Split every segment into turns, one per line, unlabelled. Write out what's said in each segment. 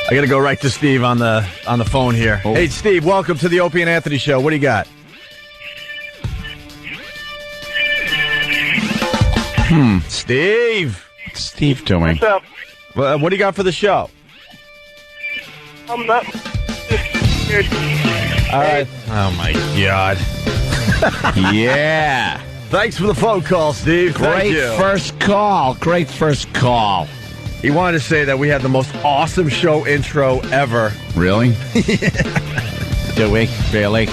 I got to go right to Steve on the phone here. Oh. Hey, Steve, welcome to the Opie and Anthony Show. What do you got? Steve.
What's Steve doing?
What's up?
Well, what do you got for the show?
I'm not.
All right. Oh, my God.
Yeah.
Thanks for the phone call, Steve.
Great first call. Great first call.
He wanted to say that we had the most awesome show intro ever.
Really? Do we? Really?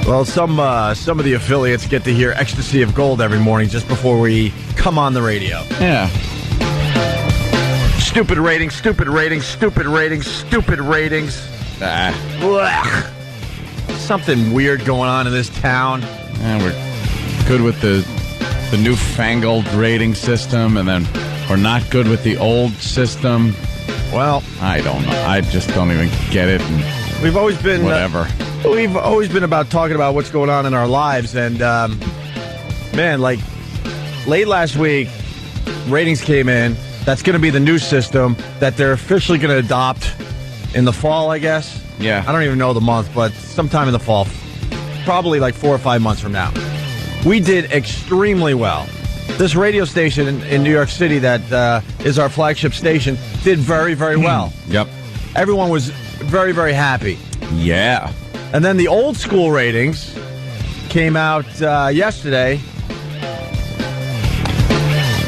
Well, some of the affiliates get to hear Ecstasy of Gold every morning just before we come on the radio.
Yeah.
Stupid ratings, stupid ratings, stupid ratings, stupid ratings. Blech. Something weird going on in this town.
Yeah, we're good with the newfangled rating system, and then we're not good with the old system.
Well,
I don't know. I just don't even get it. And
we've always been
whatever.
We've always been about talking about what's going on in our lives, and man, like late last week, ratings came in. That's going to be the new system that they're officially going to adopt in the fall, I guess.
Yeah.
I don't even know the month, but sometime in the fall. Probably like 4 or 5 months from now. We did extremely well. This radio station in New York City that is our flagship station did very, very well.
Yep.
Everyone was very, very happy.
Yeah.
And then the old school ratings came out yesterday.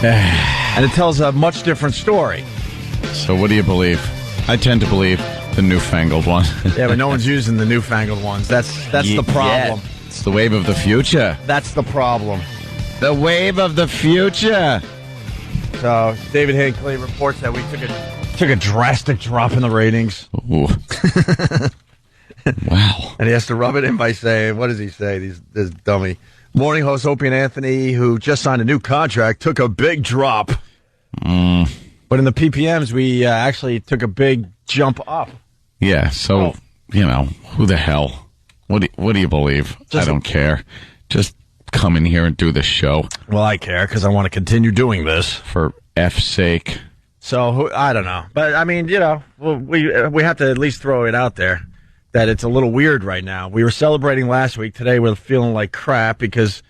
And it tells a much different story.
So what do you believe? I tend to believe the newfangled one.
Yeah, but no one's using the newfangled ones. That's the problem.
Yeah. It's the wave of the future.
That's the problem.
The wave of the future.
So David Hinckley reports that we took a drastic drop in the ratings.
Ooh. Wow.
And he has to rub it in by saying, what does he say? This dummy. Morning host Opie and Anthony, who just signed a new contract, took a big drop. But in the PPMs, we actually took a big jump up.
Yeah, so, who the hell? What do you believe? I don't care. Just come in here and do the show.
Well, I care because I want to continue doing this.
For F's sake.
So, I don't know. But, I mean, we have to at least throw it out there that it's a little weird right now. We were celebrating last week. Today we're feeling like crap because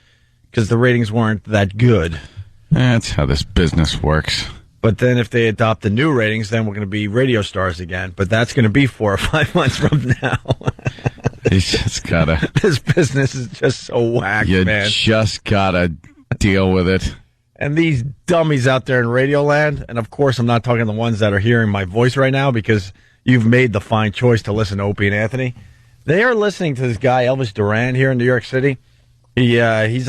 the ratings weren't that good.
That's how this business works.
But then if they adopt the new ratings, then we're going to be radio stars again. But that's going to be 4 or 5 months from now.
You just gotta...
This business is just so whack, man.
You just gotta deal with it.
And these dummies out there in Radio Land, and of course I'm not talking the ones that are hearing my voice right now because you've made the fine choice to listen to Opie and Anthony. They are listening to this guy, Elvis Duran, here in New York City. He's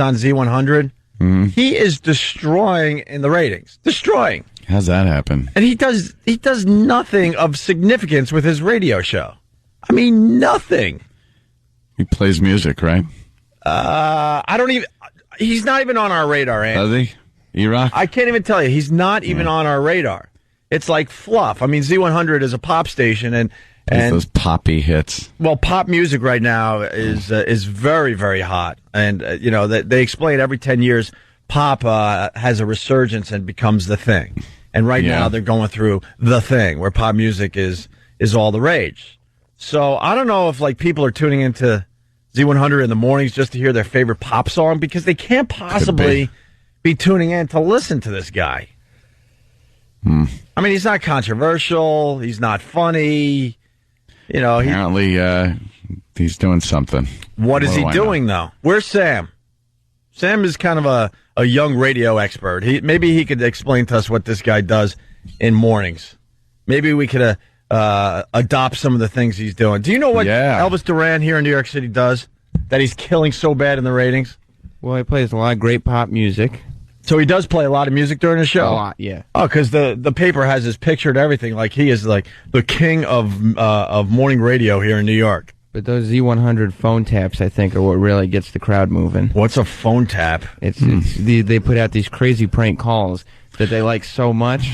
on Z100. Mm-hmm. He is destroying in the ratings. Destroying.
How's that happen?
And he does nothing of significance with his radio show. I mean, nothing.
He plays music, right?
He's not even on our radar, Andy.
Does he? E-Rock?
I can't even tell you. He's not even on our radar. It's like fluff. I mean, Z100 is a pop station, and
those poppy hits.
Well, pop music right now is very, very hot, and they explain every 10 years pop has a resurgence and becomes the thing. And right now they're going through the thing where pop music is all the rage. So I don't know if people are tuning into Z100 in the mornings just to hear their favorite pop song because they can't possibly be tuning in to listen to this guy. I mean, he's not controversial. He's not funny.
Apparently, he's doing something.
What is he doing, though? Where's Sam? Sam is kind of a young radio expert. Maybe he could explain to us what this guy does in mornings. Maybe we could adopt some of the things he's doing. Do you know what Elvis Duran here in New York City does that he's killing so bad in the ratings?
Well, he plays a lot of great pop music.
So he does play a lot of music during the show?
A lot, yeah.
Oh, because the paper has his picture and everything. Like he is like the king of morning radio here in New York.
But those Z100 phone taps, I think, are what really gets the crowd moving.
What's a phone tap?
They put out these crazy prank calls that they like so much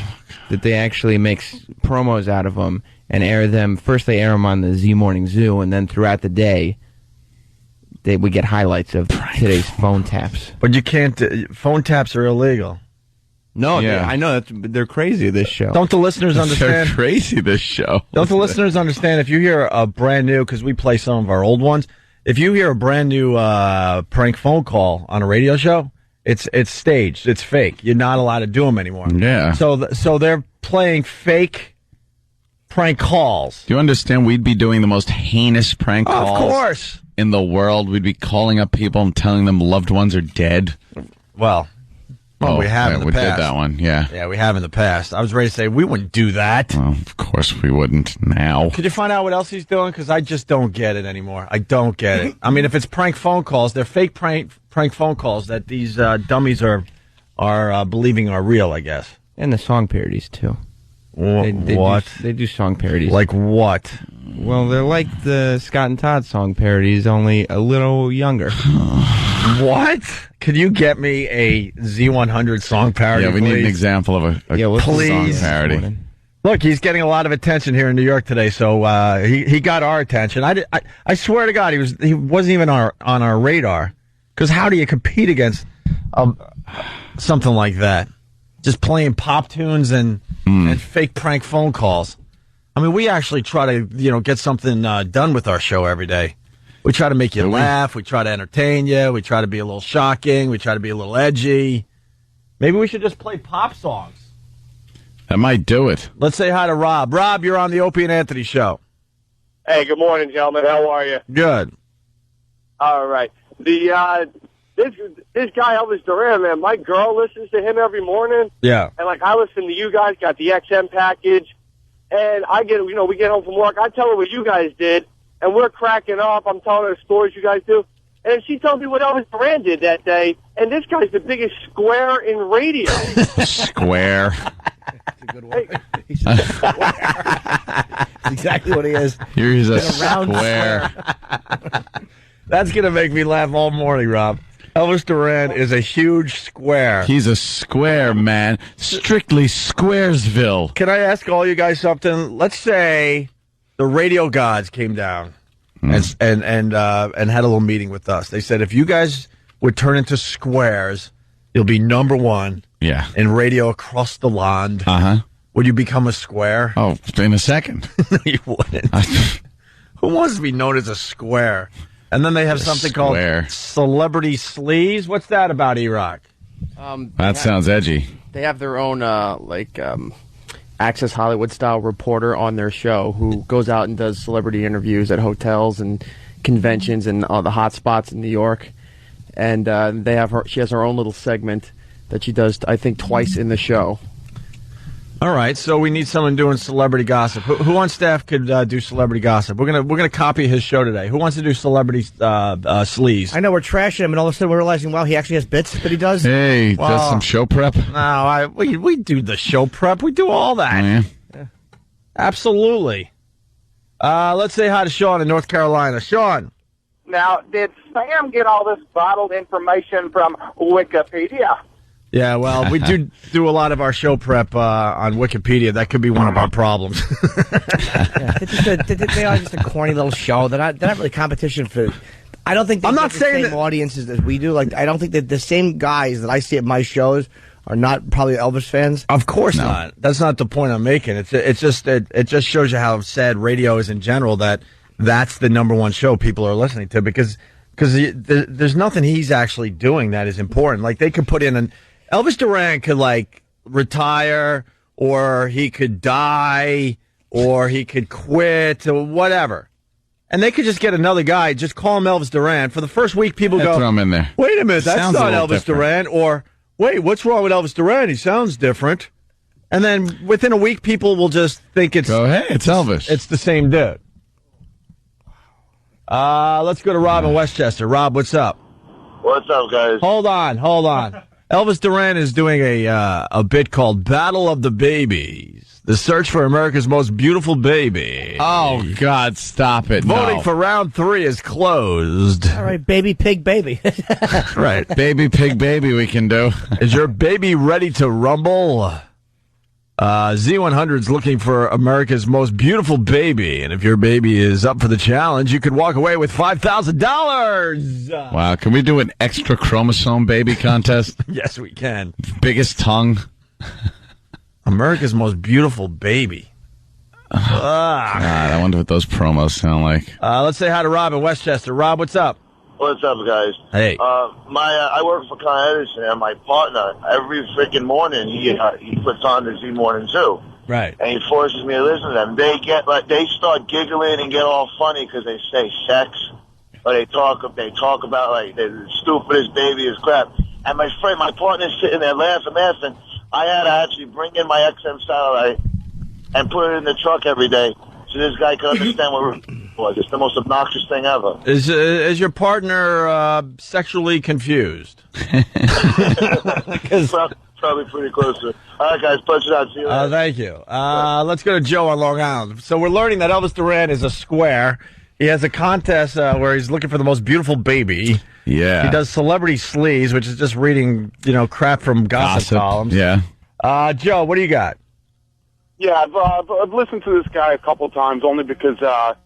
that they actually make promos out of them and air them. First they air them on the Z Morning Zoo, and then throughout the day we get highlights of today's phone taps.
But you can't. Phone taps are illegal.
No,
Yeah.
I know they're crazy. This show.
Don't the listeners
They're
understand?
crazy, this show.
Don't the listeners understand if you hear a brand new, because we play some of our old ones, if you hear a brand new prank phone call on a radio show, it's staged, it's fake. You're not allowed to do them anymore.
Yeah.
So they're playing fake prank calls.
Do you understand we'd be doing the most heinous prank calls?
Of course.
In the world, we'd be calling up people and telling them loved ones are dead.
Well, we have in the
we
past.
did that one, yeah.
Yeah, we have in the past. I was ready to say we wouldn't do that.
Well, of course we wouldn't now.
Could you find out what else he's doing? Because I just don't get it anymore. I don't get it. I mean, if it's prank phone calls, they're fake prank phone calls that these dummies are believing are real, I guess.
And the song parodies too.
What?
They do song parodies.
Like what?
Well, they're like the Scott and Todd song parodies, only a little younger.
What? Could you get me a Z100 song parody?
Yeah, we need an example of a
what's the
song
song
parody.
Look, he's getting a lot of attention here in New York today, so he got our attention. I swear to God, he wasn't even on our radar. Because how do you compete against something like that? Just playing pop tunes and fake prank phone calls. I mean, we actually try to get something done with our show every day. We try to make you laugh. We try to entertain you. We try to be a little shocking. We try to be a little edgy. Maybe we should just play pop songs.
That might do it.
Let's say hi to Rob. Rob, you're on the Opie and Anthony show.
Hey, good morning, gentlemen. How are you?
Good.
All right. This guy Elvis Duran, man, my girl listens to him every morning.
Yeah.
And like I listen to you guys, got the XM package, and we get home from work. I tell her what you guys did, and we're cracking up. I'm telling her the stories you guys do, and she tells me what Elvis Duran did that day. And this guy's the biggest square in radio.
Square.
That's a good one. He's a square. That's exactly what he is.
Here's a
round
square.
That's going to make me laugh all morning, Rob. Elvis Duran is a huge square.
He's a square, man. Strictly Squaresville.
Can I ask all you guys something? Let's say the radio gods came down and had a little meeting with us. They said, if you guys would turn into squares, you'll be number one in radio across the land.
Uh-huh.
Would you become a square?
Oh, in a second.
No, you wouldn't. Who wants to be known as a square? And then they have something called Celebrity Sleaze. What's that about, E-Rock?
That sounds edgy.
They have their own, Access Hollywood-style reporter on their show who goes out and does celebrity interviews at hotels and conventions and all the hot spots in New York. And she has her own little segment that she does, I think, twice in the show.
All right, so we need someone doing celebrity gossip. Who on staff could do celebrity gossip? We're gonna copy his show today. Who wants to do celebrity sleaze?
I know we're trashing him, and all of a sudden we're realizing, wow, he actually has bits that he does.
Hey, does some show prep?
No, we do the show prep. We do all that.
Oh, yeah.
Absolutely. Let's say hi to Sean in North Carolina. Sean.
Now, did Sam get all this bottled information from Wikipedia?
Yeah, well, we do a lot of our show prep on Wikipedia. That could be one of our problems.
They are just a corny little show. They're not really competition for. I don't think they get the same audiences as we do. Like, I don't think that the same guys that I see at my shows are not probably Elvis fans.
Of course not. That's not the point I'm making. It just shows you how sad radio is in general. That's the number one show people are listening to because there's nothing he's actually doing that is important. Like, they could put in Elvis Duran could, like, retire, or he could die, or he could quit, or whatever. And they could just get another guy, just call him Elvis Duran. For the first week, people go,
throw him in there.
Wait a minute, that's
Sounds
not
a little
Elvis Duran. Or, wait, what's wrong with Elvis Duran? He sounds different. And then within a week, people will just think it's
Elvis.
It's the same dude. Let's go to Rob in Westchester. Rob, what's up?
What's up, guys?
Hold on. Elvis Duran is doing a bit called Battle of the Babies, the search for America's most beautiful baby.
Oh, God, stop it.
Voting for round 3 is closed.
All right, baby, pig, baby.
Right.
Baby, pig, baby we can do.
Is your baby ready to rumble? Z100's looking for America's most beautiful baby, and if your baby is up for the challenge, you could walk away with $5,000.
Wow, can we do an extra chromosome baby contest?
Yes, we can.
Biggest tongue.
America's most beautiful baby.
God, I wonder what those promos sound like.
Let's say hi to Rob in Westchester. Rob, what's up?
What's up, guys?
Hey.
I work for Con Edison, and my partner, every freaking morning, he puts on the Z Morning Zoo.
Right.
And he forces me to listen to them. They start giggling and get all funny because they say sex, or they talk about like the stupidest baby is crap. And my partner's sitting there laughing. I had to actually bring in my XM satellite and put it in the truck every day so this guy could understand what it was. It's the most obnoxious thing ever.
Is your partner sexually confused?
Probably pretty close to it. All right, guys, punch it out. See you later.
Thank you. Let's go to Joe on Long Island. So we're learning that Elvis Duran is a square. He has a contest where he's looking for the most beautiful baby.
Yeah.
He does celebrity sleaze, which is just reading, crap from gossip columns.
Yeah.
Joe, what do you got?
Yeah, I've listened to this guy a couple times only because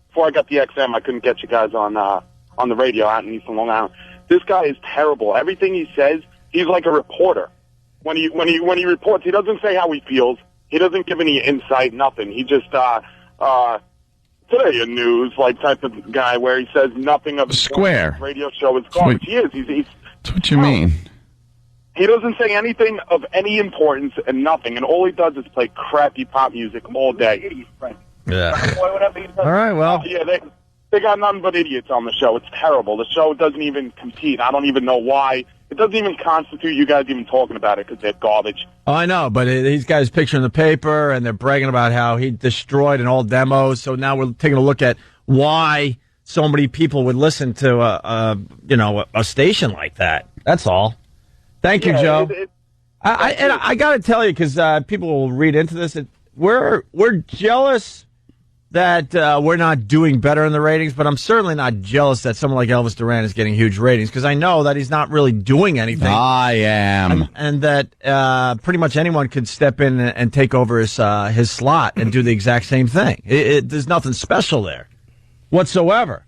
before I got the XM, I couldn't get you guys on the radio out in Eastern Long Island. This guy is terrible. Everything he says, he's like a reporter. When he reports, he doesn't say how he feels. He doesn't give any insight, nothing. He just today in news like type of guy where he says nothing of his
square
radio show is garbage. He is. He's
that's what you mean.
He doesn't say anything of any importance and nothing, and all he does is play crappy pop music all day.
Yeah. All right, well.
Yeah, they got nothing but idiots on the show. It's terrible. The show doesn't even compete. I don't even know why. It doesn't even constitute you guys even talking about it because they're garbage.
Oh, I know, but he's got his picture in the paper, and they're bragging about how he destroyed an old demo. So now we're taking a look at why so many people would listen to a station like that. That's all. Thank you, Joe. I got to tell you, because people will read into this, we're jealous that we're not doing better in the ratings, but I'm certainly not jealous that someone like Elvis Duran is getting huge ratings, because I know that he's not really doing anything.
I am.
And that pretty much anyone could step in and take over his slot and do the exact same thing. There's nothing special there whatsoever.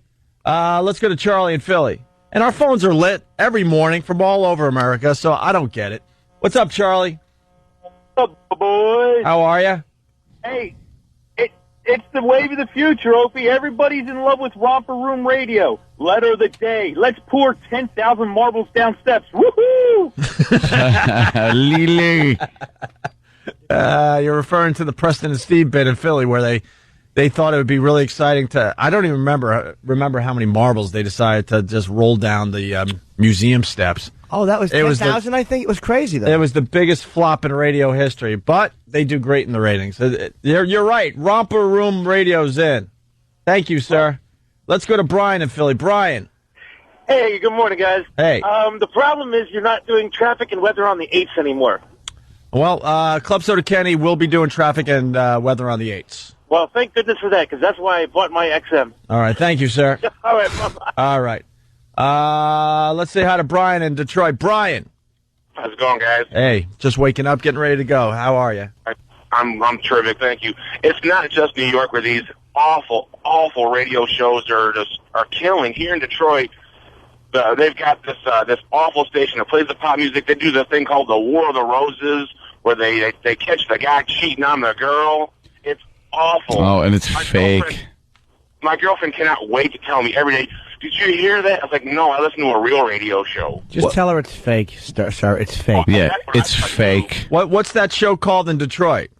Let's go to Charlie in Philly. And our phones are lit every morning from all over America, so I don't get it. What's up, Charlie?
What's up, boys?
How are you?
Hey, it's the wave of the future, Opie. Everybody's in love with Romper Room Radio. Letter of the day. Let's pour 10,000 marbles down steps. Woohoo!
Lily.
You're referring to the Preston and Steve bit in Philly where they thought it would be really exciting to. I don't even remember how many marbles they decided to just roll down the museum steps.
Oh, that was 10,000, I think. It was crazy, though.
It was the biggest flop in radio history, but they do great in the ratings. You're right. Romper Room Radio's in. Thank you, sir. Let's go to Brian in Philly. Brian.
Hey, good morning, guys.
Hey.
The problem is you're not doing traffic and weather on the 8s anymore.
Well, Club Soda Kenny will be doing traffic and weather on the 8s.
Well, thank goodness for that, because that's why I bought my XM.
All right. Thank you, sir.
All right. Bye-bye.
All right. Let's say hi to Brian in Detroit. Brian.
How's it going, guys?
Hey, just waking up, getting ready to go. How are you?
I'm terrific, thank you. It's not just New York where these awful radio shows are killing. Here in Detroit, they've got this awful station that plays the pop music. They do the thing called the War of the Roses, where they catch the guy cheating on the girl. It's awful.
Oh, and it's fake.
My girlfriend cannot wait to tell me every day, did you hear that? I was like, no, I listen to a real radio show.
Just tell her it's fake, sir. It's fake.
Yeah, it's fake.
What's that show called in Detroit?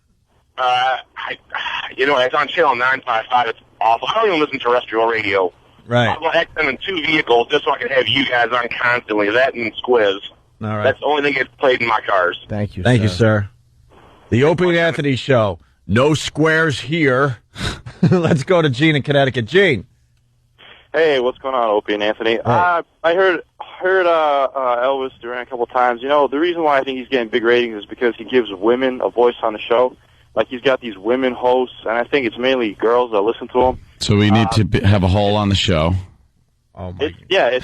It's on Channel 955. It's awful. I don't even listen to terrestrial radio.
Right.
I want XM in 2 vehicles just so I can have you guys on constantly. That and Squiz.
All right.
That's the only thing that gets played in my cars.
Thank you,
Thank you, sir. The Opie and Anthony Show. No squares here. Let's go to Gene in Connecticut. Gene.
Hey, what's going on, Opie and Anthony? I heard Elvis Duran a couple times. You know, the reason why I think he's getting big ratings is because he gives women a voice on the show. Like, he's got these women hosts, and I think it's mainly girls that listen to him.
So we need to have a hole on the show.
Oh, my
God.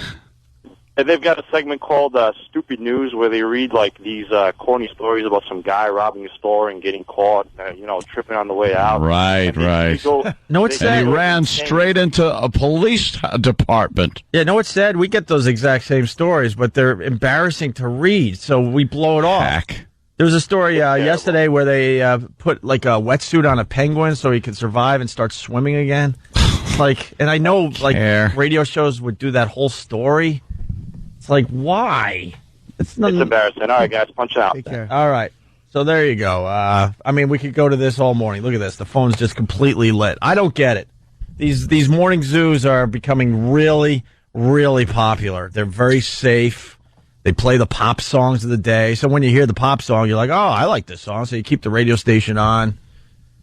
And they've got a segment called Stupid News where they read, like, these corny stories about some guy robbing a store and getting caught, tripping on the way out.
Right.
No, it's sad.
He ran straight into a police department.
Yeah, no, it's sad. We get those exact same stories, but they're embarrassing to read, so we blow it off.
Heck.
There was a story yesterday where they put like a wetsuit on a penguin so he could survive and start swimming again. And I know radio shows would do that whole story. It's like, why?
It's embarrassing. All right, guys, punch out.
Take care.
All right. So there you go. I mean, we could go to this all morning. Look at this. The phone's just completely lit. I don't get it. These morning zoos are becoming really, really popular. They're very safe. They play the pop songs of the day. So when you hear the pop song, you're like, oh, I like this song. So you keep the radio station on.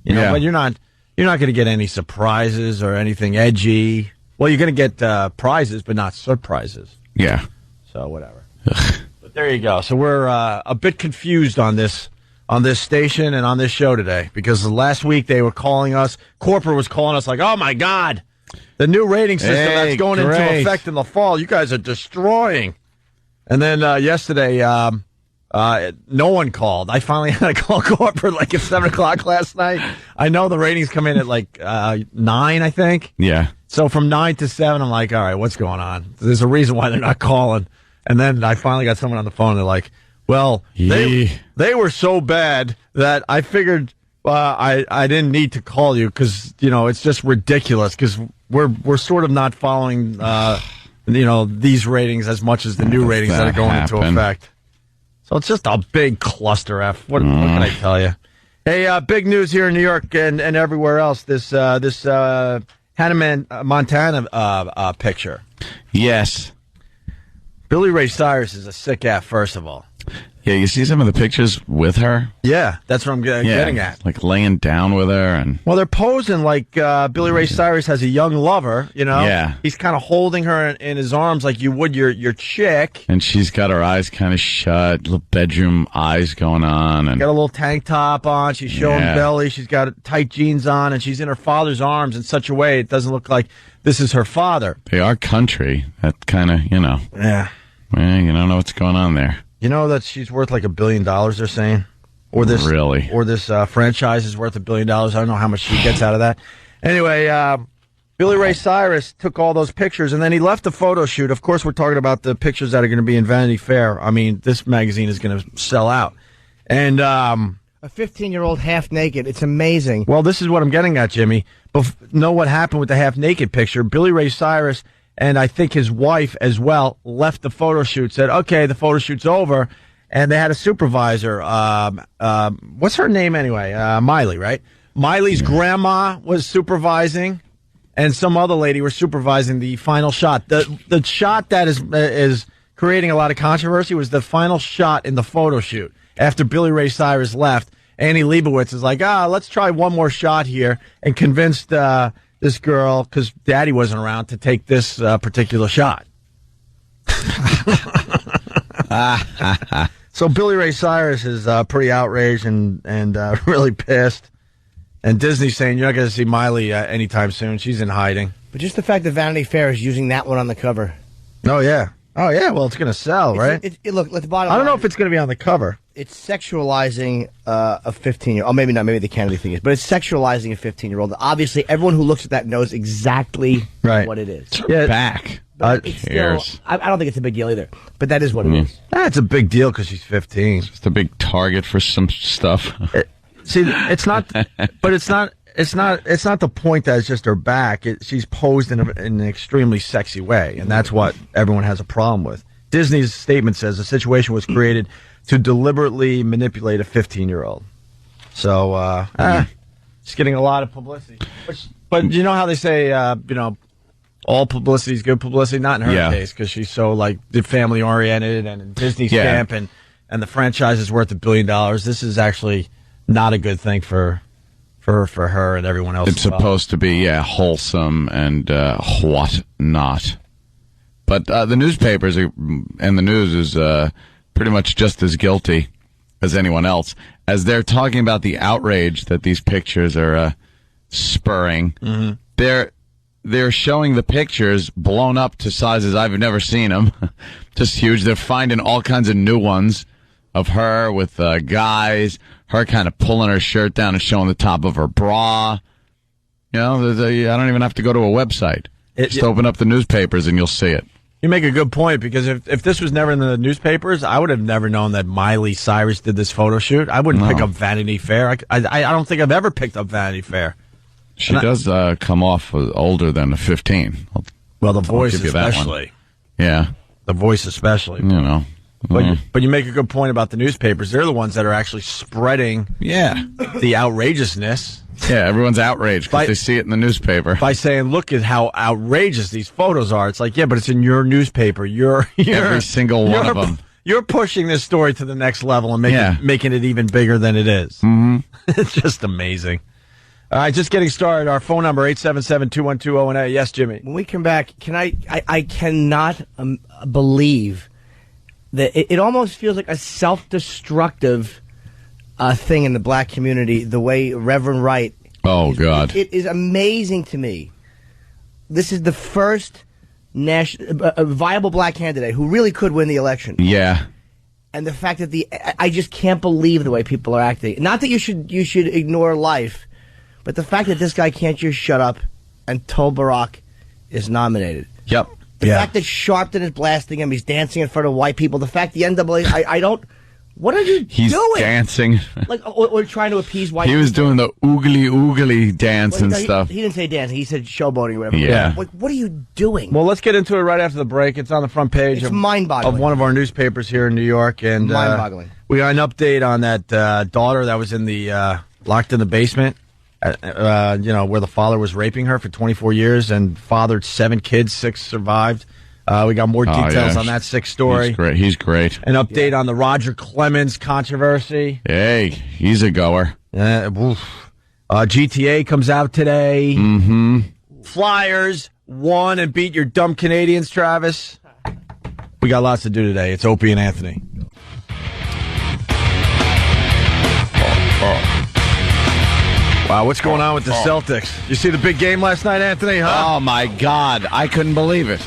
But you're not going to get any surprises or anything edgy. Well, you're going to get prizes, but not surprises.
Yeah.
So whatever. But there you go. So we're a bit confused on this station and on this show today because last week they were calling us. Corporate was calling us like, oh my God, the new rating system that's going into effect in the fall. You guys are destroying. And then yesterday, no one called. I finally had to call corporate like at 7 o'clock last night. I know the ratings come in at like 9, I think.
Yeah.
So from 9 to 7, I'm like, all right, what's going on? There's a reason why they're not calling. And then I finally got someone on the phone. And they're like, well, they were so bad that I figured I didn't need to call you because, it's just ridiculous because we're sort of not following these ratings as much as the new ratings that are going into effect. So it's just a big cluster F. What can I tell you? Hey, big news here in New York and everywhere else. This Hannah Montana picture.
Yes.
Billy Ray Cyrus is a sick F, first of all.
Yeah, you see some of the pictures with her?
Yeah, that's what I'm getting at.
Like laying down with her.
Well, they're posing like Billy Ray Cyrus has a young lover,
Yeah.
He's kind of holding her in his arms like you would your chick.
And she's got her eyes kind of shut, little bedroom eyes going on. And
got a little tank top on. She's showing belly. She's got tight jeans on, and she's in her father's arms in such a way it doesn't look like this is her father.
They are country. That kind of,
Yeah.
You don't know what's going on there.
You know that she's worth like $1 billion, they're saying? Or this franchise is worth $1 billion. I don't know how much she gets out of that. Anyway, Billy Ray Cyrus took all those pictures, and then he left the photo shoot. Of course, we're talking about the pictures that are going to be in Vanity Fair. I mean, this magazine is going to sell out. And
a 15-year-old half naked. It's amazing.
Well, this is what I'm getting at, Jimmy. Know what happened with the half naked picture? Billy Ray Cyrus and I think his wife as well left the photo shoot, said, okay, the photo shoot's over. And they had a supervisor. What's her name anyway? Miley, right? Miley's grandma was supervising, and some other lady was supervising the final shot. The shot that is creating a lot of controversy was the final shot in the photo shoot after Billy Ray Cyrus left. Annie Leibovitz is like, let's try one more shot here, and convinced this girl, because Daddy wasn't around, to take this particular shot. So Billy Ray Cyrus is pretty outraged and really pissed. And Disney's saying you're not going to see Miley anytime soon. She's in hiding.
But just the fact that Vanity Fair is using that one on the cover.
Oh, yeah. Oh, yeah. Well, it's going to sell, right?
Look, at the bottom.
I don't know if it's going to be on the cover.
It's sexualizing a 15-year-old. Oh, maybe not. Maybe the Kennedy thing is. But it's sexualizing a 15-year-old. Obviously, everyone who looks at that knows exactly what it is.
Yeah, back.
I don't think it's a big deal either. But that is what it is.
It's a big deal because she's 15.
It's just a big target for some stuff.
It's not. But it's not. It's not the point that it's just her back. She's posed in an extremely sexy way, and that's what everyone has a problem with. Disney's statement says the situation was created to deliberately manipulate a 15-year-old. So, she's getting a lot of publicity. But you know how they say, all publicity is good publicity? Not in her case, because she's so, family-oriented and in Disney's camp, and the franchise is worth $1 billion. This is actually not a good thing for her and everyone else.
It's supposed to be, wholesome and whatnot. But the newspapers and the news is pretty much just as guilty as anyone else, as they're talking about the outrage that these pictures are spurring. Mm-hmm. They're showing the pictures blown up to sizes I've never seen them. Just huge. They're finding all kinds of new ones of her with guys, her kind of pulling her shirt down and showing the top of her bra. I don't even have to go to a website. Just open up the newspapers and you'll see it.
You make a good point, because if this was never in the newspapers, I would have never known that Miley Cyrus did this photo shoot. I wouldn't pick up Vanity Fair. I don't think I've ever picked up Vanity Fair.
She does come off older than a 15.
Well, the voice especially.
Yeah.
The voice especially.
You know.
But you make a good point about the newspapers. They're the ones that are actually spreading the outrageousness.
Yeah, everyone's outraged because they see it in the newspaper.
By saying, look at how outrageous these photos are. It's like, yeah, but it's in your newspaper. You're
every single one of them.
You're pushing this story to the next level and making it even bigger than it is.
Mm-hmm.
It's just amazing. All right, just getting started. Our phone number, 877-212-018. Yes, Jimmy.
When we come back, I cannot believe that it almost feels like a self-destructive thing in the black community, the way Reverend Wright.
Oh, God.
It is amazing to me. This is the first viable black candidate who really could win the election.
Yeah.
And the fact that I just can't believe the way people are acting. Not that you should ignore life, but the fact that this guy can't just shut up until Barack is nominated.
Yep.
The fact that Sharpton is blasting him, he's dancing in front of white people. The fact the NAA, I don't. What are you doing?
He's dancing.
Like, or trying to appease white people.
He was doing the oogly dance and stuff.
He didn't say dance. He said showboating or whatever.
Yeah.
What are you doing?
Well, let's get into it right after the break. It's on the front page
of
one of our newspapers here in New York. And
mind-boggling.
We got an update on that daughter that was in the locked in the basement, where the father was raping her for 24 years and fathered 7 kids, 6 survived. We got more details on that 6 story.
He's great.
An update on the Roger Clemens controversy.
Hey, he's a goer.
GTA comes out today.
Mm-hmm.
Flyers won and beat your dumb Canadians, Travis. We got lots to do today. It's Opie and Anthony. Wow, what's going on with the Celtics? You see the big game last night, Anthony, huh?
Oh, my God. I couldn't believe it.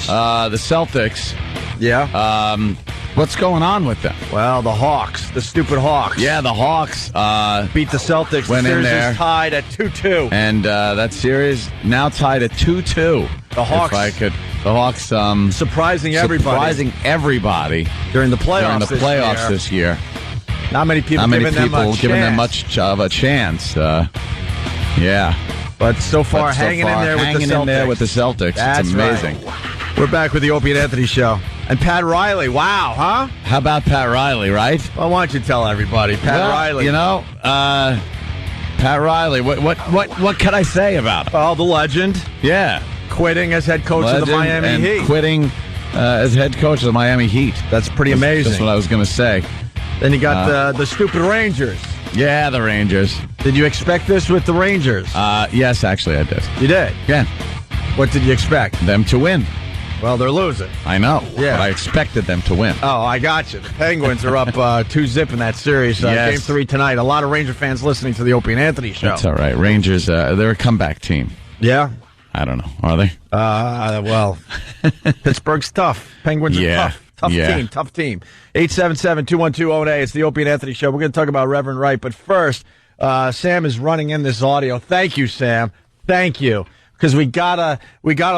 The Celtics.
Yeah.
What's going on with them?
Well, the Hawks, the stupid Hawks.
Yeah, the Hawks
beat the Celtics.
Went
the series
in there.
is tied at 2-2.
And that series now tied at 2-2.
The Hawks.
The Hawks
surprising everybody
during the
playoffs
this year.
Not many people giving them
much of a chance. Yeah.
But so far, hanging in there with the Celtics.
That's it's amazing.
Right. We're back with the Opie and Anthony Show. And Pat Riley. Wow, huh?
How about Pat Riley, right?
Well, why don't you tell everybody? Riley.
You know, Pat Riley, what can I say about him?
Well, the legend.
Yeah.
Quitting as head coach of the Miami Heat.
Quitting as head coach of the Miami Heat.
That's pretty amazing.
That's what I was going to say.
Then you got the stupid Rangers.
Yeah, the Rangers.
Did you expect this with the Rangers?
Yes, actually I did.
You did?
Yeah.
What did you expect?
Them to win.
Well, they're losing.
I know.
Yeah.
But I expected them to win.
Oh, I got you. The Penguins are up 2-0 in that series.
Yes.
Game 3 tonight. A lot of Ranger fans listening to the Opie and Anthony Show.
That's all right. Rangers, they're a comeback team.
Yeah?
I don't know. Are they?
Well, Pittsburgh's tough. Penguins are tough. Tough team. 877-212-018. It's the Opie and Anthony Show. We're going to talk about Reverend Wright. But first, Sam is running in this audio. Thank you, Sam. Thank you. Because we gotta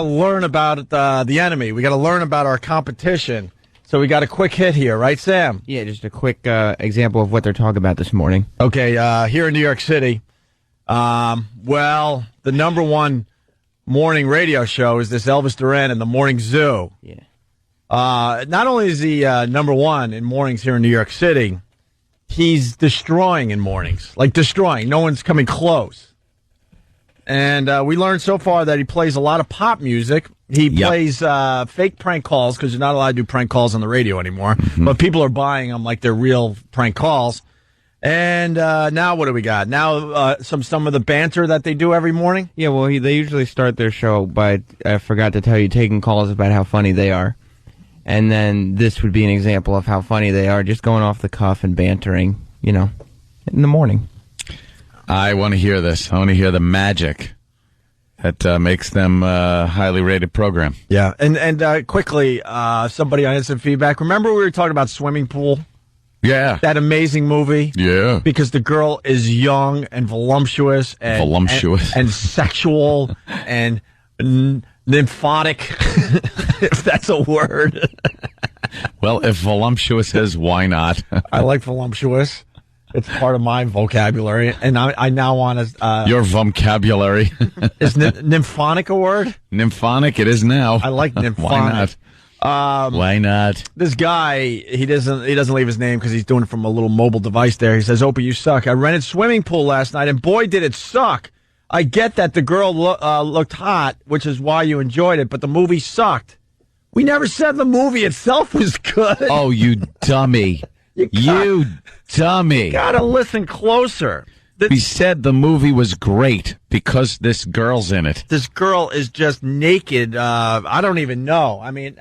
learn about the enemy. We gotta learn about our competition. So we got a quick hit here, right, Sam?
Yeah, just a quick example of what they're talking about this morning.
Okay, here in New York City, well, the number one morning radio show is this Elvis Duran in the Morning Zoo.
Yeah.
Not only is he number one in mornings here in New York City, he's destroying in mornings. Like destroying. No one's coming close. And we learned so far that he plays a lot of pop music. He plays fake prank calls because you're not allowed to do prank calls on the radio anymore. Mm-hmm. But people are buying them like they're real prank calls. And now what do we got? Now some of the banter that they do every morning?
Yeah, well, they usually start their show by, I forgot to tell you, taking calls about how funny they are. And then this would be an example of how funny they are, just going off the cuff and bantering, in the morning.
I want to hear this. I want to hear the magic that makes them a highly rated program.
Yeah, and quickly, somebody on Instant Feedback. Remember we were talking about Swimming Pool?
Yeah.
That amazing movie?
Yeah.
Because the girl is young and voluptuous. And sexual and Nymphotic, if that's a word.
Well, if voluptuous is, why not?
I like voluptuous. It's part of my vocabulary, and I now want to...
Your vocabulary.
Is nymphonic a word?
Nymphonic, it is now.
I like nymphonic.
Why not? Why not?
This guy, he doesn't leave his name because he's doing it from a little mobile device there. He says, Opie, you suck. I rented swimming pool last night, and boy, did it suck. I get that the girl looked hot, which is why you enjoyed it, but the movie sucked. We never said the movie itself was good.
Oh, you dummy. You dummy.
Gotta listen closer.
We said the movie was great because this girl's in it.
This girl is just naked. I don't even know. I mean,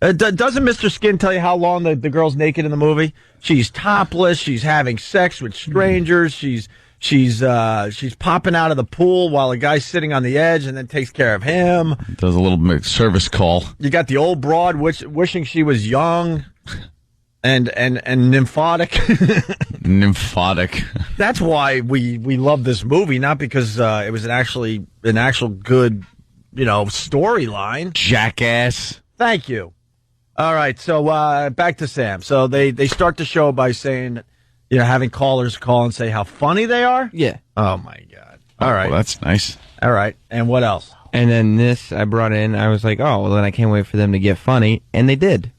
doesn't Mr. Skin tell you how long the girl's naked in the movie? She's topless. She's having sex with strangers. She's popping out of the pool while a guy's sitting on the edge and then takes care of him.
Does a little service call.
You got the old broad wishing she was young and nymphotic.
Nymphotic.
That's why we love this movie, not because it was an actual good, storyline.
Jackass.
Thank you. All right, so back to Sam. So they start the show by saying, having callers call and say how funny they are?
Yeah.
Oh, my God. All right.
Well, that's nice.
All right. And what else?
And then this I brought in, I was like, oh, well, then I can't wait for them to get funny. And they did.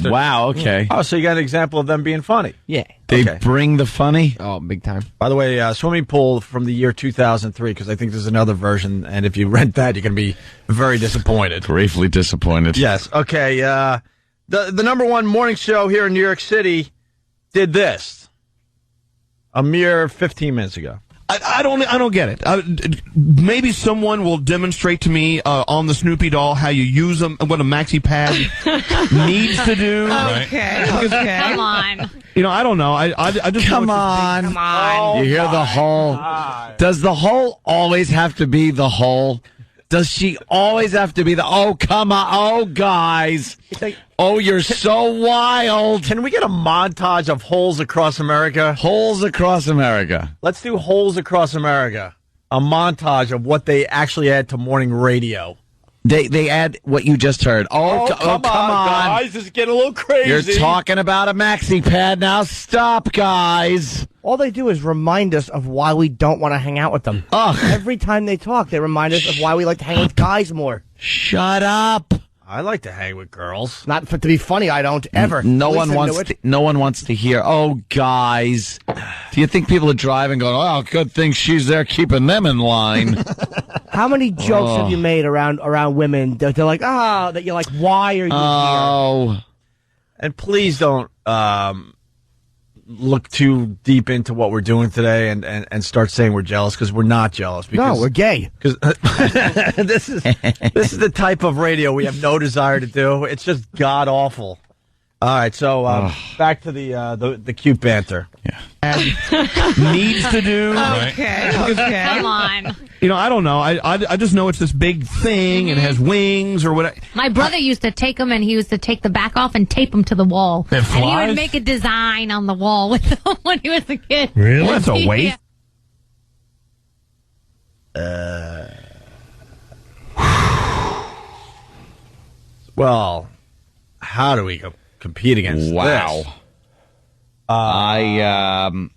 Wow, okay.
Oh, so you got an example of them being funny?
Yeah.
They
Okay.
bring the funny?
Oh, big time.
By the way, swimming pool from the year 2003, because I think there's another version, and if you rent that, you're going to be very disappointed.
Gravely disappointed.
Yes. Okay. The number one morning show here in New York City did this a mere 15 minutes ago.
I don't get it. Maybe someone will demonstrate to me on the Snoopy doll how you use them, what a maxi pad needs to do.
Okay. Come on.
I don't know. I just
Come
know
on.
Come on.
You hear the hole? Does the hole always have to be the hole? Does she always have to be the, oh, come on, oh, guys. Oh, you're so wild.
Can we get a montage of holes across America?
Holes across America.
Let's do holes across America. A montage of what they actually add to morning radio.
They add what you just heard. Oh, come on.
Guys, this is getting a little crazy.
You're talking about a maxi pad now. Stop, guys.
All they do is remind us of why we don't want to hang out with them.
Ugh.
Every time they talk, they remind us of why we like to hang with guys more.
Shut up.
I like to hang with girls.
Not to be funny, I don't ever.
No one wants to hear, oh, guys. Do you think people are driving going, oh, good thing she's there keeping them in line?
How many jokes have you made around women that they're like, that you're like, why are you here?
And please don't look too deep into what we're doing today and start saying we're jealous, because we're not jealous. Because,
no, we're gay.
Because this is the type of radio we have no desire to do. It's just god awful. All right, so back to the cute banter.
Yeah. Needs to do.
Okay. Come on.
I don't know. I just know it's this big thing and it has wings or whatever.
My brother used to take them, and he used to take the back off and tape them to the wall.
It
and he
flies?
would make a design on the wall with them when he was a kid.
Really? Well, that's a waste.
Well, how do we compete against this?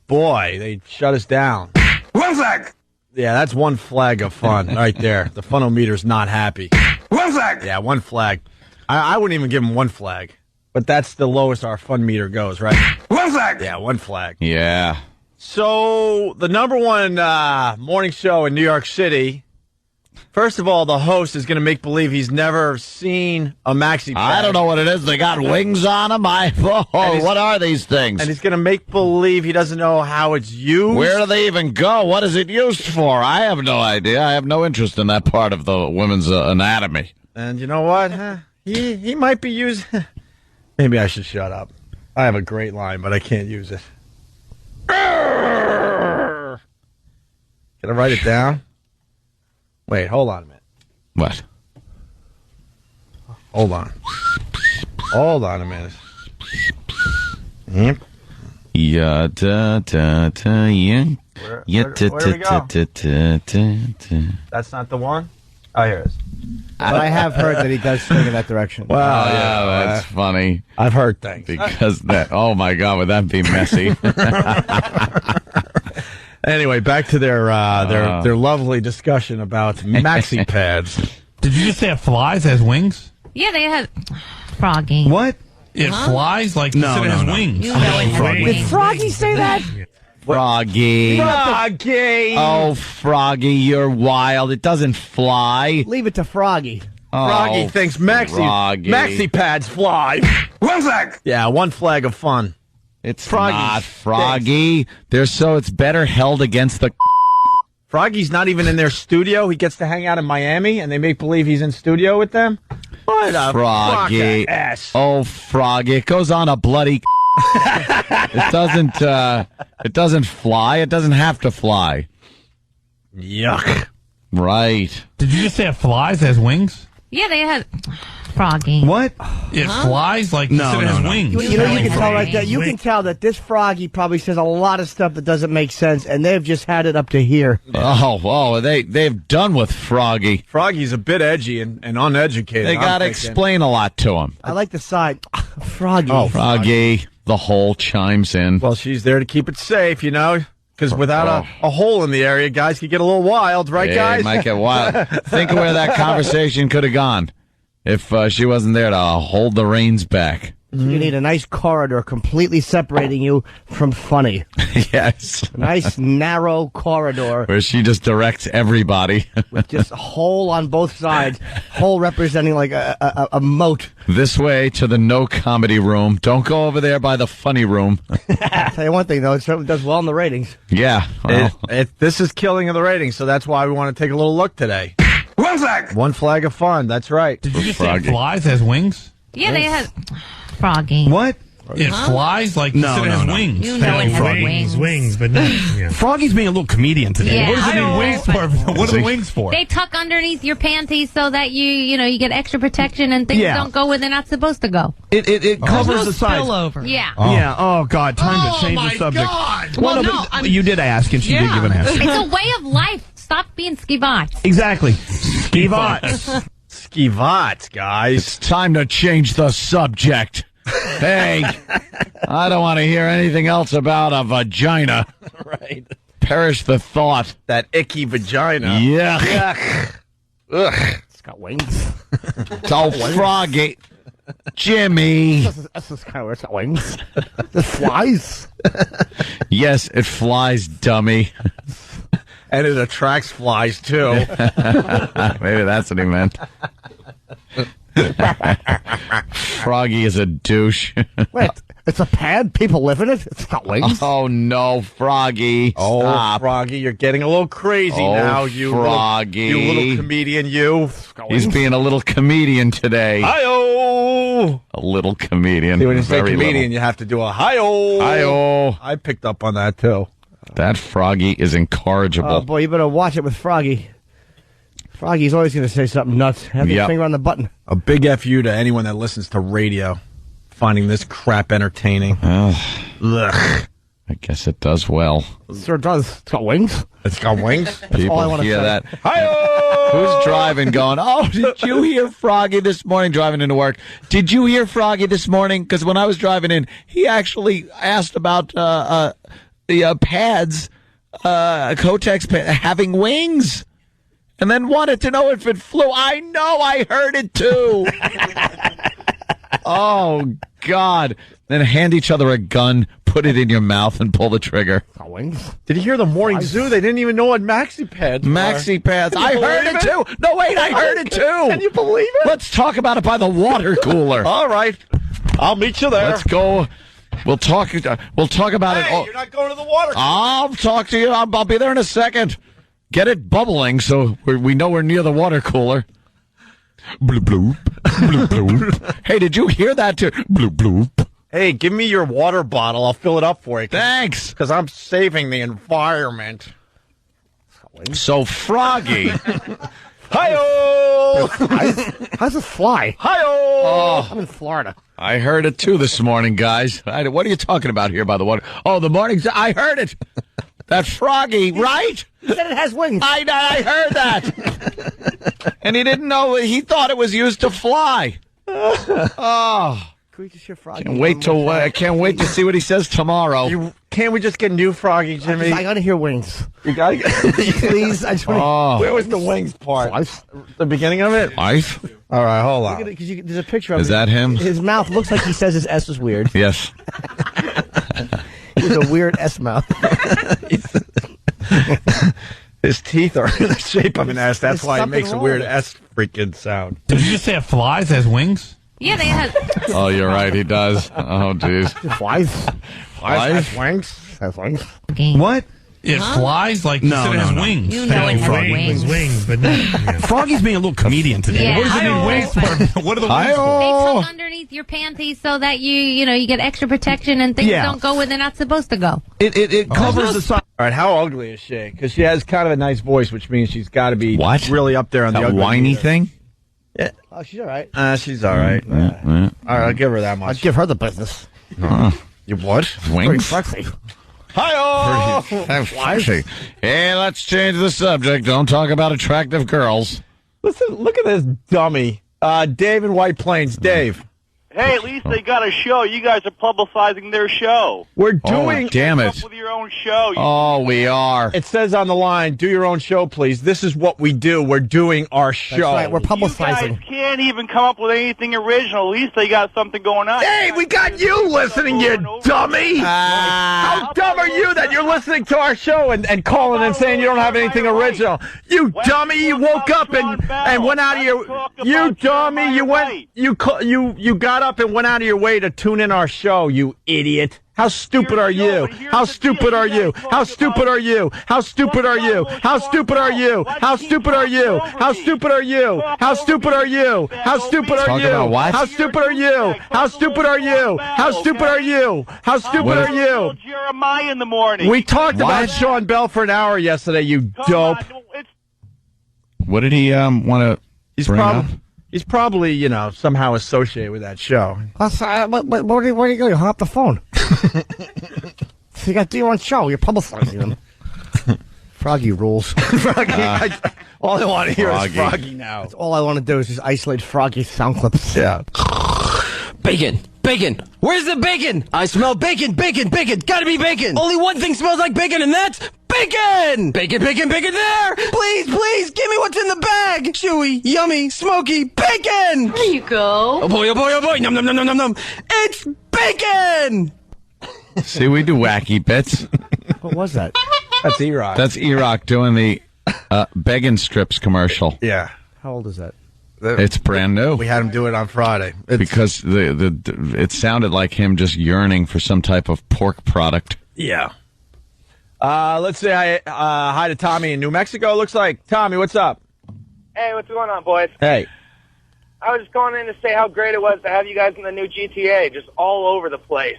Boy, they shut us down.
One flag.
Yeah, that's one flag of fun right there. The funometer's not happy.
One flag.
Yeah, one flag. I wouldn't even give him one flag, but that's the lowest our fun meter goes, right?
One flag.
Yeah, one flag.
Yeah.
So the number one morning show in New York City. First of all, the host is going to make believe he's never seen a maxi pad.
I don't know what it is. They got wings on them. What are these things?
And he's going to make believe he doesn't know how it's used.
Where do they even go? What is it used for? I have no idea. I have no interest in that part of the women's anatomy.
And you know what? He might be used. Maybe I should shut up. I have a great line, but I can't use it. Can I write it down? Wait, hold on a minute.
What?
Hold on. Hold on a minute. Yep.
Yeah, da, da, da, yeah.
Where do we go? That's not the one? Oh, here it is.
But I have heard that he does swing in that direction.
Wow,
that's funny.
I've heard things.
Because that, oh my God, would that be messy?
Anyway, back to their lovely discussion about maxi pads.
Did you just say it flies as wings?
Yeah, they have Froggy.
What?
It flies like you said it has wings.
You know it has
Did
wings.
Froggy say that?
Froggy.
Froggy.
Oh, Froggy, you're wild. It doesn't fly.
Leave it to Froggy.
Froggy thinks maxi pads fly.
One flag.
Yeah, one flag of fun.
It's
Froggy
not Froggy. It's better held against the.
Froggy's not even in their studio. He gets to hang out in Miami, and they make believe he's in studio with them. What a
Froggy.
ass.
Oh, Froggy. It goes on a bloody. It doesn't fly. It doesn't have to fly.
Yuck.
Right.
Did you just say it flies as wings?
Yeah, they have Froggy.
What?
It flies like you said it has wings.
You know, you can tell like that. You can tell that this Froggy probably says a lot of stuff that doesn't make sense, and they've just had it up to here.
They've done with Froggy.
Froggy's a bit edgy and uneducated.
They got to explain a lot to him.
I like the side. Froggy.
Oh, Froggy. The hole chimes in.
Well, she's there to keep it safe, you know, because without a hole in the area, guys could get a little wild, right, guys?
It might get wild. Think of where that conversation could have gone if she wasn't there to hold the reins back.
You need a nice corridor completely separating you from funny.
Yes.
A nice narrow corridor.
Where she just directs everybody.
With just a hole on both sides. Hole representing like a moat.
This way to the no comedy room. Don't go over there by the funny room.
I'll tell you one thing, though. It certainly does well in the ratings.
Yeah. Well.
This is killing the ratings, so that's why we want to take a little look today.
One flag.
One flag of fun. That's right.
Did you just say it flies as wings?
Yeah, they have Froggy.
What?
It flies like you said it has wings.
You know it has wings.
But not, yeah.
Froggy's being a little comedian today.
Yeah.
What does it need wings for? What are the wings for?
They tuck underneath your panties so that you get extra protection and things don't go where they're not supposed to go.
It covers the sides.
Spillover.
Yeah.
Yeah. Oh God. Time to change the subject.
God.
Well, no, you did ask, and she did give an answer.
It's a way of life. Stop being skivats.
Exactly. Skivats.
Skivats, guys.
It's time to change the subject. Hey, I don't want to hear anything else about a vagina.
Right.
Perish the thought.
That icky vagina.
Yuck. Ugh.
It's got wings.
Oh, Froggy. Jimmy.
This is kind of where it's got wings. It flies.
Yes, it flies, dummy.
And it attracts flies, too.
Maybe that's what he meant. Froggy is a douche.
Wait, it's a pad? People live in it? It's got wings?
Oh, no, Froggy.
Oh,
Stop.
Froggy, you're getting a little crazy now. You
Froggy.
little comedian, you.
He's being a little comedian today.
Hi-oh!
A little comedian.
See, when you say
Very
comedian,
little.
you have to do a hi-oh.
Hi-oh.
I picked up on that, too.
That Froggy is incorrigible.
Oh, boy, you better watch it with Froggy. Froggy's always going to say something nuts. Have your finger on the button.
A big F you to anyone that listens to radio, finding this crap entertaining.
Ugh.
I
guess it does well.
It sure does. It's got wings.
It's got wings?
People
all I wanna
hear
say.
that. Who's driving going, oh, did you hear Froggy this morning driving into work? Did you hear Froggy this morning? Because when I was driving in, he actually asked about the pads, Kotex having wings. And then wanted to know if it flew. I know, I heard it too. Oh, God. Then hand each other a gun, put it in your mouth, and pull the trigger.
Wings?
Did you hear the morning zoo? They didn't even know what maxi pads were.
Maxi pads. I heard it too. No, wait, I heard it too.
Can you believe it?
Let's talk about it by the water cooler.
All right. I'll meet you there.
Let's go. We'll talk about it.
Hey, you're not going to the water cooler.
I'll talk to you. I'll be there in a second. Get it bubbling so we know we're near the water cooler. Bloop, bloop. Bloop, bloop. Hey, did you hear that too? Bloop, bloop.
Hey, give me your water bottle. I'll fill it up for you.
Thanks.
Because I'm saving the environment.
So, Froggy.
Hi-oh!
How's it fly?
Hi-oh!
I'm in Florida.
I heard it too this morning, guys. What are you talking about here by the water? Oh, the morning. I heard it. That's Froggy, right?
You said it has wings.
I heard that. And he didn't know. He thought it was used to fly. Oh.
Can we just hear Froggy?
Can't wait to see what he says tomorrow.
Can't we just get new Froggy, Jimmy?
I gotta hear wings.
You gotta
Please, I just want
Where was the wings part? The beginning of it?
Life?
All right, hold on.
There's a picture of
Is that him?
His mouth looks like he says his S is weird.
Yes.
He's a weird S mouth.
His teeth are in the shape of an S. That's why he makes a weird S freaking sound.
Did you just say it flies, has wings?
Yeah, they have.
Oh, you're right. He does. Oh, jeez.
Flies.
Has wings?
Has wings.
What?
It flies like you said it has wings.
You know it has wings.
But Froggy's being a little comedian today.
Yeah.
What does it need wings for? What are the wings for?
They tuck underneath your panties so that you get extra protection and things don't go where they're not supposed to go.
It covers the side.
All right, how ugly is she? Because she has kind of a nice voice, which means she's got to be really up there on the
That
ugly
whiny
meter.
thing?
Yeah.
Oh, she's all right.
She's all right. All right, I'll give her that much.
I'd give her the business.
You what?
Very
Wings?
sexy.
Hi-oh!
Hey, let's change the subject. Don't talk about attractive girls.
Listen, look at this dummy. Dave in White Plains. Dave.
Hey, at least they got a show. You guys are publicizing their show.
We're doing...
Oh, damn it.
With your own show.
Oh, we are.
It says on the line, do your own show, please. This is what we do. We're doing our show.
That's right. We're
You
publicizing.
guys can't even come up with anything original. At least they got something going on.
Hey, we got you listening, you dummy! How dumb are you that you're listening to our show and calling and saying you don't have anything original? You dummy! You woke up and went out of your... You dummy! You went... You got up and went out of your way to tune in our show, you idiot. How stupid are you? How stupid are you? How stupid are you? How stupid are you? How stupid are you? How stupid are you? How stupid are you? How stupid are you? How stupid are
Talk
you?
about what?
How stupid are you? How stupid are you? How stupid are you? How stupid are you?
Jeremiah in the morning.
We talked about Sean Bell for an hour yesterday, you dope.
What did he want to bring up?
He's probably, somehow associated with that show.
Where are you going? You hung up the phone. So you got to do your own show. You're publicizing them. Froggy rules.
Froggy. All I want to hear is Froggy now.
That's all I want to do is just isolate Froggy sound clips.
Yeah.
Bacon! Bacon! Where's the bacon? I smell bacon! Bacon! Bacon! Gotta be bacon! Only one thing smells like bacon, and that's bacon! Bacon! Bacon! Bacon! There! Please! Please! Give me what's in the bag! Chewy! Yummy! Smoky! Bacon!
There you go.
Oh boy! Oh boy! Oh boy! Num num num num num num! It's bacon!
See, we do wacky bits.
What was that?
That's E-Rock.
That's E-Rock doing the Beggin' Strips commercial.
Yeah.
How old is that?
It's brand new.
We had him do it on Friday.
Because it sounded like him just yearning for some type of pork product.
Yeah. Let's say hi to Tommy in New Mexico. Looks like. Tommy, what's up?
Hey, what's going on, boys?
Hey.
I was just calling in to say how great it was to have you guys in the new GTA, just all over the place.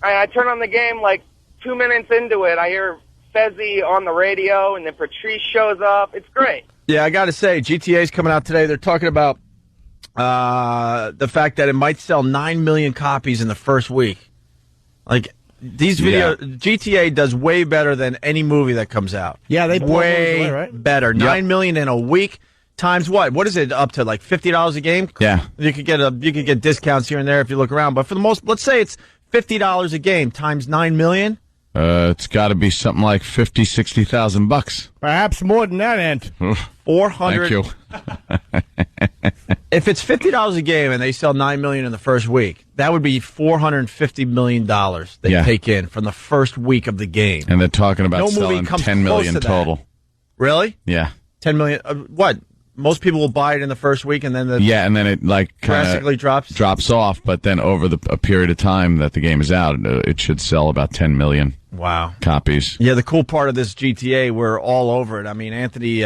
I turn on the game like 2 minutes into it. I hear Fezzi on the radio, and then Patrice shows up. It's great.
Yeah, I got to say, GTA's coming out today. They're talking about the fact that it might sell 9 million copies in the first week. Like, these GTA does way better than any movie that comes out.
Yeah, they blow
way
away, right?
better. 9 million in a week times what? What is it up to? Like $50 a game?
Yeah.
You could get discounts here and there if you look around, but for the most, let's say it's $50 a game times 9 million.
It's got to be something like $50,000-$60,000.
Perhaps more than that, Ant.
400.
Thank you.
If it's $50 a game and they sell 9 million in the first week, that would be $450 million they take in from the first week of the game.
And they're talking about
No movie
selling
comes
10 million
close to
total.
that. Really?
Yeah.
10 million. What? Most people will buy it in the first week, and then
and then it
drastically drops
off. But then over a period of time that the game is out, it should sell about 10 million.
Wow.
Copies.
Yeah, the cool part of this GTA, we're all over it. I mean, Anthony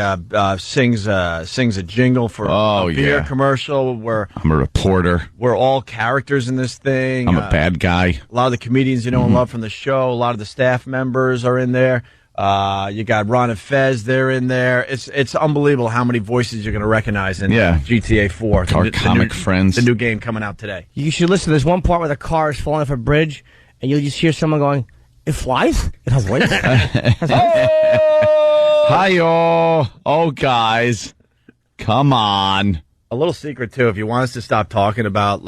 sings a jingle for a beer commercial.
I'm a reporter.
We're all characters in this thing.
I'm a bad guy.
A lot of the comedians you know and love from the show. A lot of the staff members are in there. You got Ron and Fez, they're in there. It's unbelievable how many voices you're going to recognize in GTA 4.
Our comic friends.
The new game coming out today.
You should listen. There's one part where the car is falling off a bridge, and you'll just hear someone going, "It flies? It has wings?"
Hi-yo. Oh, guys. Come on.
A little secret, too. If you want us to stop talking about,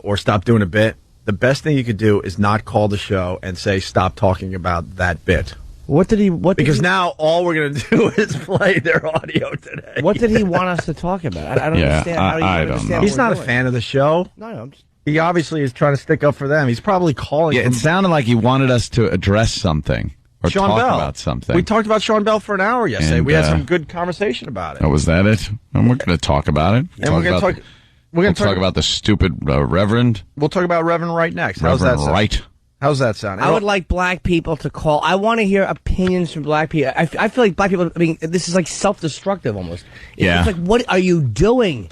or stop doing a bit, the best thing you could do is not call the show and say, stop talking about that bit. Because now all we're going to do is play their audio today.
What did he want us to talk about? I don't understand.
I don't know.
He's not a fan of the show.
No.
He obviously is trying to stick up for them. He's probably calling.
Yeah, it sounded like he wanted us to address something or
Sean
talk
Bell.
about something.
We talked about Sean Bell for an hour yesterday.
And,
we had some good conversation about it.
Oh, was that it? And we're going to talk about it.
And we're going to
talk about the stupid Reverend.
We'll talk about Reverend Wright next. How's that sound?
Wright.
How's that sound?
I would like black people to call. I want to hear opinions from black people. I feel like black people, this is like self-destructive almost. It's like, what are you doing?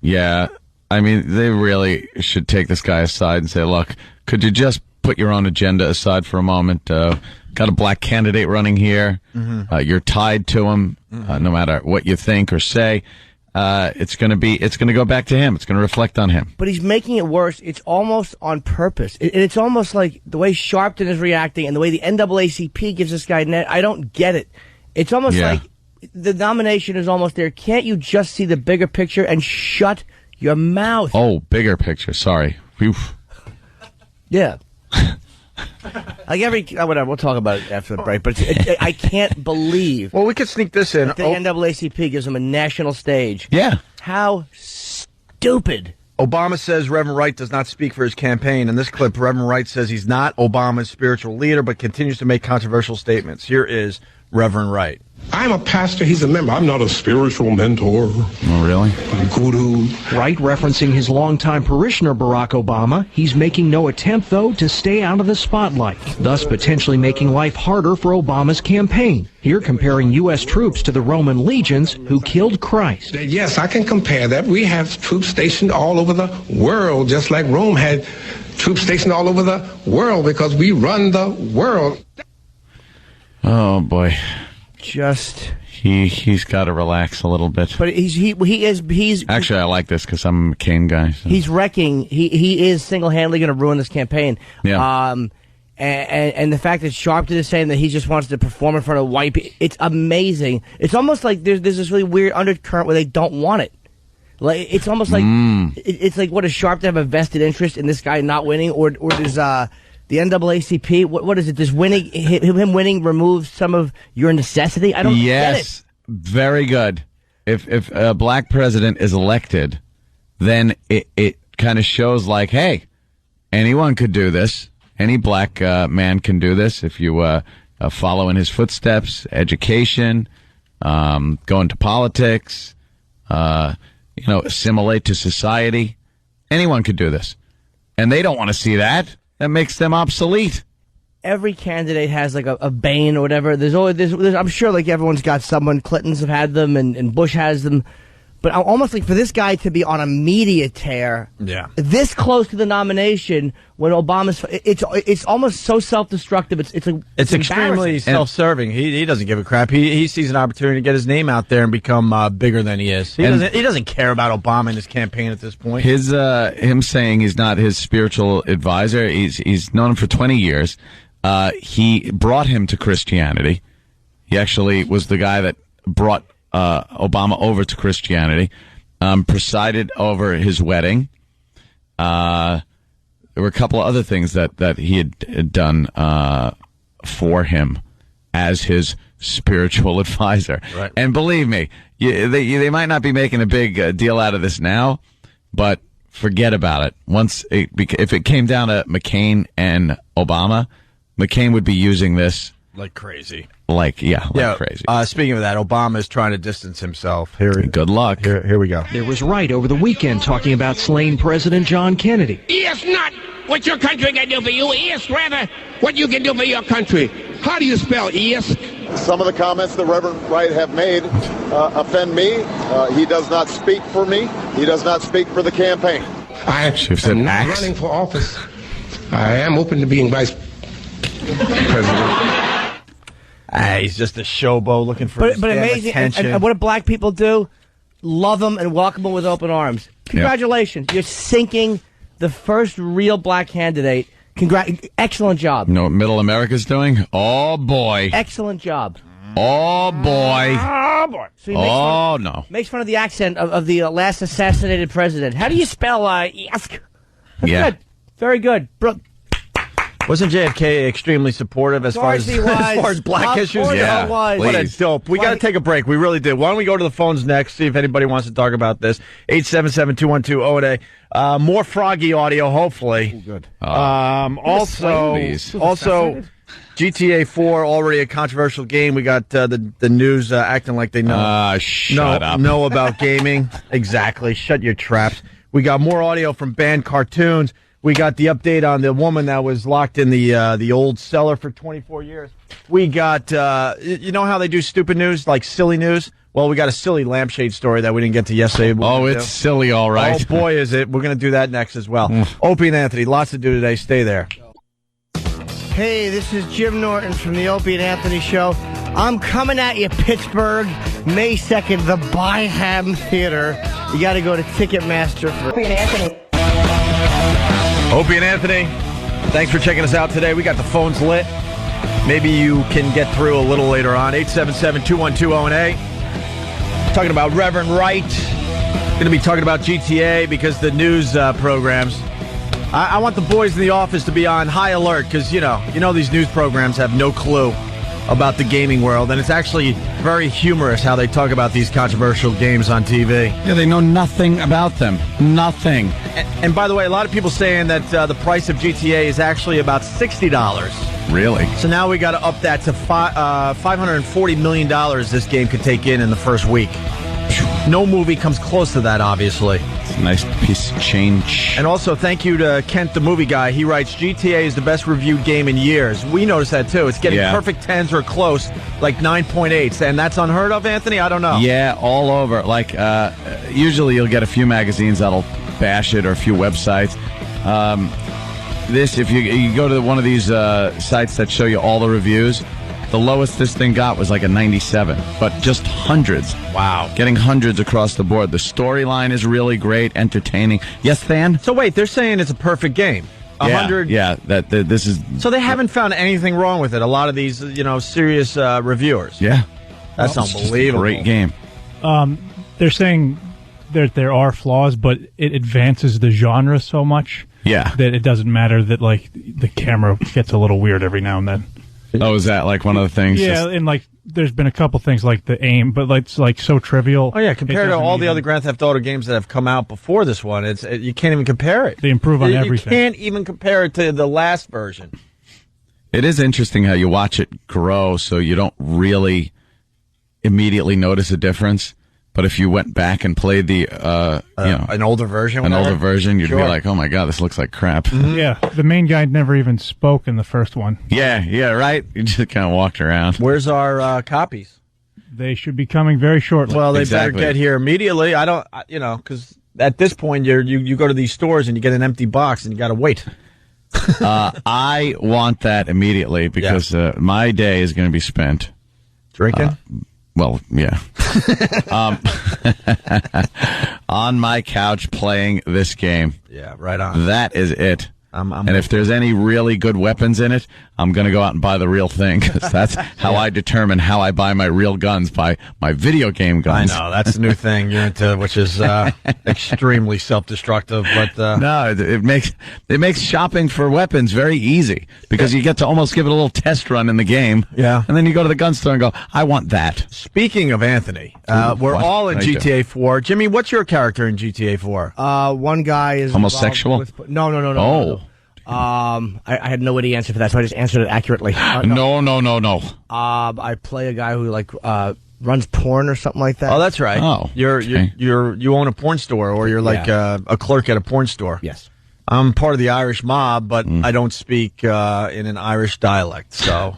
Yeah. I mean, they really should take this guy aside and say, look, could you just put your own agenda aside for a moment? Got a black candidate running here. Mm-hmm. You're tied to him, no matter what you think or say. It's going to go back to him. It's going to reflect on him.
But he's making it worse. It's almost on purpose. It's almost like the way Sharpton is reacting and the way the NAACP gives this guy net. I don't get it. It's almost like the nomination is almost there. Can't you just see the bigger picture and shut your mouth?
Oh, bigger picture. Sorry. Whew.
Yeah. Whatever. We'll talk about it after the break. But I can't believe.
Well, we could sneak this in.
The NAACP gives him a national stage.
Yeah.
How stupid.
Obama says Reverend Wright does not speak for his campaign. In this clip, Reverend Wright says he's not Obama's spiritual leader, but continues to make controversial statements. Here is Reverend Wright.
I'm a pastor. He's a member. I'm not a spiritual mentor.
Oh, really?
Guru.
Wright referencing his longtime parishioner, Barack Obama. He's making no attempt, though, to stay out of the spotlight, thus potentially making life harder for Obama's campaign. Here comparing U.S. troops to the Roman legions who killed Christ.
Yes, I can compare that. We have troops stationed all over the world, just like Rome had troops stationed all over the world, because we run the world.
Oh, boy.
He's
got to relax a little bit.
But he's
actually, I like this because I'm a McCain guy. So.
He's wrecking. He is single-handedly going to ruin this campaign.
Yeah.
And the fact that Sharpton is saying that he just wants to perform in front of white people, it's amazing. It's almost like there's this really weird undercurrent where they don't want it. Like it's almost like it's like, what, does Sharpton have a vested interest in this guy not winning, or does the NAACP, what is it? Does him winning remove some of your necessity? I don't get it.
Yes, very good. If a black president is elected, then it kind of shows like, hey, anyone could do this. Any black man can do this if you follow in his footsteps, education, go into politics, assimilate to society. Anyone could do this. And they don't want to see that. That makes them obsolete.
Every candidate has like a bane or whatever. There's I'm sure like everyone's got someone. Clintons have had them and Bush has them. But almost like for this guy to be on a media tear, this close to the nomination when Obama's, it's almost so self-destructive. It's
extremely self-serving. He doesn't give a crap. He sees an opportunity to get his name out there and become bigger than he is. He doesn't care about Obama and his campaign at this point.
Him saying he's not his spiritual advisor. He's known him for 20 years. He brought him to Christianity. He actually was the guy that brought Obama over to Christianity, presided over his wedding. There were a couple of other things that he had done for him as his spiritual advisor. Right. And believe me, they might not be making a big deal out of this now, but forget about it. If it came down to McCain and Obama, McCain would be using this
like crazy.
Crazy.
Speaking of that, Obama is trying to distance himself.
Good luck.
Here we go.
There was Wright over the weekend talking about slain President John Kennedy.
It's not what your country can do for you. It's rather what you can do for your country. How do you spell is?
Some of the comments that Reverend Wright have made offend me. He does not speak for me. He does not speak for the campaign.
I am not running for office. I am open to being vice president.
He's just a showbo looking for
amazing.
attention.
And what do black people do? Love him and welcome him with open arms. Congratulations. You're sinking the first real black candidate. Excellent job.
You know what Middle America's doing? Oh, boy.
Excellent job.
Oh, boy.
Oh, boy. So
no.
Makes fun of the accent of the last assassinated president. How do you spell Yask? That's
Yeah.
good. Very good.
Wasn't JFK extremely supportive as far as black issues?
Yeah,
What a dope. We got to take a break. We really did. Why don't we go to the phones next, see if anybody wants to talk about this. 877-212-08. More Froggy audio, hopefully.
Oh, good.
Also, GTA 4, already a controversial game. We got the news acting like they know.
Shut up.
Know about gaming. Exactly. Shut your traps. We got more audio from banned cartoons. We got the update on the woman that was locked in the old cellar for 24 years. We got, you know how they do stupid news, like silly news? Well, we got a silly lampshade story that we didn't get to yesterday.
It's silly, all right.
Oh, boy, is it. We're going to do that next as well. Opie and Anthony, lots to do today. Stay there.
Hey, this is Jim Norton from the Opie and Anthony Show. I'm coming at you, Pittsburgh, May 2nd, the Byham Theater. You got to go to Ticketmaster for Opie and Anthony.
Opie and Anthony, thanks for checking us out today. We got the phones lit. Maybe you can get through a little later on. 877-212-08. Talking about Reverend Wright. Going to be talking about GTA because the news programs. I want the boys in the office to be on high alert because, you know these news programs have no clue about the gaming world, and it's actually very humorous how they talk about these controversial games on TV.
Yeah, they know nothing about them. Nothing.
And by the way, a lot of people saying that the price of GTA is actually about $60.
Really?
So now we got to up that to $540 million this game could take in the first week. No movie comes close to that, obviously.
It's a nice piece of change.
And also, thank you to Kent, the movie guy. He writes, GTA is the best reviewed game in years. We noticed that, too. It's getting perfect 10s or close, like 9.8s. And that's unheard of, Anthony? I don't know.
Yeah, all over. Like, usually you'll get a few magazines that'll bash it or a few websites. If you go to one of these sites that show you all the reviews, the lowest this thing got was like a 97, but just hundreds.
Wow.
Getting hundreds across the board. The storyline is really great, entertaining. Yes, Than?
So wait, they're saying it's a perfect game. 100.
Yeah, this is.
So they haven't found anything wrong with it. A lot of these, serious reviewers.
Yeah.
That's unbelievable.
Great game.
They're saying that there are flaws, but it advances the genre so much.
Yeah.
That it doesn't matter that, like, the camera gets a little weird every now and then.
Oh, is that like one of the things?
Yeah, and like there's been a couple things like the aim, but like, it's like so trivial.
Oh yeah, compared to all the other Grand Theft Auto games that have come out before this one, you can't even compare it.
They improve on everything.
You can't even compare it to the last version.
It is interesting how you watch it grow, so you don't really immediately notice a difference. But if you went back and played the,
an older version,
you'd be like, "Oh my god, this looks like crap."
Mm-hmm. Yeah, the main guy never even spoke in the first one.
Yeah, right. You just kind of walked around.
Where's our copies?
They should be coming very shortly.
Well, they better get here immediately. I don't, because at this point you go to these stores and you get an empty box and you got to wait.
I want that immediately because my day is going to be spent
drinking.
Well, yeah. On my couch playing this game.
Yeah, right on.
That is it. And if there's any really good weapons in it, I'm going to go out and buy the real thing because that's how I determine how I buy my real guns, by my video game guns.
I know, that's the new thing you're into, which is extremely self-destructive. But
no, it makes shopping for weapons very easy because you get to almost give it a little test run in the game.
Yeah.
And then you go to the gun store and go, I want that.
Speaking of Anthony, we're all in GTA 4. Jimmy, what's your character in GTA 4?
One guy is
homosexual.
No.
Oh.
I had no way to answer for that, so I just answered it accurately.
No.
I play a guy who runs porn or something like that.
Oh, that's right.
Oh,
you own a porn store, or you're like a clerk at a porn store.
Yes.
I'm part of the Irish mob, but I don't speak in an Irish dialect, so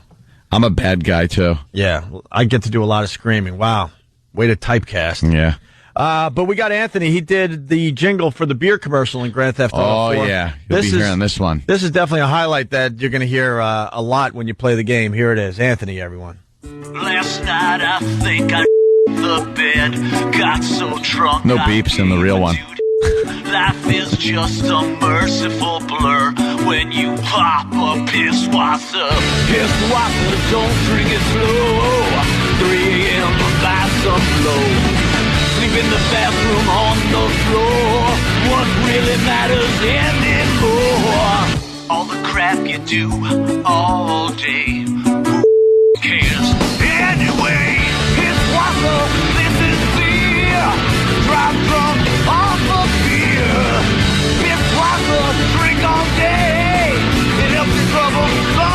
I'm a bad guy too.
Yeah, I get to do a lot of screaming. Wow, way to typecast.
Yeah.
But we got Anthony. He did the jingle for the beer commercial in Grand Theft Auto 4.
Oh, yeah. You'll be hearing this one.
This is definitely a highlight that you're going to hear a lot when you play the game. Here it is. Anthony, everyone.
Last night I think I the bed, got so drunk.
No beeps in the real one.
Life is just a merciful blur when you pop a piss wasser. Piss wasser, don't drink it slow. some blow. Sleep in the bathroom on the floor. What really matters anymore? All the crap you do all day. Who cares? Anyway, it's water, this is beer. Drive drunk off of beer. It's water, drink all day. It helps the trouble go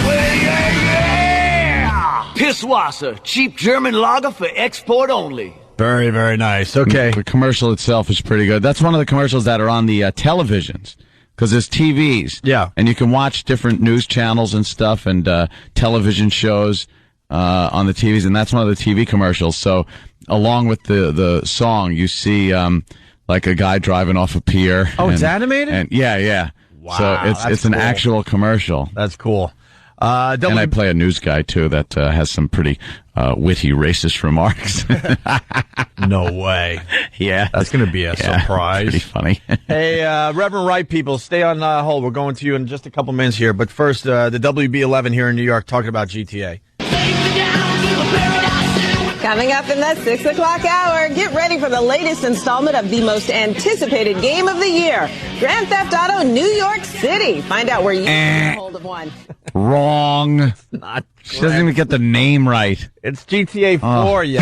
away, yeah. Pisswasser, cheap German lager for export only.
Very, very nice. Okay.
The commercial itself is pretty good. That's one of the commercials that are on the televisions. Because there's TVs.
Yeah.
And you can watch different news channels and stuff and television shows on the TVs. And that's one of the TV commercials. So along with the song, you see like a guy driving off a pier.
Oh, it's animated?
And yeah.
Wow.
So it's an
cool.
actual commercial.
That's cool.
And I play a news guy, too, that has some pretty witty racist remarks.
No way.
Yeah.
That's going to be a surprise.
Pretty funny.
Hey, Reverend Wright people, stay on hold. We're going to you in just a couple minutes here. But first, the WB11 here in New York talking about GTA.
Coming up in the 6 o'clock hour, get ready for the latest installment of the most anticipated game of the year, Grand Theft Auto New York City. Find out where you can get hold of one.
Wrong.
Not
she doesn't even get the name right.
It's GTA 4, you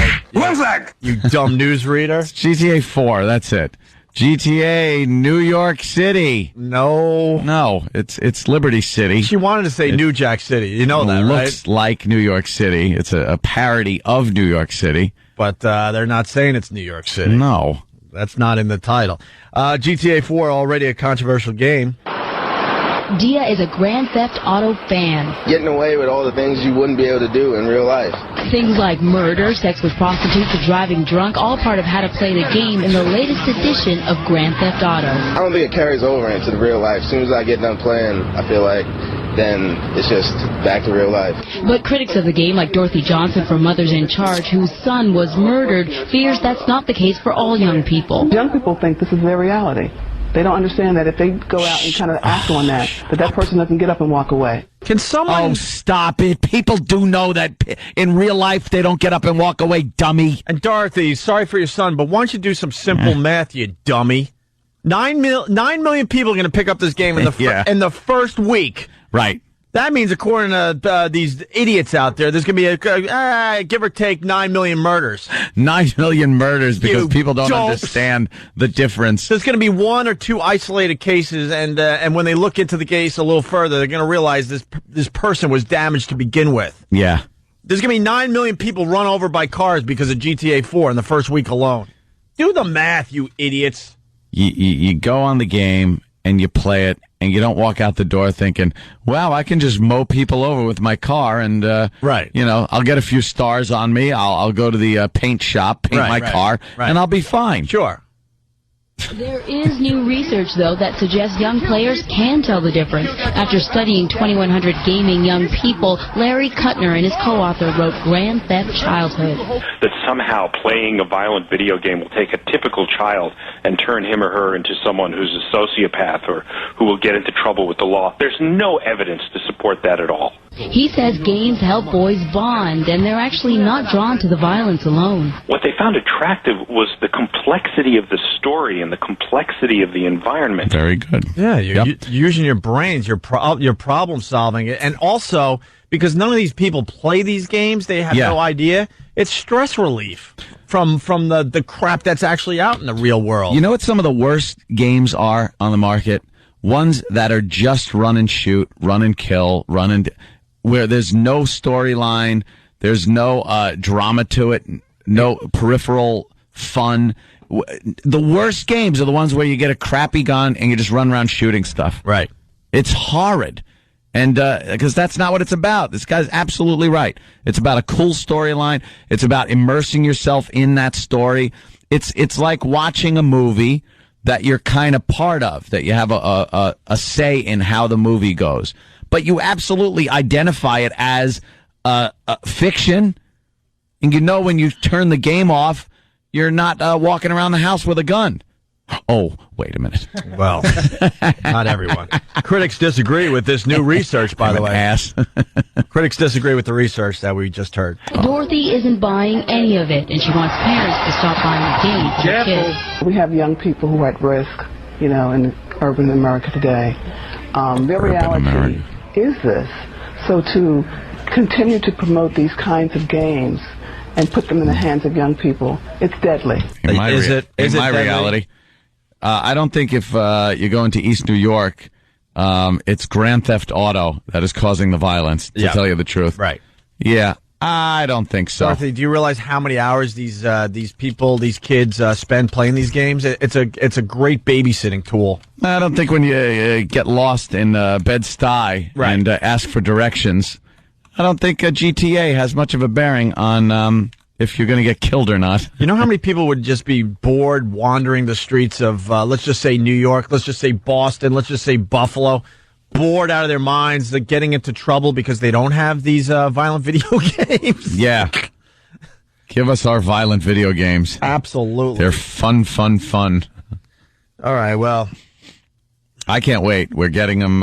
dumb newsreader.
It's GTA 4, that's it. GTA New York City. No, it's Liberty City.
She wanted to say New Jack City. You know that, right?
Looks like New York City. It's a parody of New York City.
But they're not saying it's New York City.
No.
That's not in the title. GTA 4, already a controversial game.
Dia is a Grand Theft Auto fan.
Getting away with all the things you wouldn't be able to do in real life.
Things like murder, sex with prostitutes, or driving drunk, all part of how to play the game in the latest edition of Grand Theft Auto.
I don't think it carries over into the real life. As soon as I get done playing, I feel like then it's just back to real life.
But critics of the game, like Dorothy Johnson from Mothers in Charge, whose son was murdered, fears that's not the case for all young people.
Young people think this is their reality. They don't understand that if they go out and kind of act on that person doesn't get up and walk away.
Can someone...
Oh, stop it. People do know that in real life they don't get up and walk away, dummy.
And Dorothy, sorry for your son, but why don't you do some simple math, you dummy? 9 million people are going to pick up this game in the first week.
Right.
That means, according to these idiots out there, there's going to be give or take 9 million murders.
9 million murders because people don't understand the difference.
There's going to be one or two isolated cases, and when they look into the case a little further, they're going to realize this person was damaged to begin with.
Yeah.
There's going to be 9 million people run over by cars because of GTA 4 in the first week alone. Do the math, you idiots.
You go on the game and you play it, and you don't walk out the door thinking, wow, I can just mow people over with my car, and I'll get a few stars on me. I'll go to the paint shop, paint my car, and I'll be fine.
Sure.
There is new research, though, that suggests young players can tell the difference. After studying 2,100 gaming young people, Larry Kuttner and his co-author wrote Grand Theft Childhood.
That somehow playing a violent video game will take a typical child and turn him or her into someone who's a sociopath or who will get into trouble with the law. There's no evidence to support that at all.
He says games help boys bond, and they're actually not drawn to the violence alone.
What they found attractive was the complexity of the story and the complexity of the environment.
Very good.
Yeah, you're using your brains, your problem solving, and also because none of these people play these games, they have no idea. It's stress relief from the crap that's actually out in the real world.
You know what some of the worst games are on the market? Ones that are just run and shoot, run and kill, where there's no storyline, there's no drama to it, no peripheral fun. The worst games are the ones where you get a crappy gun and you just run around shooting stuff.
Right.
It's horrid. And because that's not what it's about. This guy's absolutely right. It's about a cool storyline. It's about immersing yourself in that story. It's like watching a movie that you're kind of part of, that you have a say in how the movie goes. But you absolutely identify it as fiction. And you know when you turn the game off, you're not walking around the house with a gun. Oh, wait a minute.
Well, not everyone. Critics disagree with this new research, by the way.
Ass.
Critics disagree with the research that we just heard.
Dorothy isn't buying any of it, and she wants parents to stop buying the games for their kids.
We have young people who are at risk, in urban America today. Their reality is this. So to continue to promote these kinds of games and put them in the hands of young people, it's deadly.
In my
deadly?
reality, I don't think if you go into East New York, it's Grand Theft Auto that is causing the violence, to tell you the truth.
Right.
Yeah, I don't think so.
Dorothy, do you realize how many hours these kids spend playing these games? It's a great babysitting tool.
I don't think when you get lost in Bed-Stuy and ask for directions, I don't think GTA has much of a bearing on if you're going to get killed or not.
You know how many people would just be bored wandering the streets of, let's just say New York, let's just say Boston, let's just say Buffalo, bored out of their minds, they're getting into trouble because they don't have these violent video games?
Yeah. Give us our violent video games.
Absolutely.
They're fun.
All right, well.
I can't wait. We're getting them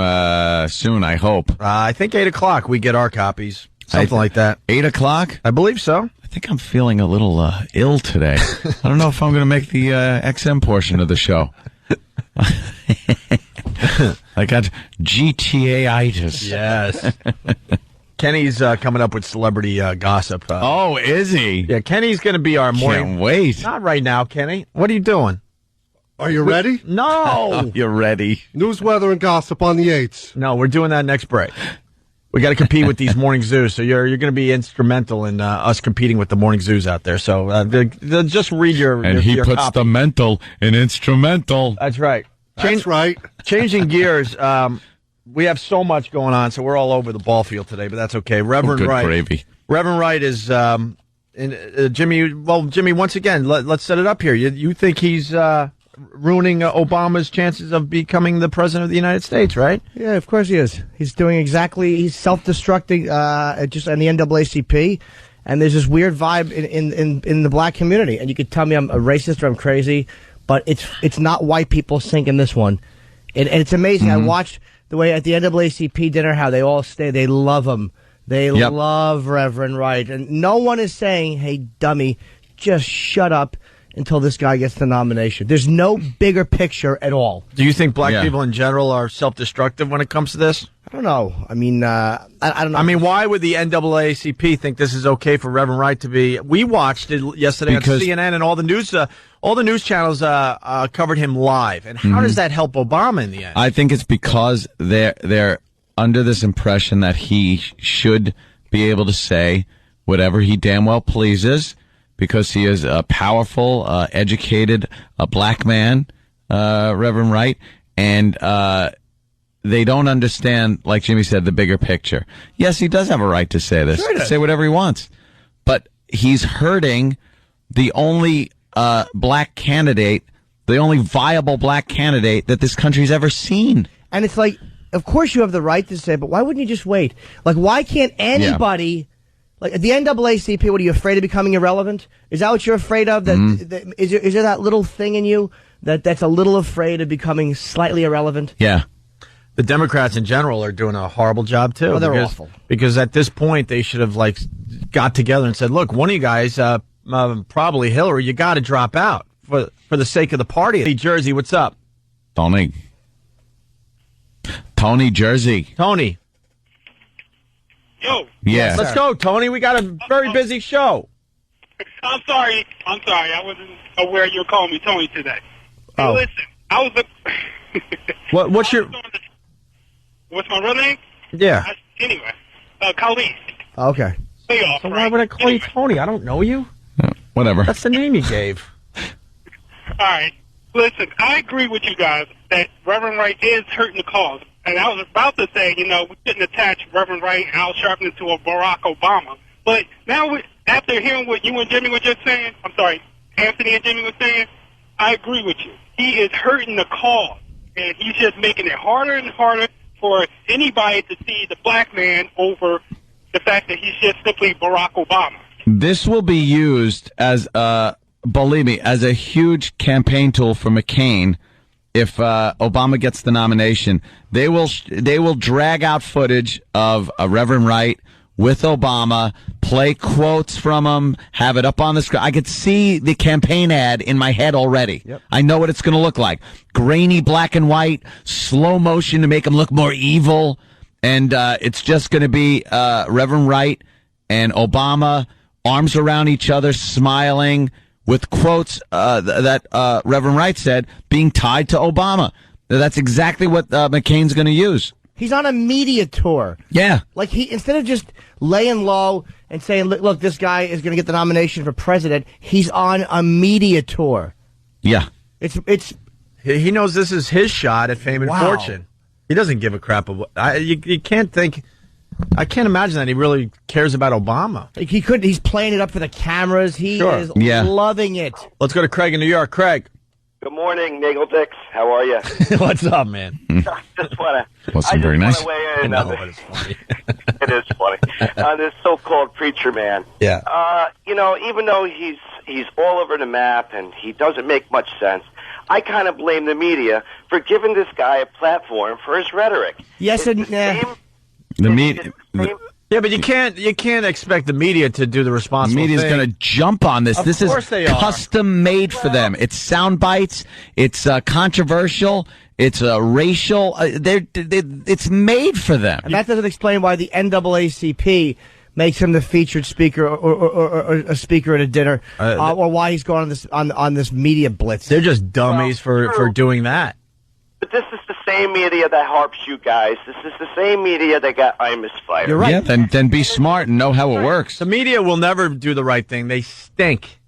soon, I hope.
I think 8 o'clock we get our copies. Something like that.
8 o'clock?
I believe so.
I think I'm feeling a little ill today. I don't know if I'm going to make the XM portion of the show. I got GTA-itis.
Yes. Kenny's coming up with celebrity gossip.
Oh, is he?
Yeah, Kenny's going to be our morning.
Can't wait.
Not right now, Kenny. What are you doing?
Are you ready?
No.
You're ready.
News, weather, and gossip on the 8s.
No, we're doing that next break. We got to compete with these morning zoos, so you're going to be instrumental in us competing with the morning zoos out there. So just read your
And he
your
puts
copy.
the mental in instrumental.
That's right.
That's right.
Changing gears, we have so much going on, so we're all over the ball field today, but that's okay. Reverend
Good
Wright.
gravy.
Reverend Wright is Jimmy. Well, Jimmy, once again, let's set it up here. You think he's ruining Obama's chances of becoming the president of the United States, right?
Yeah, of course he is. He's doing he's self-destructing just on the NAACP, and there's this weird vibe in the black community. And you could tell me I'm a racist or I'm crazy, but it's not white people sinking this one. And it's amazing. I watched the way at the NAACP dinner how they all stay. They love him. They love Reverend Wright. And no one is saying, hey, dummy, just shut up until this guy gets the nomination. There's no bigger picture at all.
Do you think black people in general are self-destructive when it comes to this?
I don't know. I mean, I don't know.
I mean, why would the NAACP think this is okay for Reverend Wright to be? We watched it yesterday on CNN, and all the news channels covered him live. And how does that help Obama in the end?
I think it's because they're under this impression that he should be able to say whatever he damn well pleases, because he is a powerful, educated, black man, Reverend Wright, and they don't understand, like Jimmy said, the bigger picture. Yes, he does have a right to say this, say whatever he wants, but he's hurting the only black candidate, the only viable black candidate that this country's ever seen.
And it's like, of course you have the right to say, but why wouldn't you just wait? Like, why can't anybody... Like, the NAACP, what, are you afraid of becoming irrelevant? Is that what you're afraid of? Is there that little thing in you that's a little afraid of becoming slightly irrelevant?
Yeah.
The Democrats in general are doing a horrible job, too.
Oh, they're awful.
Because at this point, they should have, got together and said, look, one of you guys, probably Hillary, you got to drop out for the sake of the party. Hey, Jersey, what's up?
Tony Jersey.
Tony.
Yo.
Yeah.
Let's go, Tony. We got a very busy show.
I'm sorry. I wasn't aware you were calling me Tony today. Hey, listen, I was
What's your...
What's my real name?
Yeah.
Anyway, Khalid.
Okay.
So why would I call you Tony? I don't know you.
Whatever.
That's the name you gave.
All right. Listen, I agree with you guys that Reverend Wright is hurting the cause. And I was about to say, we shouldn't attach Reverend Wright and Al Sharpton to a Barack Obama. But now, after hearing what you and Jimmy were just saying, Anthony and Jimmy were saying, I agree with you. He is hurting the cause. And he's just making it harder and harder for anybody to see the black man over the fact that he's just simply Barack Obama.
This will be used as believe me, as a huge campaign tool for McCain, if Obama gets the nomination, they will drag out footage of Reverend Wright with Obama, play quotes from him, have it up on the screen. I could see the campaign ad in my head already. Yep. I know what it's going to look like. Grainy black and white, slow motion to make him look more evil. And it's just going to be Reverend Wright and Obama, arms around each other, smiling, with quotes that Reverend Wright said being tied to Obama. That's exactly what McCain's going to use.
He's on a media tour.
Yeah.
Like, instead of just laying low and saying, look, this guy is going to get the nomination for president, he's on a media tour.
Yeah.
He knows this is his shot at fame and fortune. He doesn't give a crap about. You can't think. I can't imagine that he really cares about Obama.
Like, he's playing it up for the cameras. He is loving it.
Let's go to Craig in New York. Craig.
Good morning, Nagel Dix. How are you?
What's up, man?
I just want to.
Very nice.
Weigh in
I know, but it's funny.
It is funny. This so-called preacher man.
Yeah.
Even though he's all over the map and he doesn't make much sense, I kind of blame the media for giving this guy a platform for his rhetoric.
Yes, and
the media.
Yeah, but you can't expect the media to do the responsible thing.
The media's going to jump on this. This is custom made for them. It's sound bites. It's controversial. It's racial. It's made for them.
And that doesn't explain why the NAACP makes him the featured speaker or a speaker at a dinner, or why he's going on this media blitz.
They're just dummies for doing that.
But this is the same media that harps you guys. This is the same media that got Imus fired.
You're right. Yeah, then be smart and know how it works.
The media will never do the right thing. They stink.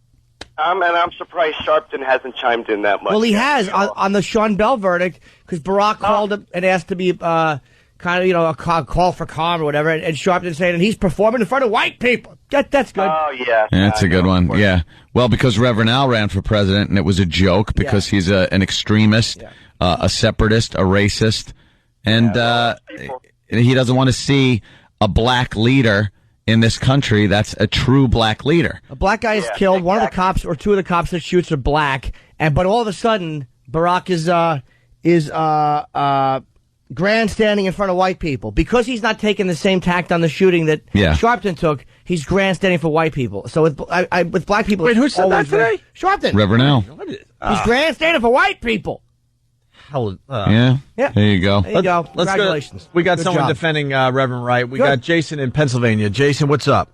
And I'm surprised Sharpton hasn't chimed in that much.
Well, he has on the Sean Bell verdict, because Barack called him and asked to be kind of, a call for calm or whatever, and Sharpton saying, and he's performing in front of white people. That's good.
Oh, yeah.
That's a good one. Yeah. Well, because Reverend Al ran for president, and it was a joke because he's an extremist. Yeah. A separatist, a racist, and he doesn't want to see a black leader in this country that's a true black leader.
A black guy is killed. Exactly. One of the cops or two of the cops that shoots are black, but all of a sudden Barack is grandstanding in front of white people because he's not taking the same tact on the shooting that Sharpton took. He's grandstanding for white people. So with black people,
wait, who said that today?
Sharpton,
Reverend Al.
He's grandstanding for white people.
Yeah. There you go.
There you go. Congratulations.
We got someone defending Reverend Wright. We got Jason in Pennsylvania. Jason, what's up?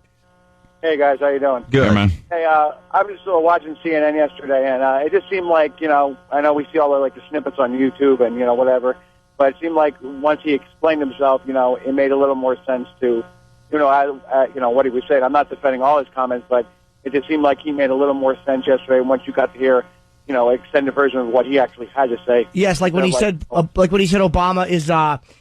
Hey, guys. How you doing?
Good.
Hey, man.
Hey, I was watching CNN yesterday, and it just seemed like, I know we see all the snippets on YouTube and, whatever, but it seemed like once he explained himself, it made a little more sense to, what he was saying. I'm not defending all his comments, but it just seemed like he made a little more sense yesterday once you got to hear extended version of what he actually had to say.
Yes, like when he said Obama is,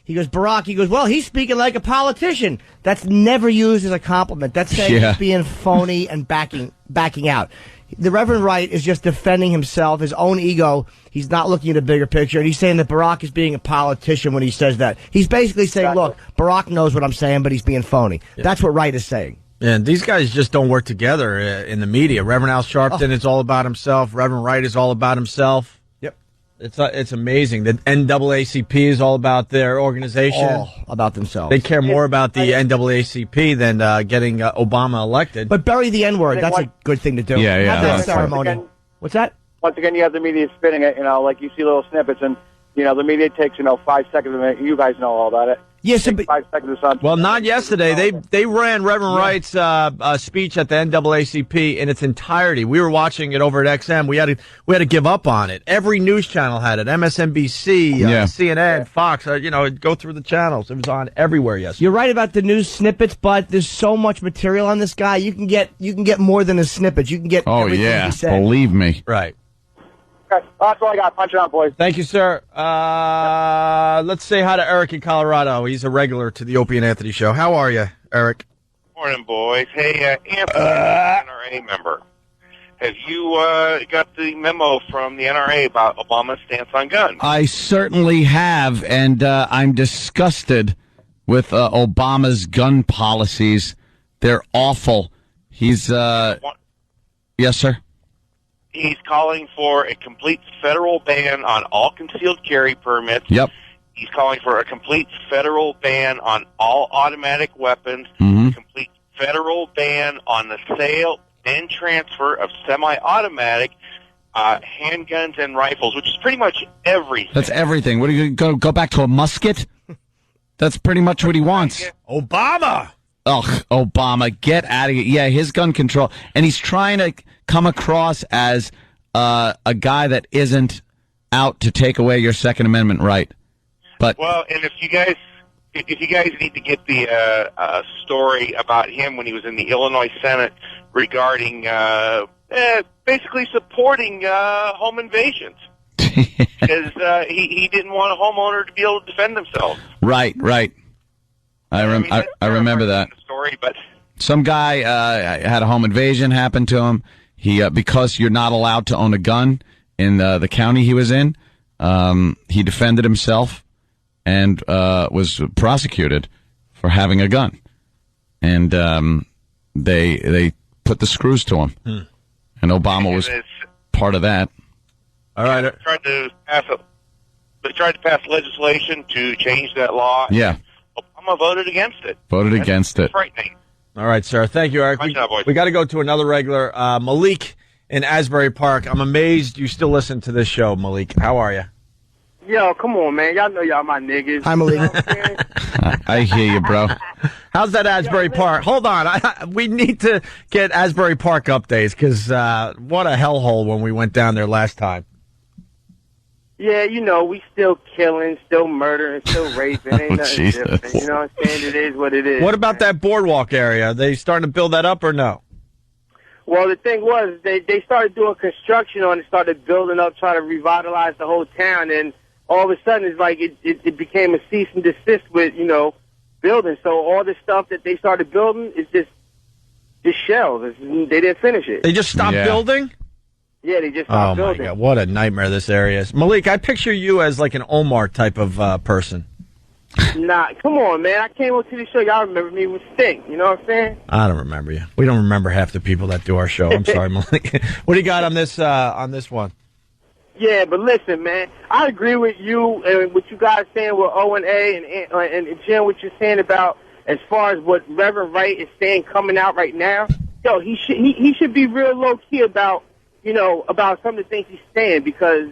he goes, Barack, he goes, well, he's speaking like a politician. That's never used as a compliment. That's saying he's being phony and backing out. The Reverend Wright is just defending himself, his own ego. He's not looking at a bigger picture. And he's saying that Barack is being a politician when he says that. He's basically saying, look, Barack knows what I'm saying, but he's being phony. Yeah. That's what Wright is saying.
And these guys just don't work together in the media. Reverend Al Sharpton is all about himself. Reverend Wright is all about himself.
Yep.
It's amazing. The NAACP is all about their organization.
All about themselves.
They care more about the NAACP than getting Obama elected.
But bury the N-word. That's a good thing to do.
Yeah.
Have that ceremony. What's that?
Once again, you have the media spinning it, like you see little snippets, and, the media takes, 5 seconds of it. You guys know all about it.
Yes,
5 seconds or something.
Well, not yesterday. They ran Reverend Wright's speech at the NAACP in its entirety. We were watching it over at XM. We had to give up on it. Every news channel had it. MSNBC, CNN, Fox. Go through the channels. It was on everywhere yesterday.
You're right about the news snippets, but there's so much material on this guy. You can get more than a snippet. You can get everything he said.
Believe me.
Right.
Okay. That's all I got. Punch it on, boys.
Thank you, sir. Let's say hi to Eric in Colorado. He's a regular to the Opie and Anthony show. How are you, Eric?
Morning, boys. Hey, Anthony, NRA member. Have you got the memo from the NRA about Obama's stance on guns?
I certainly have, and I'm disgusted with Obama's gun policies. They're awful. He's... Yes, sir?
He's calling for a complete federal ban on all concealed carry permits.
Yep.
He's calling for a complete federal ban on all automatic weapons,
Mm-hmm.
a complete federal ban on the sale and transfer of semi-automatic handguns and rifles, which is pretty much everything.
That's everything. What are you going to go back to a musket? That's pretty much what he wants.
Obama!
Ugh, Obama, get out of here. Yeah, his gun control. And he's trying to come across as a guy that isn't out to take away your Second Amendment right. But
Well, and if you guys need to get the story about him when he was in the Illinois Senate regarding basically supporting home invasions. Because he didn't want a homeowner to be able to defend themselves.
Right. I remember that.
Story, but
some guy had a home invasion happen to him. He because you're not allowed to own a gun in the county he was in, he defended himself and was prosecuted for having a gun. And they put the screws to him. And Obama was part of that.
All right.
They tried to pass legislation to change that law.
Yeah.
Obama voted against it.
That's
frightening.
All right, sir. Thank you, Eric. We got to go to another regular. Malik in Asbury Park. I'm amazed you still listen to this show, Malik. How are you?
Yo, come on, man. Y'all know y'all my niggas.
Hi, Malik.
I hear you, bro.
How's that Asbury Park? Hold on. We need to get Asbury Park updates because what a hellhole when we went down there last time.
Yeah, you know, we still killing, still murdering, still raping. Ain't nothing different. You know what I'm saying? It is what it is.
What about that boardwalk area? Are they starting to build that up or no?
Well, the thing was, they started doing construction on it, started building up, trying to revitalize the whole town, and all of a sudden it's like it became a cease and desist with, you know, building. So all the stuff that they started building is just shells. They didn't finish it.
They just stopped building?
Yeah, they just stopped building.
Oh, my God. What a nightmare this area is. Malik, I picture you as like an Omar type of person.
Nah, come on, man. I came up to the show. Y'all remember me with Sting. You know what I'm saying?
I don't remember you. We don't remember half the people that do our show. I'm sorry, Malik. What do you got on this one?
Yeah, but listen, man. I agree with you and what you guys saying with O&A and Jim, what you're saying about as far as what Reverend Wright is saying coming out right now. Yo, he should be real low-key about, you know, about some of the things he's saying, because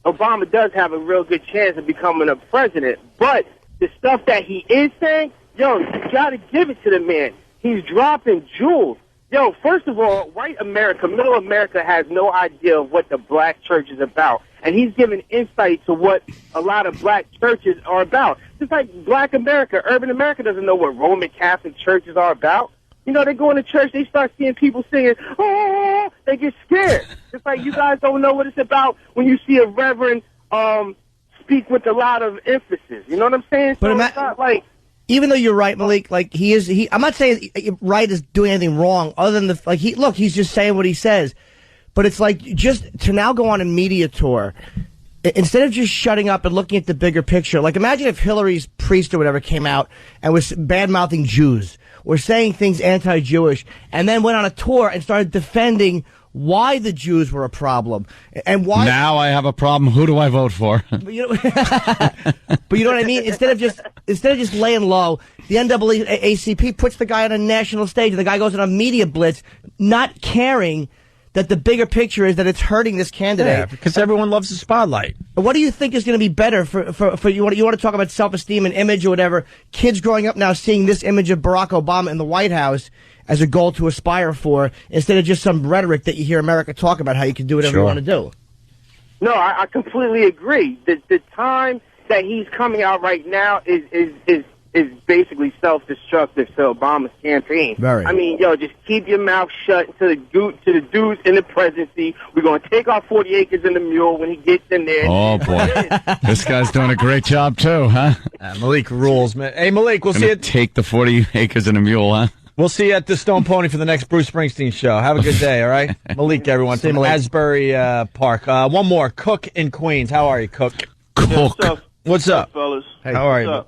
Obama does have a real good chance of becoming a president. But the stuff that he is saying, yo, you got to give it to the man. He's dropping jewels. Yo, first of all, white America, middle America has no idea of what the black church is about. And he's giving insight to what a lot of black churches are about. Just like black America, urban America doesn't know what Roman Catholic churches are about. You know, they go into church, they start seeing people singing, oh, they get scared. It's like you guys don't know what it's about when you see a reverend speak with a lot of emphasis. You know what I'm saying?
But
So it's not like...
Even though you're right, Malik, like I'm not saying Wright is doing anything wrong other than he's just saying what he says. But it's like, just to now go on a media tour, instead of just shutting up and looking at the bigger picture, like imagine if Hillary's priest or whatever came out and was bad-mouthing Jews or saying things anti-Jewish and then went on a tour and started defending why the Jews were a problem and why.
Now I have a problem. Who do I vote for?
But you know what I mean? Instead of just laying low, the NAACP puts the guy on a national stage and the guy goes on a media blitz, not caring that the bigger picture is that it's hurting this candidate.
Yeah, because everyone loves the spotlight.
What do you think is going to be better for you? You want to talk about self-esteem and image or whatever? Kids growing up now seeing this image of Barack Obama in the White House as a goal to aspire for, instead of just some rhetoric that you hear America talk about how you can do whatever you want to do.
No, I completely agree. The time that he's coming out right now is basically self-destructive to Obama's campaign.
Very.
I mean, yo, just keep your mouth shut to the dudes in the presidency. We're going to take our 40 acres and the mule when he gets in there.
Oh, boy. This guy's doing a great job, too, huh?
Malik rules, man. Hey, Malik, we'll see you.
Take the 40 acres and a mule, huh?
We'll see you at the Stone Pony for the next Bruce Springsteen show. Have a good day, all right? Malik, everyone, from Asbury Park. One more. Cook in Queens. How are you, Cook?
Cook.
What's up?
Fellas?
Hey, how are you?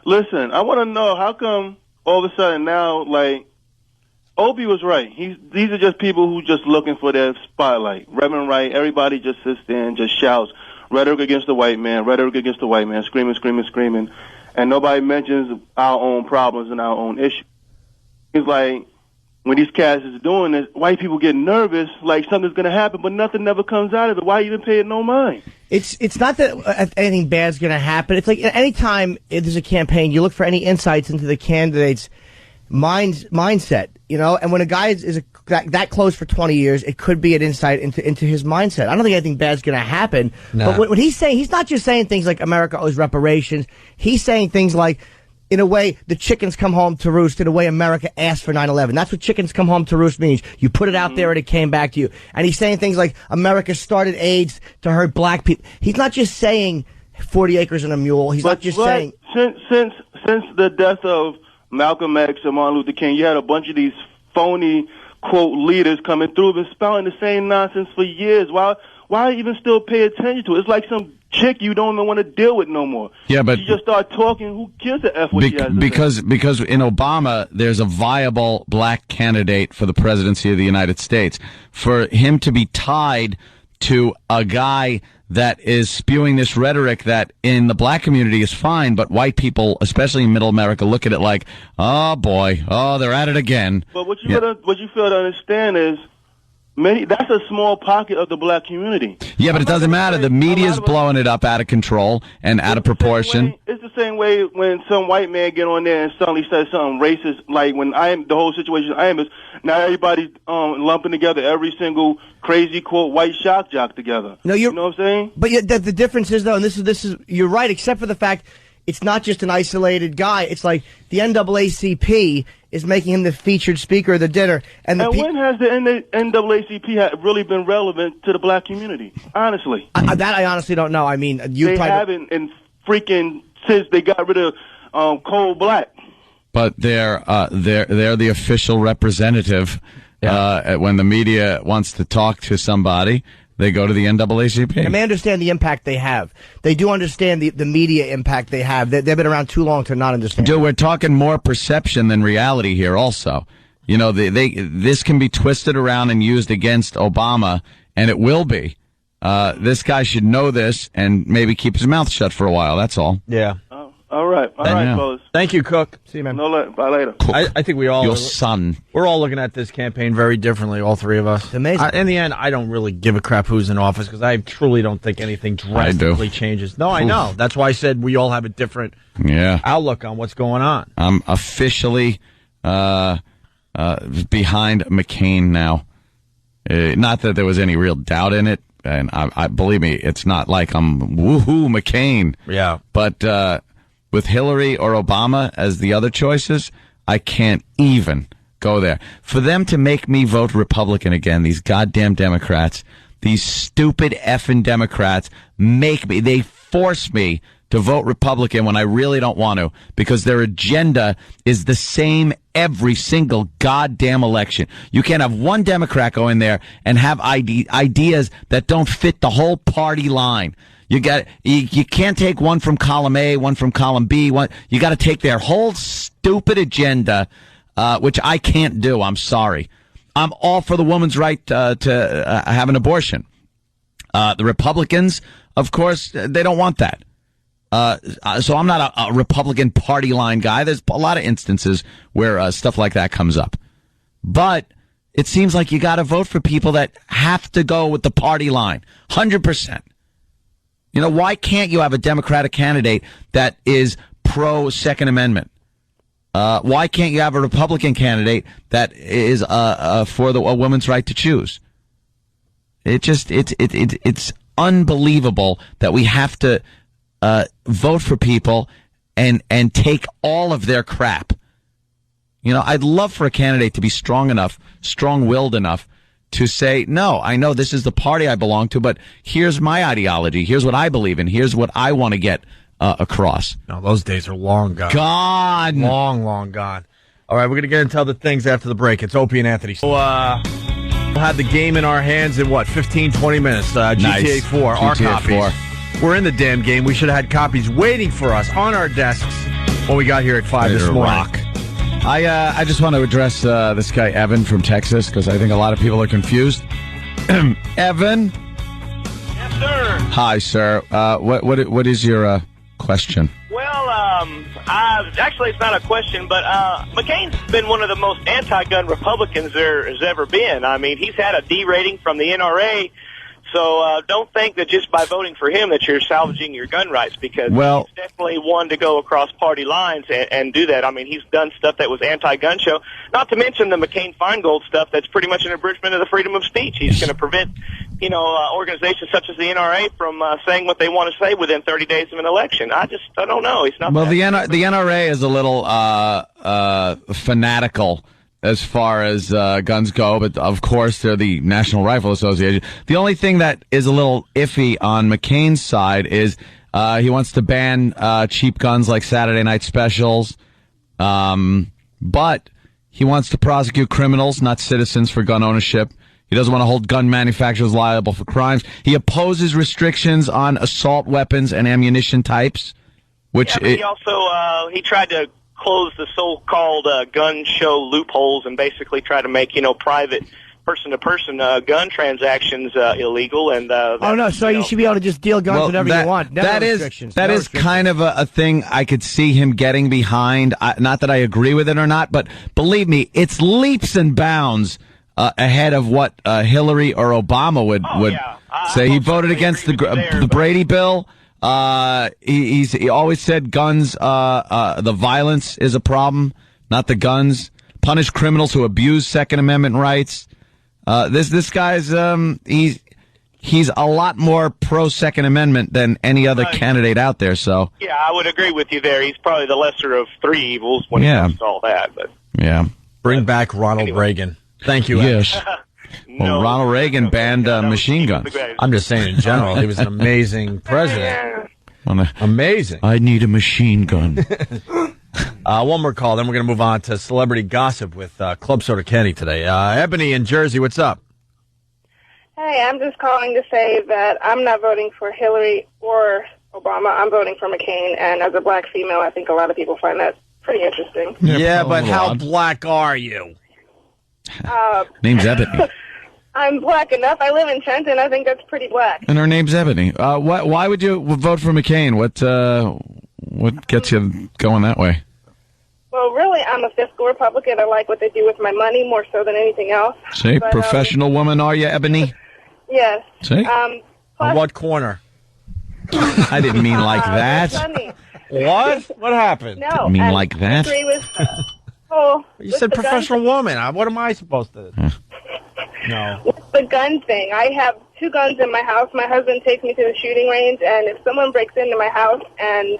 Listen, I want to know how come all of a sudden now, like, Opie was right. These are just people who just looking for their spotlight. Reverend Wright, everybody just sits there and just shouts rhetoric against the white man, screaming, screaming, screaming, and nobody mentions our own problems and our own issues. It's like when these cats is doing this, white people get nervous, like something's going to happen, but nothing never comes out of it. Why even pay it no mind?
It's not that anything bad's going to happen. It's like any time there's a campaign, you look for any insights into the candidate's mindset, you know. And when a guy is that close for 20 years, it could be an insight into his mindset. I don't think anything bad's going to happen.
No.
But what he's saying, he's not just saying things like America owes reparations. He's saying things like, in a way, the chickens come home to roost, in a way America asked for 9/11. That's what chickens come home to roost means. You put it out there and it came back to you. And he's saying things like America started AIDS to hurt black people. He's not just saying 40 acres and a mule. He's not just saying...
Since the death of Malcolm X and Martin Luther King, you had a bunch of these phony, quote, leaders coming through and spouting the same nonsense for years. Why even still pay attention to it? It's like some chick you don't even want to deal with no more.
Yeah, but
you just start talking. Who gives a F what she has to
because
say?
Because in Obama, there's a viable black candidate for the presidency of the United States. For him to be tied to a guy that is spewing this rhetoric that in the black community is fine, but white people, especially in middle America, look at it like, oh boy, oh, they're at it again.
But what you fail to understand is that's a small pocket of the black community.
Yeah, but it doesn't matter. The media's blowing it up out of control and out of proportion.
It's the same way when some white man get on there and suddenly says something racist, like when the whole situation is, now everybody's lumping together every single crazy, quote, white shock jock together.
No,
you know what I'm saying?
But the difference is, though, and this is you're right, except for the fact it's not just an isolated guy. It's like the NAACP is making him the featured speaker of the dinner. And
when has the NAACP really been relevant to the black community? Honestly.
That I honestly don't know. I mean,
they haven't in freaking since they got rid of Coal Black.
But they're the official representative. When the media wants to talk to somebody, they go to the NAACP.
And they understand the impact they have. They do understand the media impact they have. They've been around too long to not understand.
Dude, we're talking more perception than reality here also. You know, this can be twisted around and used against Obama, and it will be. This guy should know this and maybe keep his mouth shut for a while. That's all.
Yeah.
All right, fellas.
Thank you, Cook.
See you, man.
Bye later.
I think we all...
Your son.
We're all looking at this campaign very differently, all three of us.
It's amazing.
In the end, I don't really give a crap who's in office because I truly don't think anything drastically changes. No, I know. That's why I said we all have a different outlook on what's going on.
I'm officially behind McCain now. Not that there was any real doubt in it. And I believe me, it's not like I'm woohoo McCain.
Yeah.
But with Hillary or Obama as the other choices, I can't even go there. For them to make me vote Republican again, these goddamn Democrats, these stupid effing Democrats, they force me to vote Republican when I really don't want to, because their agenda is the same every single goddamn election. You can't have one Democrat go in there and have ideas that don't fit the whole party line. You can't take one from column A, one from column B. You got to take their whole stupid agenda, which I can't do. I'm sorry. I'm all for the woman's right to have an abortion. The Republicans, of course, they don't want that. So I'm not a Republican party line guy. There's a lot of instances where stuff like that comes up. But it seems like you got to vote for people that have to go with the party line. 100%. You know, why can't you have a Democratic candidate that is pro Second Amendment? Why can't you have a Republican candidate that is for a woman's right to choose? It's unbelievable that we have to vote for people and take all of their crap. You know, I'd love for a candidate to be strong-willed enough to say, no, I know this is the party I belong to, but here's my ideology. Here's what I believe in. Here's what I want to get across.
No, those days are long gone.
Gone.
Long gone. All right, we're going to get into other things after the break. It's Opie and Anthony. So, we'll have the game in our hands in, 15, 20 minutes. GTA 4, our copies. We're in the damn game. We should have had copies waiting for us on our desks when we got here at 5 this morning.
I just want to address this guy Evan from Texas because I think a lot of people are confused. Evan.
Yes, sir.
Hi, sir. What is your question?
Well, actually, it's not a question, but McCain's been one of the most anti-gun Republicans there has ever been. I mean, he's had a D rating from the NRA, so don't think that just by voting for him that you're salvaging your gun rights, because he's definitely one to go across party lines and do that. I mean, he's done stuff that was anti-gun show, not to mention the McCain-Feingold stuff that's pretty much an abridgment of the freedom of speech. He's going to prevent organizations such as the NRA from saying what they want to say within 30 days of an election. I don't know. He's not.
Well, the NRA is a little fanatical as far as guns go, but of course they're the National Rifle Association. The only thing that is a little iffy on McCain's side is he wants to ban cheap guns like Saturday Night Specials, but he wants to prosecute criminals, not citizens, for gun ownership. He doesn't want to hold gun manufacturers liable for crimes. He opposes restrictions on assault weapons and ammunition types, which
he also he tried to close the so-called gun show loopholes and basically try to make private person-to-person gun transactions illegal. And
so you should be able to just deal guns whenever you want.
That is kind of a thing I could see him getting behind. Not that I agree with it or not, but believe me, it's leaps and bounds ahead of what Hillary or Obama would say. He voted against the Brady bill. He always said guns, the violence is a problem, not the guns. Punish criminals who abuse Second Amendment rights. This guy's he's a lot more pro Second Amendment than any other candidate out there. So
yeah, I would agree with you there. He's probably the lesser of three evils when it comes to all that. But
bring back Ronald Reagan. Thank you.
Yes. Well, Ronald Reagan banned machine guns.
I'm just saying in general, he was an amazing president. Amazing.
I need a machine gun.
One more call, then we're going to move on to celebrity gossip with Club Soda Kenny today. Ebony in Jersey, what's up?
Hey, I'm just calling to say that I'm not voting for Hillary or Obama. I'm voting for McCain, and as a black female, I think a lot of people find that pretty interesting.
Yeah, but how black are you?
Name's Ebony.
I'm black enough. I live in Trenton. I think that's pretty black.
And her name's Ebony. Why would you vote for McCain? What gets you going that way?
Well, really, I'm a fiscal Republican. I like what they do with my money more so than anything else.
See, professional woman are you, Ebony?
Yes.
See?
On what corner?
I didn't mean like that.
What? What happened?
No.
Didn't mean like that.
You said professional woman. What am I supposed to? No.
With the gun thing, I have 2 guns in my house. My husband takes me to the shooting range, and if someone breaks into my house and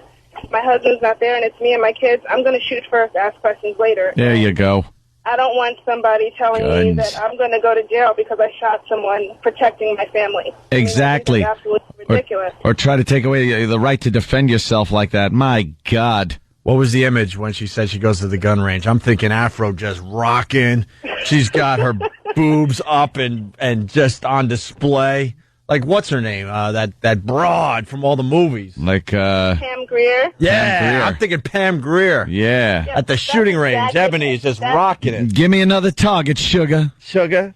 my husband's not there and it's me and my kids, I'm going to shoot first, ask questions later.
There you go.
I don't want somebody telling me that I'm going to go to jail because I shot someone protecting my family.
Exactly.
I mean, absolutely ridiculous.
Or try to take away the right to defend yourself like that. My God.
What was the image when she said she goes to the gun range? I'm thinking Afro just rocking. She's got her boobs up and just on display. Like, what's her name? That broad from all the movies.
Like,
Pam Grier?
Yeah,
Pam Grier.
I'm thinking Pam Grier.
Yeah.
At the shooting range, Ebony is just rocking it.
Give me another target, sugar.
Sugar?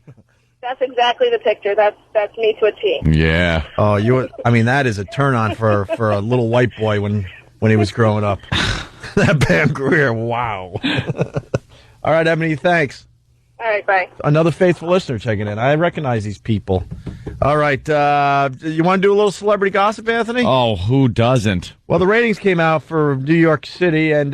That's exactly the picture. That's me to a T.
Yeah.
Oh, that is a turn on for a little white boy when he was growing up. That Pam Grier, wow. All right, Ebony, thanks.
All right, bye.
Another faithful listener checking in. I recognize these people. All right, you want to do a little celebrity gossip, Anthony?
Oh, who doesn't?
Well, the ratings came out for New York City, and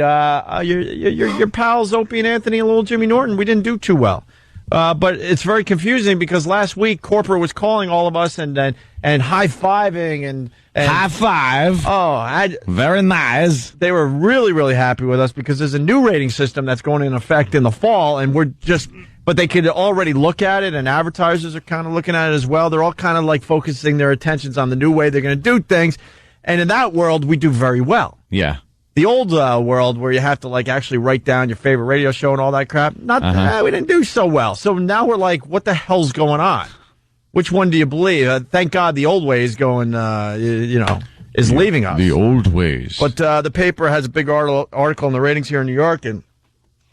your pals Opie and Anthony and little Jimmy Norton, we didn't do too well. But it's very confusing because last week corporate was calling all of us and high-fiving and
high five.
Oh,
very nice.
They were really, really happy with us because there's a new rating system that's going into effect in the fall, and but they could already look at it, and advertisers are kind of looking at it as well. They're all kind of like focusing their attentions on the new way they're going to do things, and in that world, we do very well.
Yeah.
The old world where you have to like actually write down your favorite radio show and all that crap, we didn't do so well. So now we're like, what the hell's going on? Which one do you believe? Thank God the old way is going, is leaving us.
The old ways.
But the paper has a big article on the ratings here in New York, and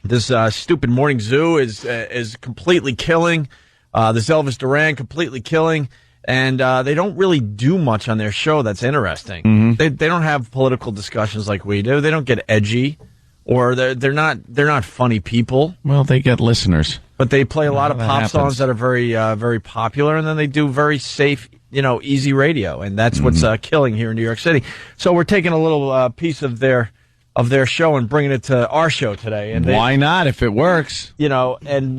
This stupid morning zoo is completely killing. This Elvis Duran completely killing. And they don't really do much on their show that's interesting.
Mm-hmm.
They don't have political discussions like we do. They don't get edgy, or they're not funny people.
Well, they get listeners.
But they play a lot of
that
pop
happens.
songs that are very very popular, and then they do very safe, easy radio, and that's what's killing here in New York City. So we're taking a little piece of their show and bringing it to our show today. And
why not if it works?
And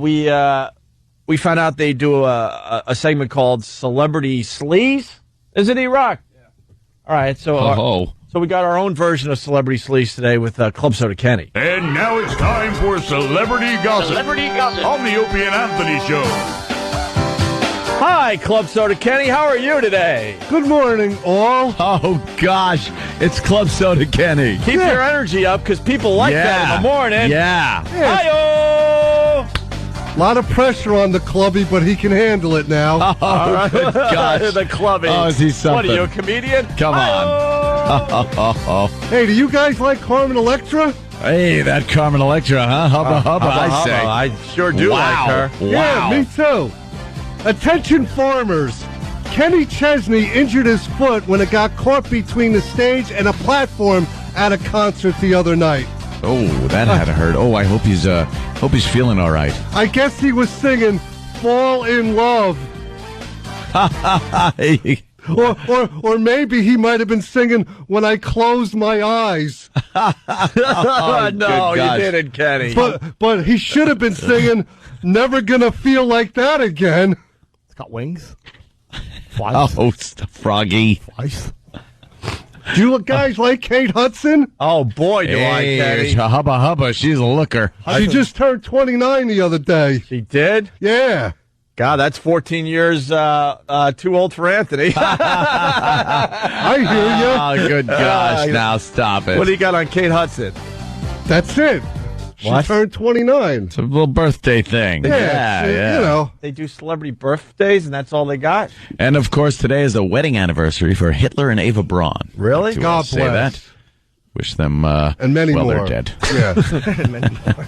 we found out they do a segment called Celebrity Sleaze. Is it E-Rock? Yeah. All right. So we got our own version of Celebrity Sleaze today with Club Soda Kenny.
And now it's time for Celebrity Gossip.
Celebrity Gossip.
On the Opie and Anthony Show.
Hi, Club Soda Kenny. How are you today?
Good morning, all.
Oh, gosh. It's Club Soda Kenny.
Keep your energy up, because people like that in the morning.
Yeah.
Hi-oh!
A lot of pressure on the clubby, but he can handle it now.
Oh, good gosh.
The clubby.
Oh, is he something?
What are you, a comedian?
Come on.
Hey, do you guys like Carmen Electra?
Hey, that Carmen Electra, huh? Hubba, hubba, I say.
I sure do like her.
Yeah, me too. Attention farmers. Kenny Chesney injured his foot when it got caught between the stage and a platform at a concert the other night.
Oh, that had to hurt. Oh, I hope he's feeling all right.
I guess he was singing "Fall in Love," or maybe he might have been singing "When I Close My Eyes."
No, you didn't, Kenny.
But he should have been singing "Never Gonna Feel Like That Again."
It's got wings. Flies.
Oh, Froggy.
Flies.
Do you guys like Kate Hudson?
Oh, boy, do I, Kenny.
Hubba hubba, she's a looker.
She just turned 29 the other day.
She did?
Yeah.
God, that's 14 years too old for Anthony.
I hear you.
Oh, good gosh. Now stop it.
What do you got on Kate Hudson?
That's it. She turned 29.
It's a little birthday thing.
Yeah.
They do celebrity birthdays, and that's all they got?
And, of course, today is a wedding anniversary for Hitler and Ava Braun.
Really?
God
say
bless.
that. Wish them
and many more.
They're dead.
Yeah.
And many more.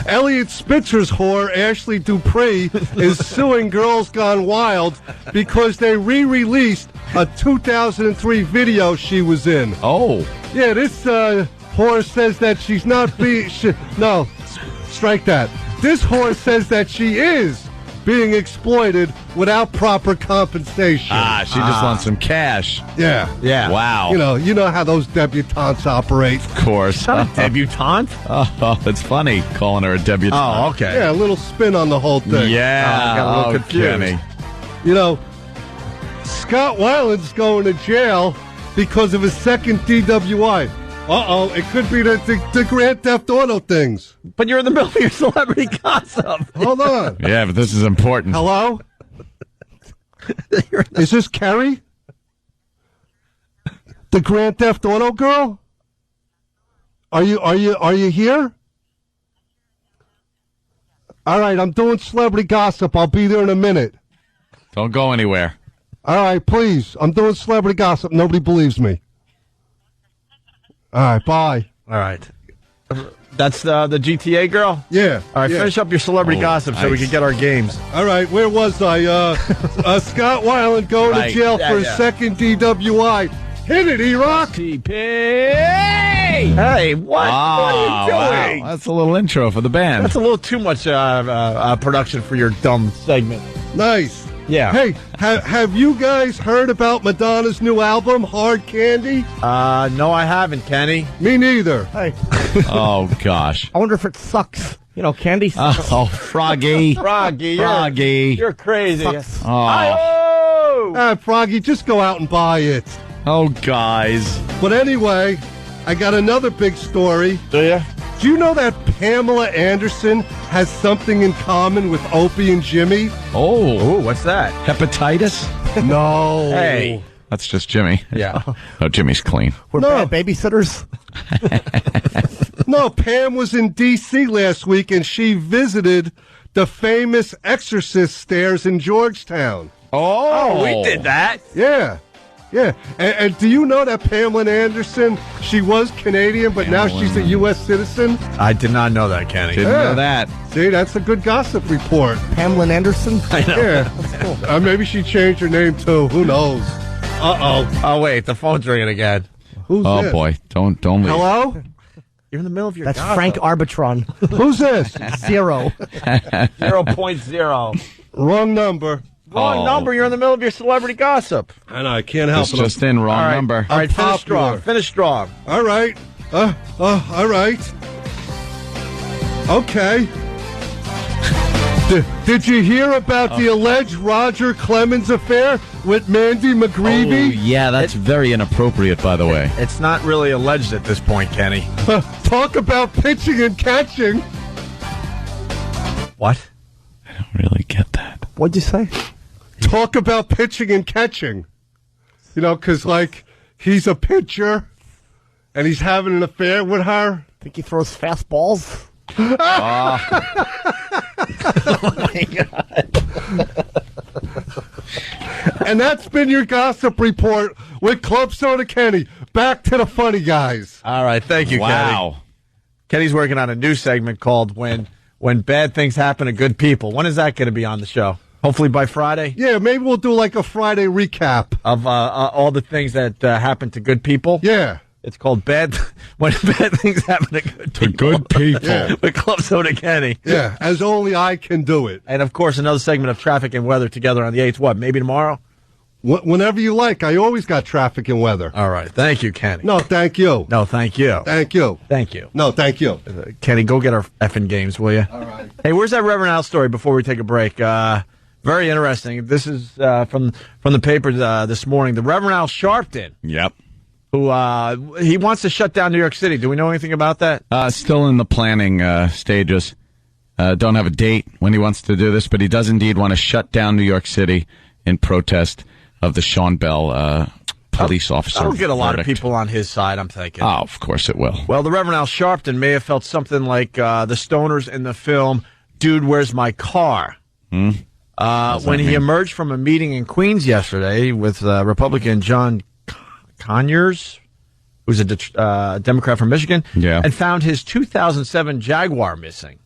Elliot Spitzer's whore, Ashley Dupree, is suing Girls Gone Wild because they re-released a 2003 video she was in.
Oh.
Yeah, this whore says that she's not being... No, strike that. This whore says that she is being exploited without proper compensation.
She just wants some cash.
Yeah.
Wow.
You know how those debutantes operate.
Of course.
Not a debutante?
Oh, that's funny calling her a debutante.
Oh, okay.
Yeah, a little spin on the whole thing.
Yeah.
I got a little confused.
Kenny.
Scott Weiland's going to jail because of his second DWI. Uh-oh, it could be the Grand Theft Auto things.
But you're in the middle of your celebrity gossip.
Hold on.
Yeah, but this is important.
Hello? Is this Carrie? The Grand Theft Auto girl? Are you here? All right, I'm doing celebrity gossip. I'll be there in a minute.
Don't go anywhere.
All right, please. I'm doing celebrity gossip. Nobody believes me. All right, bye.
All right. That's the GTA girl?
Yeah.
All right, finish up your celebrity gossip so we can get our games.
All right, where was I? Scott Weiland going to jail for his second DWI. Hit it, E-Rock.
Hey, what are you doing?
Wow. That's a little intro for the band.
That's a little too much production for your dumb segment.
Nice.
Yeah.
Hey, have you guys heard about Madonna's new album, Hard Candy?
No, I haven't, Kenny.
Me neither.
Hey.
Oh, gosh.
I wonder if it sucks. Candy sucks.
Oh, Froggy.
Froggy, you're crazy.
Sucks.
Oh.
Froggy, just go out and buy it.
Oh, guys.
But anyway, I got another big story.
Do you?
Do you know that Pamela Anderson has something in common with Opie and Jimmy?
Oh.
Ooh, what's that?
Hepatitis?
No.
Hey.
That's just Jimmy.
Yeah.
Oh, Jimmy's clean.
We're bad babysitters.
No, Pam was in D.C. last week, and she visited the famous Exorcist stairs in Georgetown.
Oh, we did that.
Yeah. Yeah, and do you know that Pamela Anderson, she was Canadian, but now she's a U.S. citizen?
I did not know that, Kenny.
Didn't know that.
See, that's a good gossip report.
Pamela Anderson?
I know.
Yeah. That's cool. Maybe she changed her name, too. Who knows? Uh-oh.
Oh, wait, the phone's ringing again.
Who's this?
Boy, don't leave.
Hello?
You're in the middle of your
That's
gossip.
Frank Arbitron.
Who's this?
0.
0.0.
Wrong number.
Wrong number. You're in the middle of your celebrity gossip.
I know, I can't help
It's
it.
just in wrong
All right.
number.
All right, finish
popular.
strong. Finish strong.
All right. All right. Okay. Did you hear about the alleged Roger Clemens affair with Mandy McGreevy?
Oh, yeah, that's very inappropriate, by the way.
It's not really alleged at this point, Kenny.
Talk about pitching and catching.
What?
I don't really get that.
What'd you say?
Talk about pitching and catching. You know, because, like, he's a pitcher, and he's having an affair with her.
Think he throws fastballs?
Oh my God.
And that's been your gossip report with Club Soda Kenny. Back to the funny guys.
All right, thank you,
Wow.
Kenny. Kenny's working on a new segment called When Bad Things Happen to Good People. When is that going to be on the show? Hopefully by Friday?
Yeah, maybe we'll do like a Friday recap.
Of all the things that happen to good people?
Yeah.
It's called When Bad Things Happen to Good People.
To good people.
Yeah.
With Club Soda Kenny.
Yeah, as only I can do it.
And, of course, another segment of traffic and weather together on the 8th. What, maybe tomorrow?
Whenever you like. I always got traffic and weather.
All right. Thank you, Kenny.
No, thank you.
No, thank you.
Thank you.
Thank you.
No, thank you.
Kenny, go get our effing games, will you?
All right.
Hey, where's that Reverend Al story before we take a break? Very interesting. This is from the paper this morning. The Reverend Al Sharpton.
Yep.
Who he wants to shut down New York City. Do we know anything about that?
Still in the planning stages. Don't have a date when he wants to do this, but he does indeed want to shut down New York City in protest of the Sean Bell police officer.
That'll get a lot of
verdict.
people on his side, I'm thinking.
Oh, of course it will.
Well, the Reverend Al Sharpton may have felt something like the stoners in the film Dude, Where's My Car? When he emerged from a meeting in Queens yesterday with Republican John Conyers, who's a Democrat from Michigan, and found his 2007 Jaguar missing.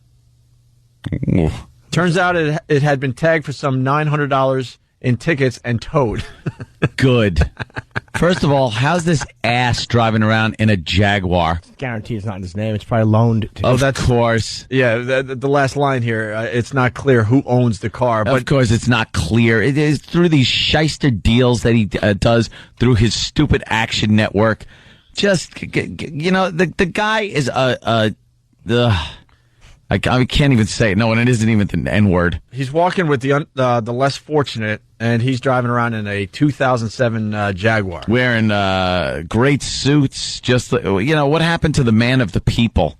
Ooh.
Turns out it had been tagged for some $900 in tickets and towed.
Good. First of all, how's this ass driving around in a Jaguar?
Guarantee it's not in his name. It's probably loaned to
Of course.
Yeah, the last line here, it's not clear who owns the car. But
Of course, it's not clear. It is through these shyster deals that he does through his stupid Action Network. Just, you know, the guy is I can't even say it. No, and it isn't even the N-word.
He's walking with the less fortunate, and he's driving around in a 2007 Jaguar.
Wearing great suits. Just, you know, what happened to the man of the people?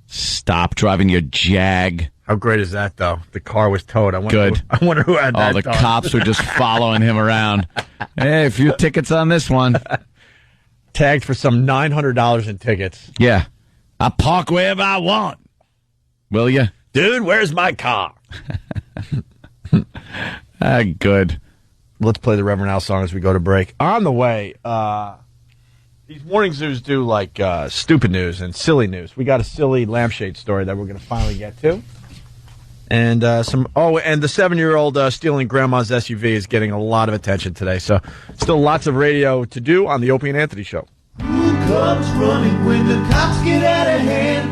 Stop driving your Jag.
How great is that, though? The car was towed. I wonder who had that.
Oh, the
done.
cops were just following him around. Hey, a few tickets on this one.
Tagged for some $900 in tickets.
Yeah. I park wherever I want. Will you?
Dude, where's my car?
Good.
Let's play the Reverend Al song as we go to break. On the way, these morning zoos do like stupid news and silly news. We got a silly lampshade story that we're going to finally get to. And and the 7-year-old stealing grandma's SUV is getting a lot of attention today. So still lots of radio to do on the Opie and Anthony show.
Who comes running when the cops get out of hand?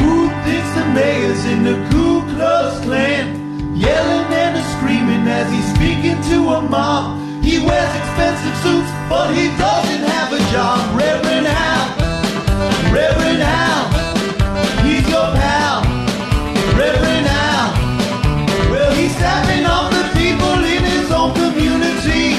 Who thinks the mayor's in the Ku Klux Klan? Yelling and screaming as he's speaking to a mob. He wears expensive suits, but he doesn't have a job. Reverend Al, Reverend Al, he's your pal. Reverend Al, well, he's tapping off the people in his own community.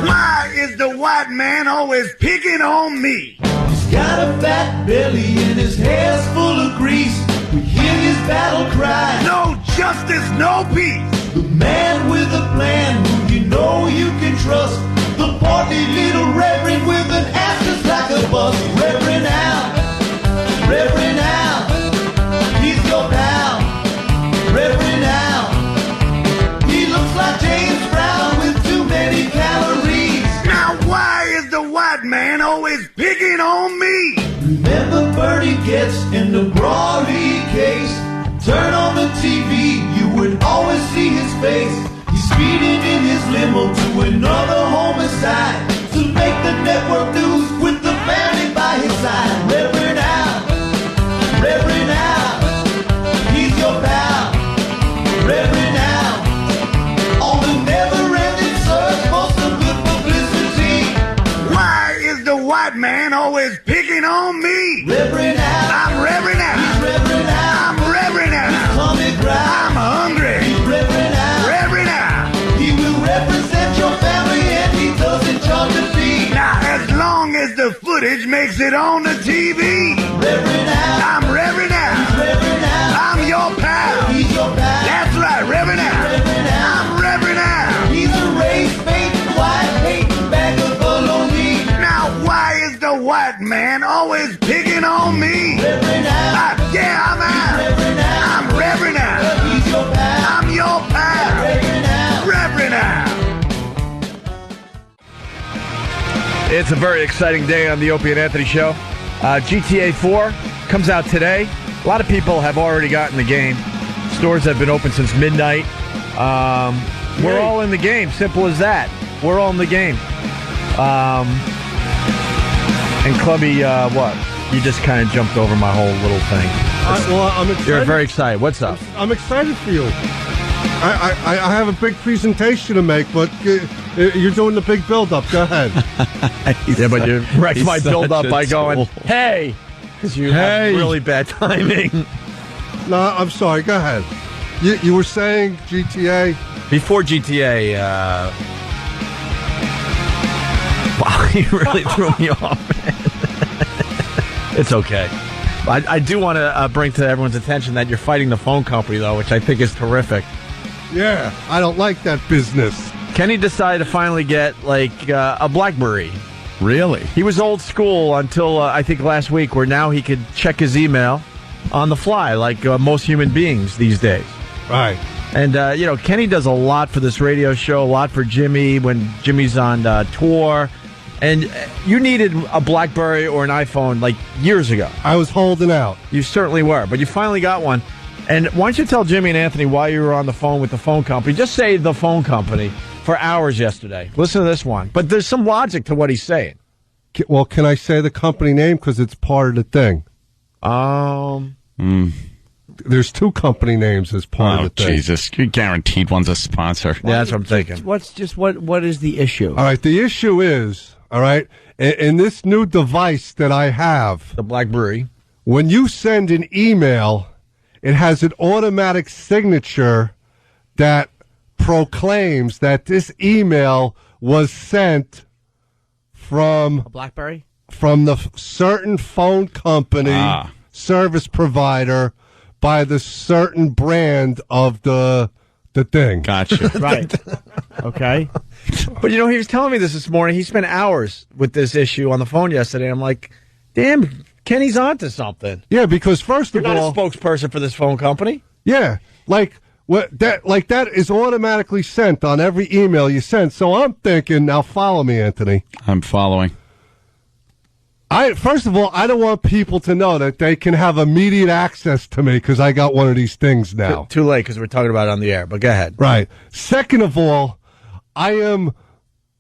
Why is the white man always picking on me? He's got a fat belly and his hair's full of grease. We hear his battle cry, no justice, no peace. The man with a plan who you know you can trust. The portly little reverend with an ass just like a bus. Reverend Al, Reverend Al, he's your pal. Reverend Al, he looks like James Brown with too many calories. Now why man always picking on me? Remember Bertie gets in the brawly case. Turn on the TV, you would always see his face. He's speeding in his limo to another homicide to make the network news with the family by his side. Reverend Al, he's your pal. Reverend Al, on the never-ending search for some good publicity. Why is the white man always picking on me? Reverend Al, I'm Reverend Al. He's Reverend Al. I'm Reverend Al. He's coming ground. I'm hungry. He's Reverend Al. Reverend Al. He will represent your family and he doesn't charge a fee. Now, as long as the footage makes it on the TV. Reverend Al. I'm Reverend Al. He's Reverend Al. I'm your pal. He's your pal. That's right, Reverend Al. Reverend Al. I'm Reverend Al. He's a race-baiting, white-hating bag of baloney. Now, why is the white man always picking on me? Reverend Al. Yeah, I'm Al. Reverend Al. I'm Reverend Al. He's your pal. I'm your pal. Reverend Al. Reverend Al.
It's a very exciting day on the Opie and Anthony Show. GTA 4 comes out today. A lot of people have already gotten the game. Stores have been open since midnight. We're all in the game. Simple as that. We're all in the game. And Clubby, what? You just kind of jumped over my whole little thing.
I'm excited.
You're very excited. What's up?
I'm excited for you. I have a big presentation to make, but you're doing the big build-up. Go ahead.
Yeah, but you wrecked my build-up by going, hey, because you have really bad timing.
No, I'm sorry. Go ahead. You were saying GTA?
Before GTA, wow, you really threw me off, man. It's okay. I do want to bring to everyone's attention that you're fighting the phone company, though, which I think is terrific.
Yeah, I don't like that business.
Kenny decided to finally get, like, a BlackBerry.
Really?
He was old school until, I think, last week, where now he could check his email on the fly, like most human beings these days.
Right.
And, Kenny does a lot for this radio show, a lot for Jimmy when Jimmy's on tour. And you needed a BlackBerry or an iPhone, like, years ago.
I was holding out.
You certainly were, but you finally got one. And why don't you tell Jimmy and Anthony why you were on the phone with the phone company? Just say the phone company for hours yesterday. Listen to this one. But there's some logic to what he's saying.
Well, can I say the company name? Because it's part of the thing. There's two company names as part of the thing.
Jesus. You're guaranteed one's a sponsor.
Yeah, that's what I'm thinking.
What is the issue?
All right, the issue is, all right, in this new device that I have,
the BlackBerry,
when you send an email, it has an automatic signature that proclaims that this email was sent from
a BlackBerry?
From the certain phone company, service provider, by the certain brand of the thing.
Gotcha.
Right. Okay.
But, he was telling me this morning. He spent hours with this issue on the phone yesterday. I'm like, damn, Kenny's onto something.
Yeah, because first
You're
of all...
not a spokesperson for this phone company.
Yeah, that is automatically sent on every email you send. So I'm thinking, now follow me, Anthony.
I'm following.
First of all, I don't want people to know that they can have immediate access to me because I got one of these things now.
Too late because we're talking about it on the air, but go ahead.
Right. Second of all, I am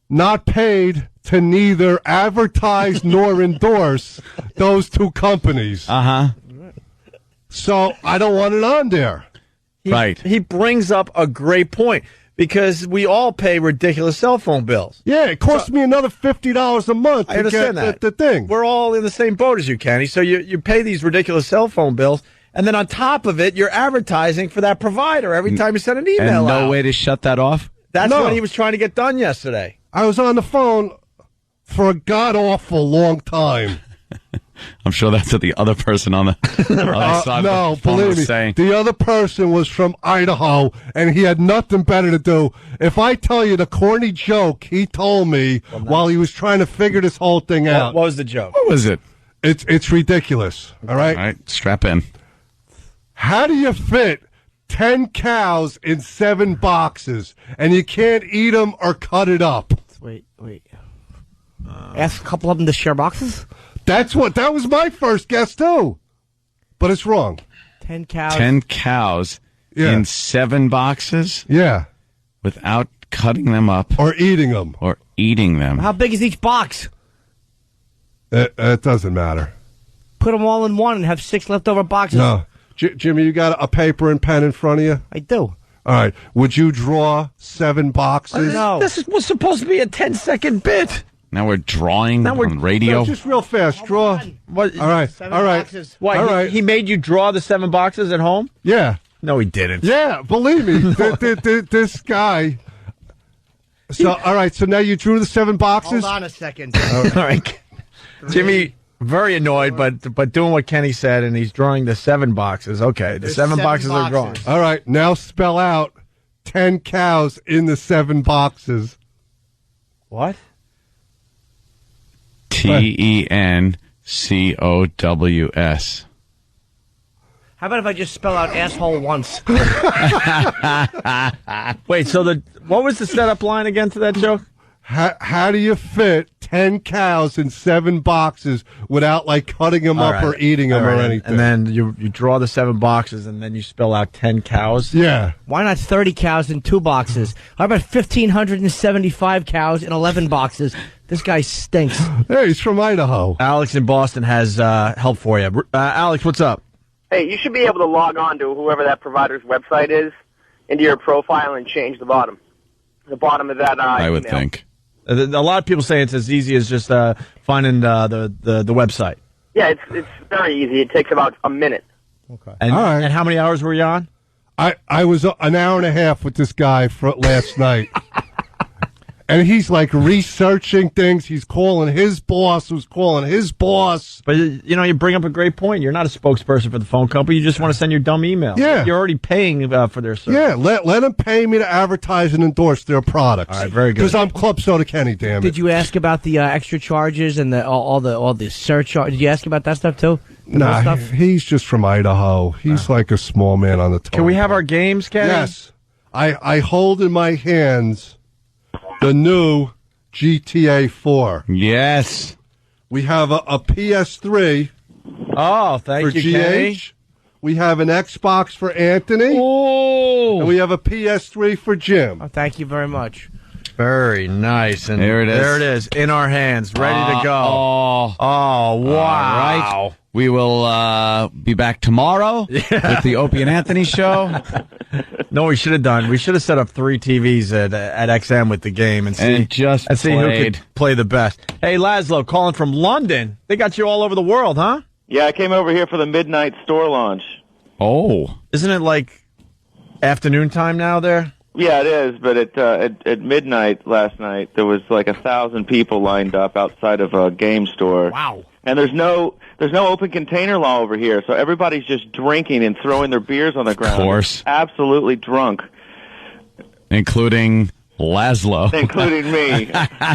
not paid to neither advertise nor endorse those two companies.
Uh-huh.
So I don't want it on there.
Right.
He brings up a great point. Because we all pay ridiculous cell phone bills.
Yeah, it costs me another $50 a month to get the thing.
We're all in the same boat as you, Kenny. So you pay these ridiculous cell phone bills, and then on top of it, you're advertising for that provider every time you send an email
and
out.
no way to shut that off?
That's what he was trying to get done yesterday.
I was on the phone for a god-awful long time.
I'm sure that's what the other person on the other side of the phone was saying.
The other person was from Idaho, and he had nothing better to do. If I tell you the corny joke he told me while he was trying to figure this whole thing out.
What was the joke?
What was it?
It's ridiculous, all right?
All right, strap in.
How do you fit 10 cows in 7 boxes, and you can't eat them or cut it up?
Wait. Ask a couple of them to share boxes?
That was my first guess, too. But it's wrong.
10 cows.
10 cows in 7 boxes?
Yeah.
Without cutting them up.
Or eating them.
How big is each box?
It doesn't matter.
Put them all in one and have 6 leftover boxes.
No. Jimmy, you got a paper and pen in front of you?
I do.
All right. Would you draw 7 boxes?
No.
This was supposed to be a 10-second bit.
Now we're drawing on radio?
No, just real fast. Draw.
What?
All right.
7
all right.
boxes. What?
All right.
He made you draw the 7 boxes at home?
Yeah.
No, he didn't.
Yeah, believe me. This guy. So, all right. So now you drew the 7 boxes?
Hold on a second.
All right. Jimmy, very annoyed, but doing what Kenny said, and he's drawing the 7 boxes. Okay, the 7 boxes are drawn.
All right. Now spell out 10 cows in the 7 boxes.
What?
TENCOWS.
How about if I just spell out asshole once?
Wait, so what was the setup line again to that joke?
How do you fit 10 cows in 7 boxes without like cutting them up or eating them or anything?
And then you draw the 7 boxes, and then you spell out 10 cows?
Yeah.
Why not 30 cows in 2 boxes? How about 1,575 cows in 11 boxes? This guy stinks.
Hey, he's from Idaho.
Alex in Boston has help for you. Alex, what's up?
Hey, you should be able to log on to whoever that provider's website is into your profile and change the bottom. The bottom of that
I would
email.
think.
A lot of people say it's as easy as just finding the website.
Yeah, it's very easy. It takes about a minute.
Okay. And how many hours were you on?
I was an hour and a half with this guy last night. And he's like researching things. He's calling his boss, who's calling his boss.
But, you bring up a great point. You're not a spokesperson for the phone company. You just want to send your dumb email.
Yeah.
You're already paying for their service.
Yeah, let them pay me to advertise and endorse their products.
All right, very good.
Because I'm Club Soda Kenny, damn it.
Did you ask about the extra charges and all the surcharge? Did you ask about that stuff too?
Nah, he's just from Idaho. He's like a small man on the tongue.
Can we have our games, Kenny?
Yes. I hold in my hands the new GTA 4.
Yes.
We have a PS3.
Oh, thank
for
you,
GH.
Kenny.
We have an Xbox for Anthony.
Oh.
And we have a PS3 for Jim.
Oh, thank you very much.
Very nice. And
there it is.
There it is, in our hands, ready to go.
Oh,
wow.
All right. We will be back tomorrow with the Opie and Anthony show.
No, we should have done. We should have set up 3 TVs at XM with the game and see who could play the best. Hey, Laszlo, calling from London. They got you all over the world, huh?
Yeah, I came over here for the midnight store launch.
Oh.
Isn't it like afternoon time now there?
Yeah, it is, but at midnight last night, there was like 1,000 people lined up outside of a game store.
Wow.
And there's no open container law over here, so everybody's just drinking and throwing their beers on the ground.
Of course.
Absolutely drunk.
Including Laszlo.
Including me.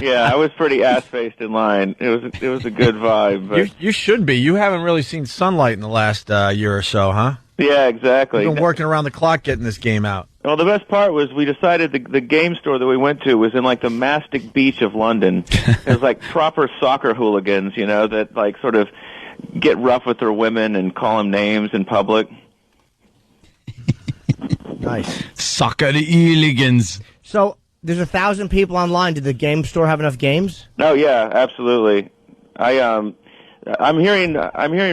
Yeah, I was pretty ass-faced in line. It was a good vibe. But
You should be. You haven't really seen sunlight in the last year or so, huh?
yeah, exactly.
You've been working around the clock getting this game out.
Well, the best part was we decided the game store that we went to was in like the Mastic Beach of London. It was like proper soccer hooligans, that like sort of get rough with their women and call them names in public.
Nice.
Soccer hooligans.
So there's 1,000 people online. Did the game store have enough games?
No, yeah, absolutely. I'm hearing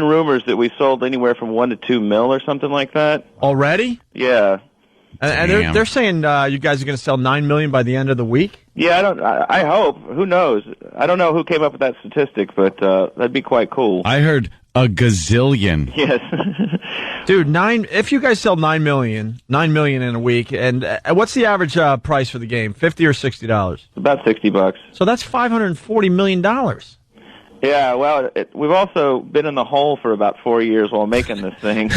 rumors that we sold anywhere from 1 to 2 mil or something like that.
Already?
Yeah.
And they're saying you guys are going to sell 9 million by the end of the week?
Yeah, I hope. Who knows? I don't know who came up with that statistic, but that'd be quite cool.
I heard a gazillion.
Yes.
Dude, if you guys sell 9 million in a week, and what's the average price for the game? $50 or $60?
About $60.
So that's $540 million.
Yeah, well, we've also been in the hole for about 4 years while making this thing.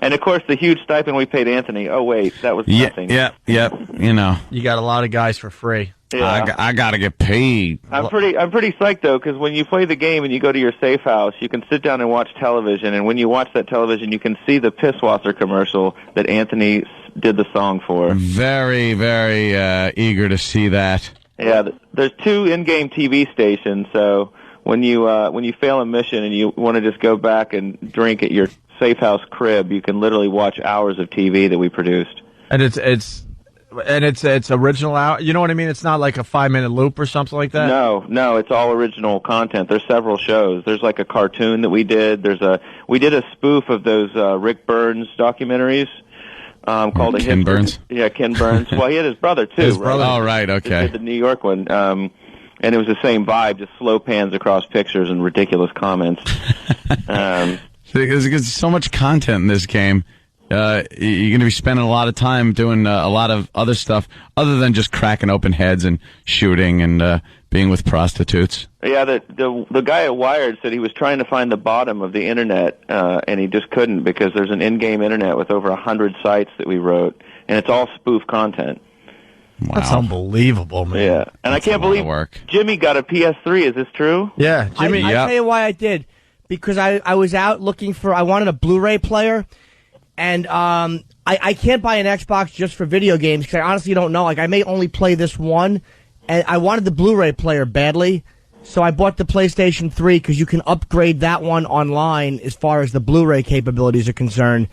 And, of course, the huge stipend we paid Anthony. Oh, wait, that was nothing.
Yep. You
got a lot of guys for free.
Yeah.
I got to get paid.
I'm pretty psyched, though, because when you play the game and you go to your safe house, you can sit down and watch television. And when you watch that television, you can see the Pisswasser commercial that Anthony did the song for.
Very, very eager to see that.
Yeah, there's 2 in-game TV stations, so when you fail a mission and you want to just go back and drink at your safe house crib, you can literally watch hours of TV that we produced.
And it's original out. You know what I mean? It's not like a 5-minute loop or something like that.
No, it's all original content. There's several shows. There's like a cartoon that we did. We did a spoof of those Rick Burns documentaries called
Ken Burns.
Yeah, Ken Burns. Well, he had his brother too.
His brother. Oh, right. Okay.
Did the New York one. And it was the same vibe, just slow pans across pictures and ridiculous comments.
There's so much content in this game. You're going to be spending a lot of time doing a lot of other stuff other than just cracking open heads and shooting and being with prostitutes.
Yeah, the guy at Wired said he was trying to find the bottom of the internet, and he just couldn't because there's an in-game internet with over 100 sites that we wrote, and it's all spoof content.
Wow.
That's unbelievable, man.
Yeah, and I can't believe Jimmy got a PS3. Is this true?
Yeah, Jimmy.
I tell you why I did. Because I was out looking I wanted a Blu-ray player. And I can't buy an Xbox just for video games because I honestly don't know. Like, I may only play this one, and I wanted the Blu-ray player badly, so I bought the PlayStation 3 because you can upgrade that one online as far as the Blu-ray capabilities are concerned.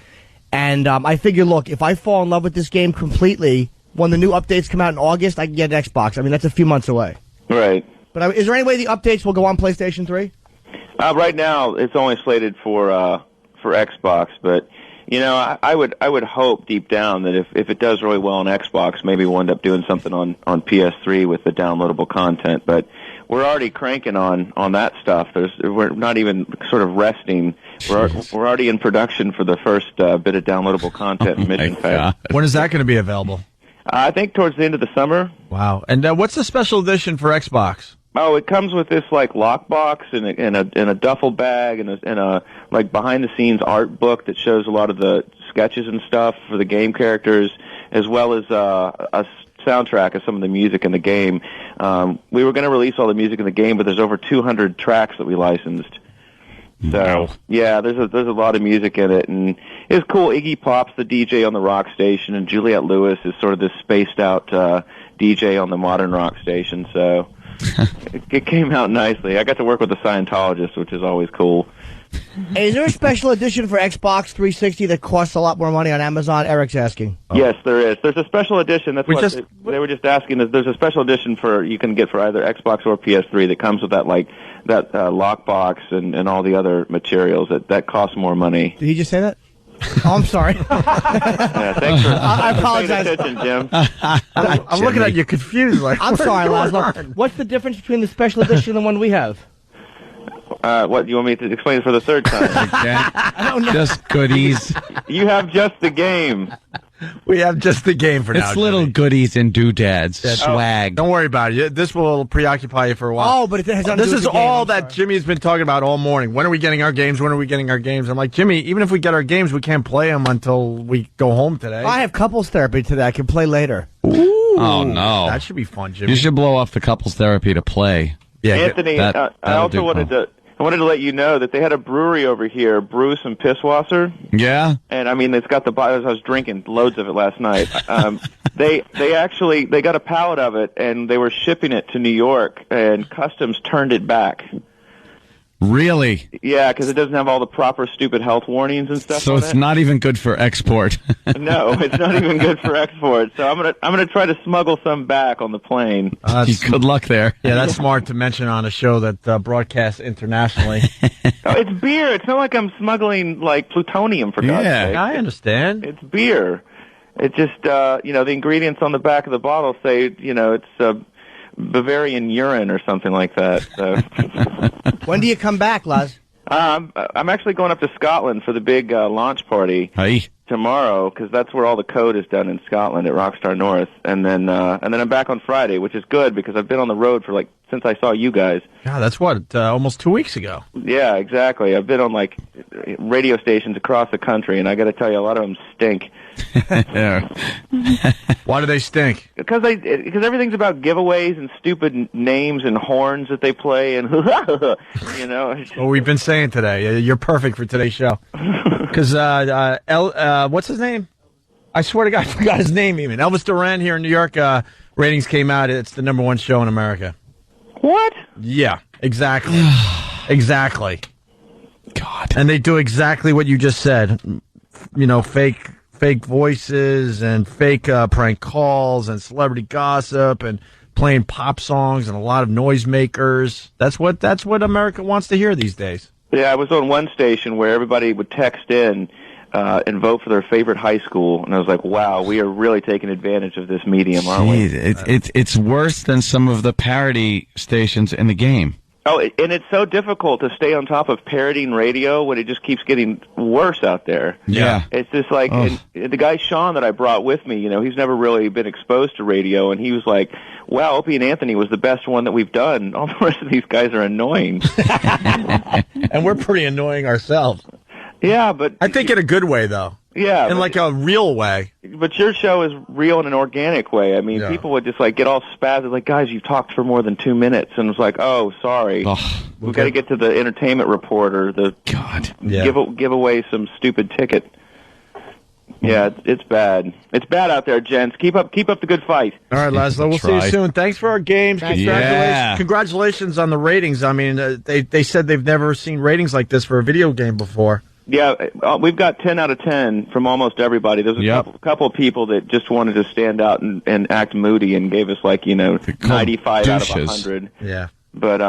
And I figure, look, if I fall in love with this game completely, when the new updates come out in August, I can get an Xbox. I mean, that's a few months away.
Right.
But is there any way the updates will go on PlayStation 3?
Right now, it's only slated for Xbox, but... You know, I would hope deep down that if it does really well on Xbox, maybe we'll end up doing something on PS3 with the downloadable content. But we're already cranking on that stuff. We're not even sort of resting. We're already in production for the first bit of downloadable content in Mission Phase.
When is that going to be available?
I think towards the end of the summer.
Wow. And what's the special edition for Xbox?
Oh, it comes with this like lockbox and a duffel bag and a like behind the scenes art book that shows a lot of the sketches and stuff for the game characters, as well as a soundtrack of some of the music in the game. We were going to release all the music in the game, but there's over 200 tracks that we licensed. So yeah, there's a lot of music in it, and it's cool. Iggy Pop's the DJ on the rock station, and Juliette Lewis is sort of this spaced out DJ on the modern rock station. So. It came out nicely. I got to work with a Scientologist, which is always cool.
Hey, is there a special edition for Xbox 360 that costs a lot more money on Amazon? Eric's asking.
Yes, there is. There's a special edition. That's what they were just asking. There's a special edition you can get for either Xbox or PS3 that comes with that lockbox and all the other materials that costs more money.
Did he just say that? Oh, I'm sorry.
Yeah, thanks for
I apologize.
paying attention, Jim.
I'm looking at you confused. Like,
I'm sorry, Laszlo. What's the difference between the special edition and the one we have?
What, you want me to explain it for the third time?
I don't know.
Just goodies.
You have just the game.
We have just the game for now.
It's little goodies and doodads, swag.
Don't worry about it. This will preoccupy you for a while.
Oh, but it has nothing to
This
do
is
with the game.
all that Jimmy's been talking about all morning. When are we getting our games? When are we getting our games? I'm like, Jimmy, even if we get our games, we can't play them until we go home today.
I have couples therapy today. I can play later.
Ooh.
Oh, no.
That should be fun, Jimmy.
You should blow off the couples therapy to play.
Yeah, Anthony, I also wanted to let you know that they had a brewery over here, Bruce and Pisswasser.
Yeah?
And, I mean, it's got the bottles. I was drinking loads of it last night. They got a pallet of it, and they were shipping it to New York, and Customs turned it back.
Really?
Yeah, because it doesn't have all the proper stupid health warnings and stuff.
So it's not even good for export.
No, it's not even good for export. So I'm gonna try to smuggle some back on the plane.
Good luck there.
Yeah, that's smart to mention on a show that broadcasts internationally.
Oh, it's beer. It's not like I'm smuggling like plutonium for God's sake.
I understand.
It's beer. It just the ingredients on the back of the bottle say it's Bavarian urine or something like that. So.
When do you come back, Laz?
I'm actually going up to Scotland for the big launch party tomorrow, because that's where all the code is done in Scotland at Rockstar North, and then I'm back on Friday, which is good because I've been on the road for since I saw you guys.
God, that's almost 2 weeks ago.
Yeah, exactly. I've been on radio stations across the country, and I got to tell you, a lot of them stink.
Yeah.
Why do they stink?
Because everything's about giveaways and stupid names and horns that they play, and
Well, we've been saying today, you're perfect for today's show. Because what's his name? I swear to God, I forgot his name even. Elvis Duran here in New York Ratings came out. It's the number one show in America.
What?
Yeah, exactly. Exactly.
God.
And they do exactly what you just said. You know, fake voices and fake prank calls and celebrity gossip and playing pop songs and a lot of noisemakers. That's what America wants to hear these days.
Yeah, I was on one station where everybody would text in and vote for their favorite high school, and I was like, wow, we are really taking advantage of this medium, aren't we?
It's worse than some of the parody stations in the game.
Oh, and it's so difficult to stay on top of parodying radio when it just keeps getting worse out there.
Yeah.
It's just like, and the guy Sean that I brought with me, you know, he's never really been exposed to radio, and he was like, wow, Opie and Anthony was the best one that we've done. All the rest of these guys are annoying.
And we're pretty annoying ourselves.
Yeah, but...
I think in a good way, though.
Yeah.
In like a real way.
But your show is real in an organic way. I mean, people would just like get all spazzed, like, guys, you've talked for more than 2 minutes, and it's like, oh, sorry, we've got to get to the entertainment report or the give away some stupid ticket. Yeah, it's bad. It's bad out there, gents. Keep up the good fight.
All right, Laszlo, we'll see you soon. Thanks for our games. Congratulations on the ratings. I mean, they said they've never seen ratings like this for a video game before.
Yeah, we've got 10 out of 10 from almost everybody. There's a couple of people that just wanted to stand out and act moody and gave us 95 out of 100.
Yeah.
But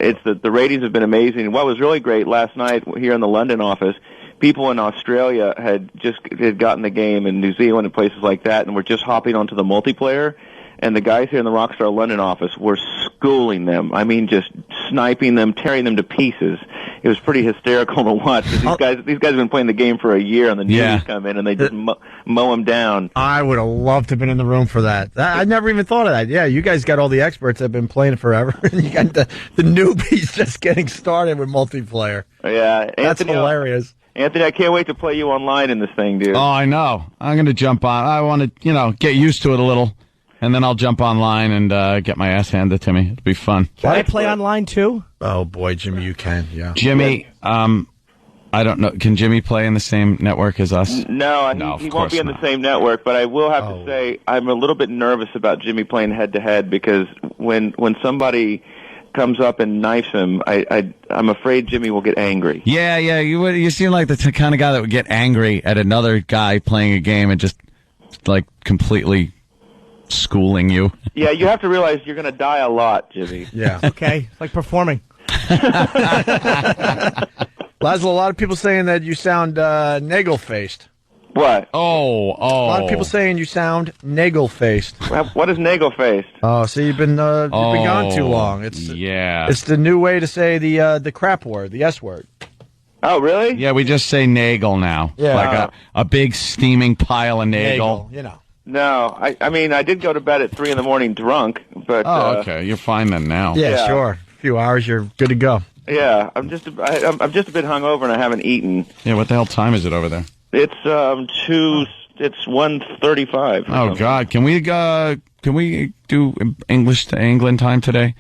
it's the ratings have been amazing. What was really great last night here in the London office, people in Australia had gotten the game, in New Zealand and places like that, and were just hopping onto the multiplayer. And the guys here in the Rockstar London office were schooling them. I mean, just sniping them, tearing them to pieces. It was pretty hysterical to watch. These guys have been playing the game for a year, and the newbies come in and they just mow them down.
I would have loved to have been in the room for that. I never even thought of that. Yeah, you guys got all the experts that have been playing it forever, and you got the newbies just getting started with multiplayer.
Yeah,
that's hilarious.
Anthony, I can't wait to play you online in this thing, dude.
Oh, I know. I'm going to jump on. I want to, get used to it a little. And then I'll jump online and get my ass handed to me. It'll be fun.
Can I play online, too?
Oh, boy, Jimmy, you can, yeah.
Jimmy, I don't know. Can Jimmy play in the same network as us?
No, he won't be in the same network, but I will have to say I'm a little bit nervous about Jimmy playing head-to-head because when somebody comes up and knifes him, I'm afraid Jimmy will get angry.
Yeah, you seem like the kind of guy that would get angry at another guy playing a game and just, completely schooling you.
Yeah, you have to realize you're going to die a lot, Jimmy.
Yeah.
Okay, it's like performing.
Laszlo, a lot of people saying that you sound nagel-faced.
What?
Oh.
A lot of people saying you sound nagel-faced.
What is nagel-faced?
Oh, so you've been gone too long. It's the new way to say the crap word, the S word.
Oh, really?
Yeah, we just say nagel now.
Yeah.
Like a big steaming pile of nagel.
No, I mean, I did go to bed at 3 a.m. drunk, but...
Oh, okay. You're fine then now.
Yeah, sure. A few hours, you're good to go.
Yeah, I'm just a bit hungover and I haven't eaten.
Yeah, what the hell time is it over there?
It's 1:35.
Oh, God. Can we do English to England time today?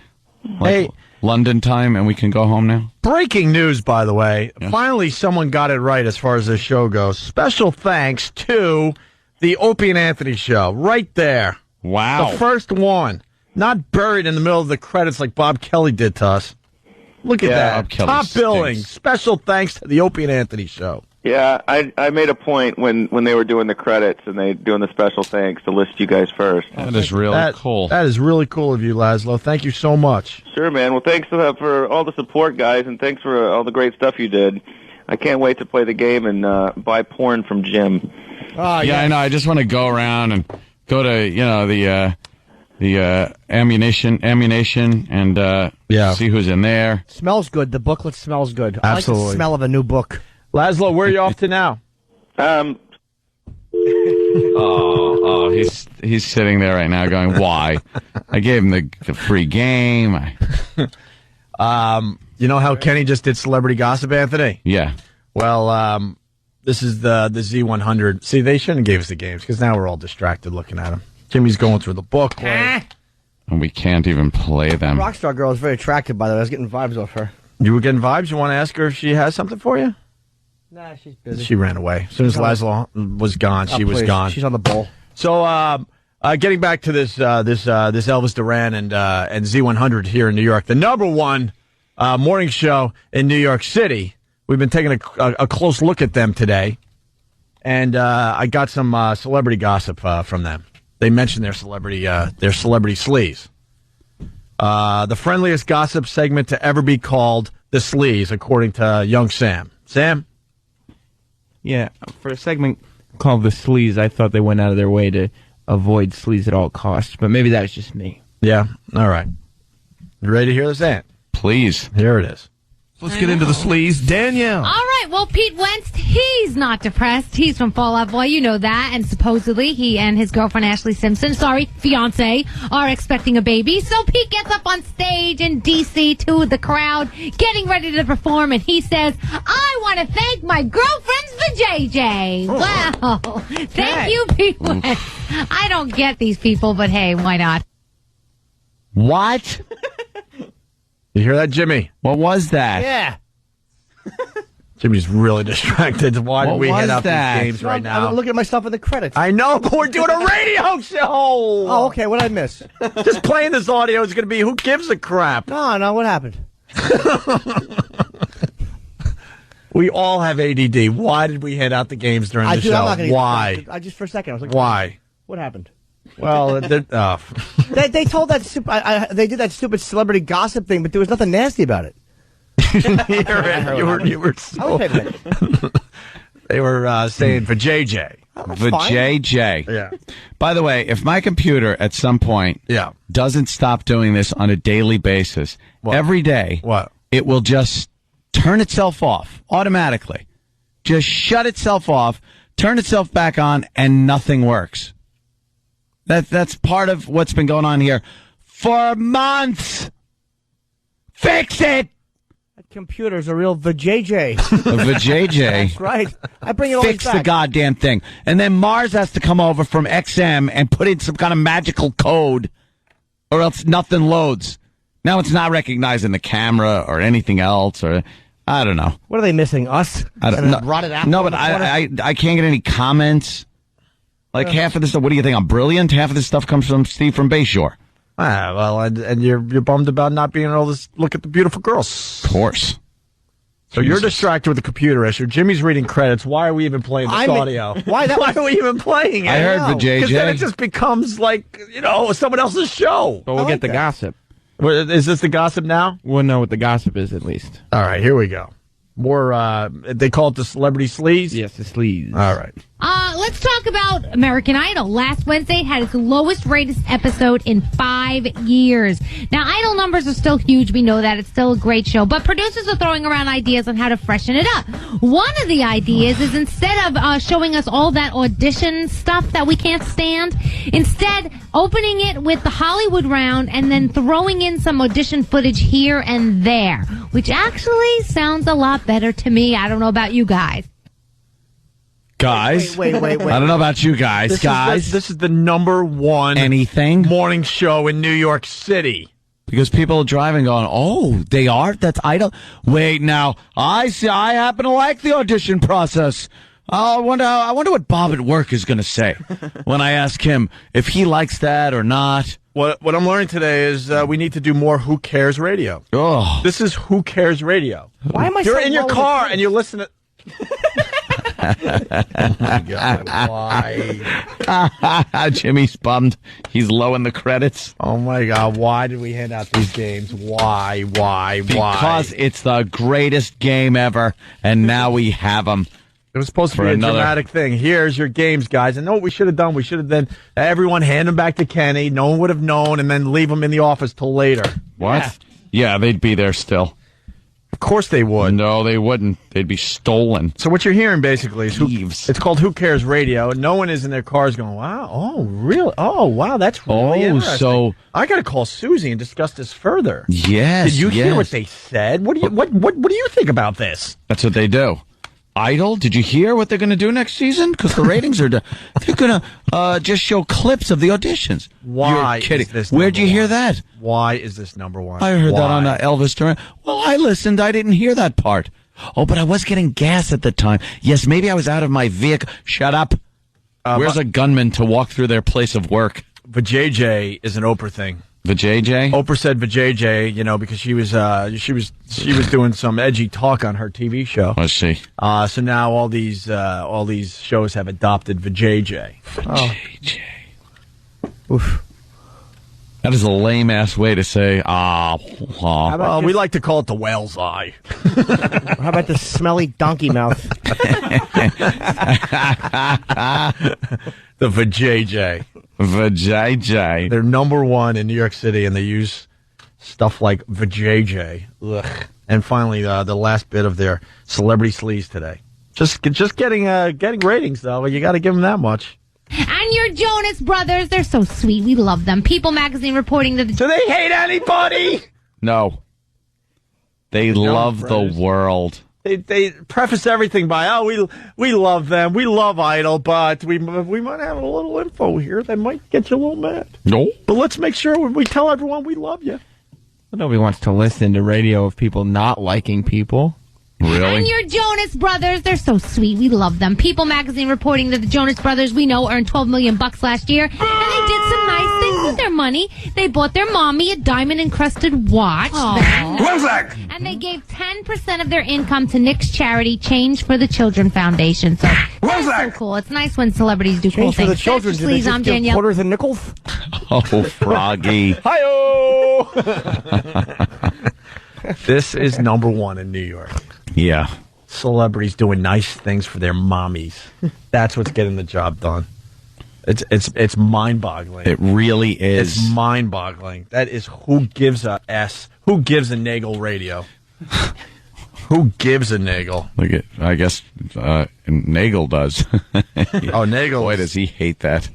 Hey.
London time, and we can go home now?
Breaking news, by the way. Yeah. Finally, someone got it right as far as this show goes. Special thanks to... the Opie and Anthony show, right there.
Wow.
The first one. Not buried in the middle of the credits like Bob Kelly did to us. Look at that.
Bob Kelly
Top
stinks.
billing. Special thanks to the Opie and Anthony show.
Yeah, I made a point when they were doing the credits and they doing the special thanks to list you guys first.
That is really cool.
That is really cool of you, Laszlo. Thank you so much.
Sure, man. Well, thanks for all the support, guys, and thanks for all the great stuff you did. I can't wait to play the game and buy porn from Jim.
Yeah, I know. I just want to go around and go to the ammunition and see who's in there.
Smells good. The booklet smells good.
Absolutely.
I like the smell of a new book.
Laszlo, where are you off to now?
He's sitting there right now going, why? I gave him the free game.
You know how Kenny just did celebrity gossip, Anthony?
Yeah.
Well, this is the Z100. See, they shouldn't have gave us the games because now we're all distracted looking at them. Jimmy's going through the book.
And we can't even play them.
Rockstar girl is very attractive, by the way. I was getting vibes off her.
You were getting vibes? You want to ask her if she has something for you?
Nah, she's busy.
She ran away. As soon as Laszlo was gone, she was gone.
She's on the bowl.
So, Getting back to this Elvis Duran and Z100 here in New York, the number one morning show in New York City. We've been taking a close look at them today, and I got some celebrity gossip from them. They mentioned their celebrity sleaze. The friendliest gossip segment to ever be called the sleaze, according to young Sam. Sam?
Yeah, for a segment called the sleaze, I thought they went out of their way to avoid sleaze at all costs, but maybe that was just me.
Yeah, all right. You ready to hear this, Ant?
Please.
Here it is.
Let's get into the sleaze. Danielle.
All right. Well, Pete Wentz, he's not depressed. He's from Fall Out Boy. You know that. And supposedly he and his girlfriend, Ashley Simpson, fiance, are expecting a baby. So Pete gets up on stage in D.C. to the crowd, getting ready to perform, and he says, I want to thank my girlfriends for JJ. Wow. Thank you, Pete Wentz. I don't get these people, but hey, why not?
What?
You hear that, Jimmy?
What was that?
Yeah.
Jimmy's really distracted. Why did we head out these games right now?
I'm looking at myself in the credits.
I know, but we're doing a radio show.
Oh, okay. What did I miss?
Just playing this audio is going to be who gives a crap.
No. What happened?
We all have ADD. Why did we head out the games during the show?
I'm not gonna
Why?
I just for a second I was like,
why?
What happened?
Well,
they told that they did that stupid celebrity gossip thing, but there was nothing nasty about it.
You were so, they were saying for JJ.
For JJ.
Yeah.
By the way, if my computer at some point doesn't stop doing this on a daily basis, every day, it will just turn itself off automatically. Just shut itself off, turn itself back on, and nothing works. That's part of what's been going on here for months. Fix it.
That computer's a real vajayjay.
A vajayjay.
That's right. I bring it all
Fix
back.
the goddamn thing. And then Mars has to come over from XM and put in some kind of magical code, or else nothing loads. Now it's not recognizing the camera or anything else, or I don't know.
What are they missing? Us?
I don't know.
Rotted apple
No, but
in the corner?
I can't get any comments. Like half of this stuff, what do you think? I'm brilliant? Half of this stuff comes from Steve from Bayshore.
Well, and you're bummed about not being able to look at the beautiful girls.
Of course.
So you're distracted with the computer issue. Jimmy's reading credits. Why are we even playing this audio?
Why
are we even playing it?
I heard the JJ.
Because then it just becomes like, someone else's show.
But we'll get the gossip.
Is this the gossip now?
We'll know what the gossip is at least.
All right, here we go. More, they call it the celebrity sleaze?
Yes, the sleaze.
All right.
Let's talk about American Idol. Last Wednesday had its lowest rated episode in 5 years. Now, Idol numbers are still huge. We know that. It's still a great show. But producers are throwing around ideas on how to freshen it up. One of the ideas is instead of showing us all that audition stuff that we can't stand, instead opening it with the Hollywood round and then throwing in some audition footage here and there, which actually sounds a lot better to me. I don't know about you guys.
Guys,
wait.
I don't know about you guys.
This is the number one morning show in New York City.
Because people are driving going, oh, they are? That's Idol? Wait, now, I happen to like the audition process. I wonder what Bob at work is going to say when I ask him if he likes that or not.
What I'm learning today is we need to do more Who Cares Radio.
Oh.
This is Who Cares Radio.
Why am I
You're
so
in your
low
car
in
and you're listening to... Oh my God, why?
Jimmy's bummed. He's low in the credits.
Oh my God, why did we hand out these games? Why?
Because it's the greatest game ever, and now we have them.
It was supposed to be a dramatic thing. Here's your games, guys. And know what we should have done? We should have then everyone hand them back to Kenny. No one would have known, and then leave them in the office till later.
What? Yeah, they'd be there still.
Of course they would.
No, they wouldn't. They'd be stolen.
So what you're hearing basically is it's called Who Cares Radio, and no one is in their cars going, wow, oh, really? Oh, wow, that's really interesting.
So
I got to call Susie and discuss this further.
Yes.
Did you hear what they said? What do you think about this?
That's what they do. Idol, did you hear what they're going to do next season? Because the ratings are they're going to just show clips of the auditions.
Why?
You're kidding.
Is this
Where'd you hear that?
Why is this number one?
I heard that on Elvis Duran. Well, I listened. I didn't hear that part. Oh, but I was getting gas at the time. Yes, maybe I was out of my vehicle. Shut up. Where's a gunman to walk through their place of work?
vajayjay is an Oprah thing.
Vajayjay?
Oprah said vajayjay, because she was doing some edgy talk on her TV show.
Was she?
So now all these shows have adopted vajayjay.
Vajayjay. Oof. That is a lame ass way to say
Well, we like to call it the whale's eye.
How about the smelly donkey mouth?
The vajayjay.
Vajayjay.
They're number one in New York City, and they use stuff like vajayjay. Ugh. And finally, the last bit of their celebrity sleaze today. Just getting ratings though. You got to give them that much.
And your Jonas Brothers, they're so sweet. We love them. People magazine reporting that
Do they hate anybody?
No. They love the world.
They preface everything by, we love them, we love Idol, but we might have a little info here that might get you a little mad.
No.
But let's make sure we tell everyone we love you.
Well, nobody wants to listen to radio of people not liking people.
Really?
And your Jonas Brothers, they're so sweet. We love them. People magazine reporting that the Jonas Brothers we know earned $12 million last year, and they did some nice things with their money. They bought their mommy a diamond-encrusted watch.
What's that?
And they gave 10% of their income to Nick's charity, Change for the Children Foundation. So that's so cool. It's nice when celebrities do cool
Change for
things.
the children. Do they
Please,
just
I'm
give
Danielle.
quarters and nickels?
Oh, Froggy.
Hi-oh! This is number one in New York.
Yeah.
Celebrities doing nice things for their mommies. That's what's getting the job done. It's mind-boggling.
It really is.
It's mind-boggling. That is who gives a S. Who gives a Nagel radio? Who gives a Nagel?
Look at, I guess Nagel does.
Oh, Nagel.
Boy, does he hate that.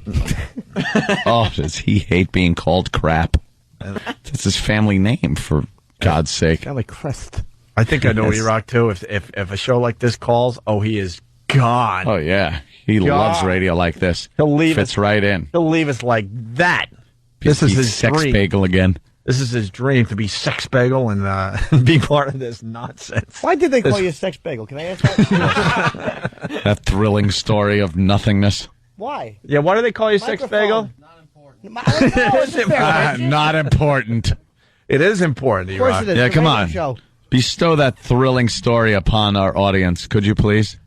Oh, does he hate being called crap. That's his family name, for God's sake.
Family crest.
I think I know E-Rock, too. If a show like this calls, he is gone.
Oh, yeah. He loves radio like this.
He'll leave
Fits
us,
right in.
He'll leave us like that. This is his
sex
dream.
bagel again.
This is his dream, to be sex bagel and be part of this nonsense.
Why did they call you a sex bagel? Can I ask that?
That thrilling story of nothingness.
Why?
Yeah, why do they call you sex bagel?
Not important.
It is important,
Of course
E-Rock.
it is.
Yeah,
It's a
come
radio
on.
show.
Bestow that thrilling story upon our audience, could you please?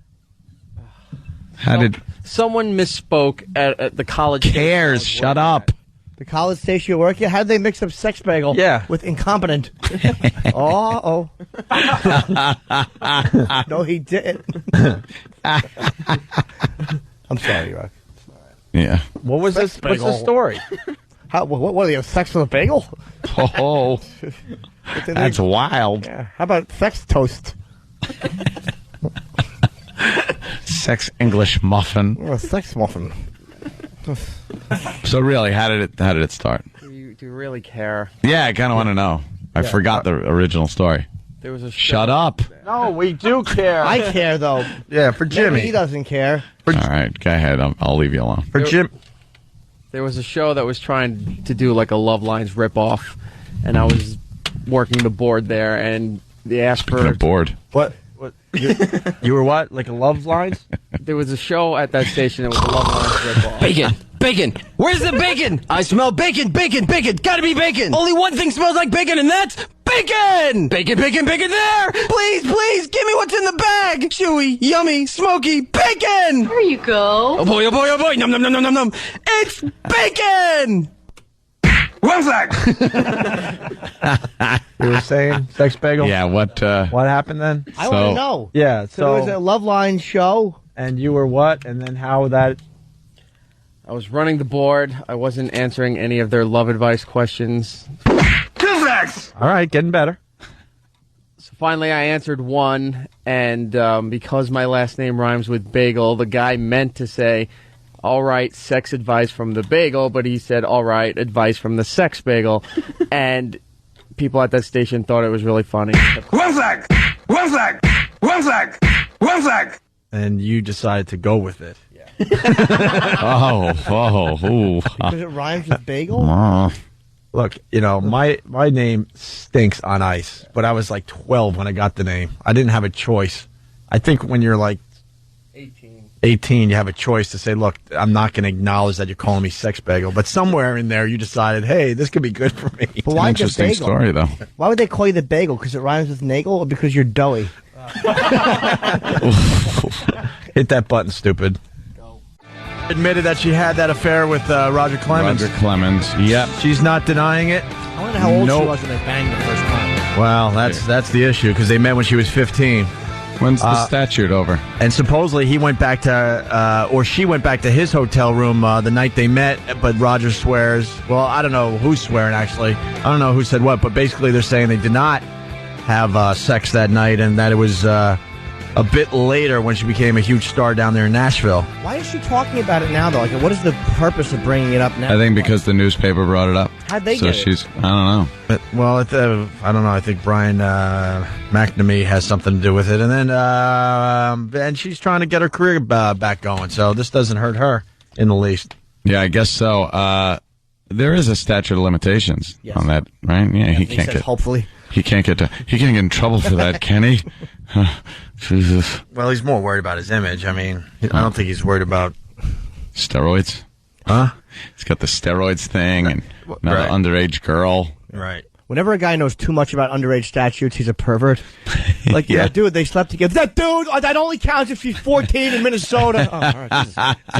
How did...
Someone misspoke at the college.
Cares? Shut up.
The college station you work at? How did they mix up sex bagel with incompetent? No, he didn't. I'm sorry, Rock.
Yeah.
What was this? What's the story?
What are you, sex with a bagel?
Oh, that's wild.
Yeah. How about sex toast?
Sex English muffin.
Oh, sex muffin.
So really, how did it start?
Do you really care?
Yeah, I kind of want to know. I forgot the original story.
There was a
Shut up.
No, we do care.
I care, though.
Yeah, for Jimmy.
Maybe he doesn't care.
All right, go ahead. I'll leave you alone.
For Jim.
There was a show that was trying to do like a Love Lines ripoff, and I was working the board there, and they asked for
a board.
What? You were what? Like a Love Lines?
There was a show at that station that was a Love Lines ripoff.
Bacon! Where's the bacon? I smell bacon! Gotta be bacon! Only one thing smells like bacon, and that's bacon! Bacon there! Please, give me what's in the bag! Chewy, yummy, smoky, bacon!
There you go.
Oh boy, nom nom nom nom nom nom! It's bacon!
What's that?
You were saying sex bagel?
Yeah, what
happened then?
I want to know.
Yeah,
So there was a Love Line show.
And you were what? And then how that...
I was running the board. I wasn't answering any of their love advice questions.
All right, getting better.
So finally I answered one, and because my last name rhymes with bagel, the guy meant to say, all right, sex advice from the bagel, but he said, all right, advice from the sex bagel. And people at that station thought it was really funny.
One sec!
And you decided to go with it. Yeah.
Ooh.
Because it rhymes with bagel?
Look, my name stinks on ice, but I was like 12 when I got the name. I didn't have a choice. I think when you're like
18.
18, you have a choice to say, look, I'm not going to acknowledge that you're calling me sex bagel, but somewhere in there you decided, hey, this could be good for me.
But why the
Interesting
bagel?
story, though.
Why would they call you the bagel? Because it rhymes with nagel, or because you're doughy?
Hit that button, stupid. Admitted that she had that affair with Roger Clemens.
Roger Clemens, yep.
She's not denying it.
I wonder how old she was when they banged the first time.
Well, that's the issue, because they met when she was 15.
When's the statute over?
And supposedly he went back to, or she went back to his hotel room the night they met, but Roger swears, well, I don't know who's swearing, actually. I don't know who said what, but basically they're saying they did not have sex that night, and that it was a bit later when she became a huge star down there in Nashville.
Why is she talking about it now, though? Like, what is the purpose of bringing it up now?
I think because the newspaper brought it up.
How'd they
so
get it?
she's, I don't know.
Well, I don't know. I think Brian McNamee has something to do with it, and then and she's trying to get her career back going. So this doesn't hurt her in the least.
Yeah, I guess so. There is a statute of limitations on that, right? Yeah, he can't get.
Hopefully,
he can't get in trouble for that, can he? Jesus.
Well, he's more worried about his image. I mean, I don't think he's worried about
steroids.
Huh?
He's got the steroids thing and another underage girl.
Right.
Whenever a guy knows too much about underage statutes, he's a pervert. Like, yeah, dude, they slept together. That dude, that only counts if she's 14 in Minnesota. Oh, all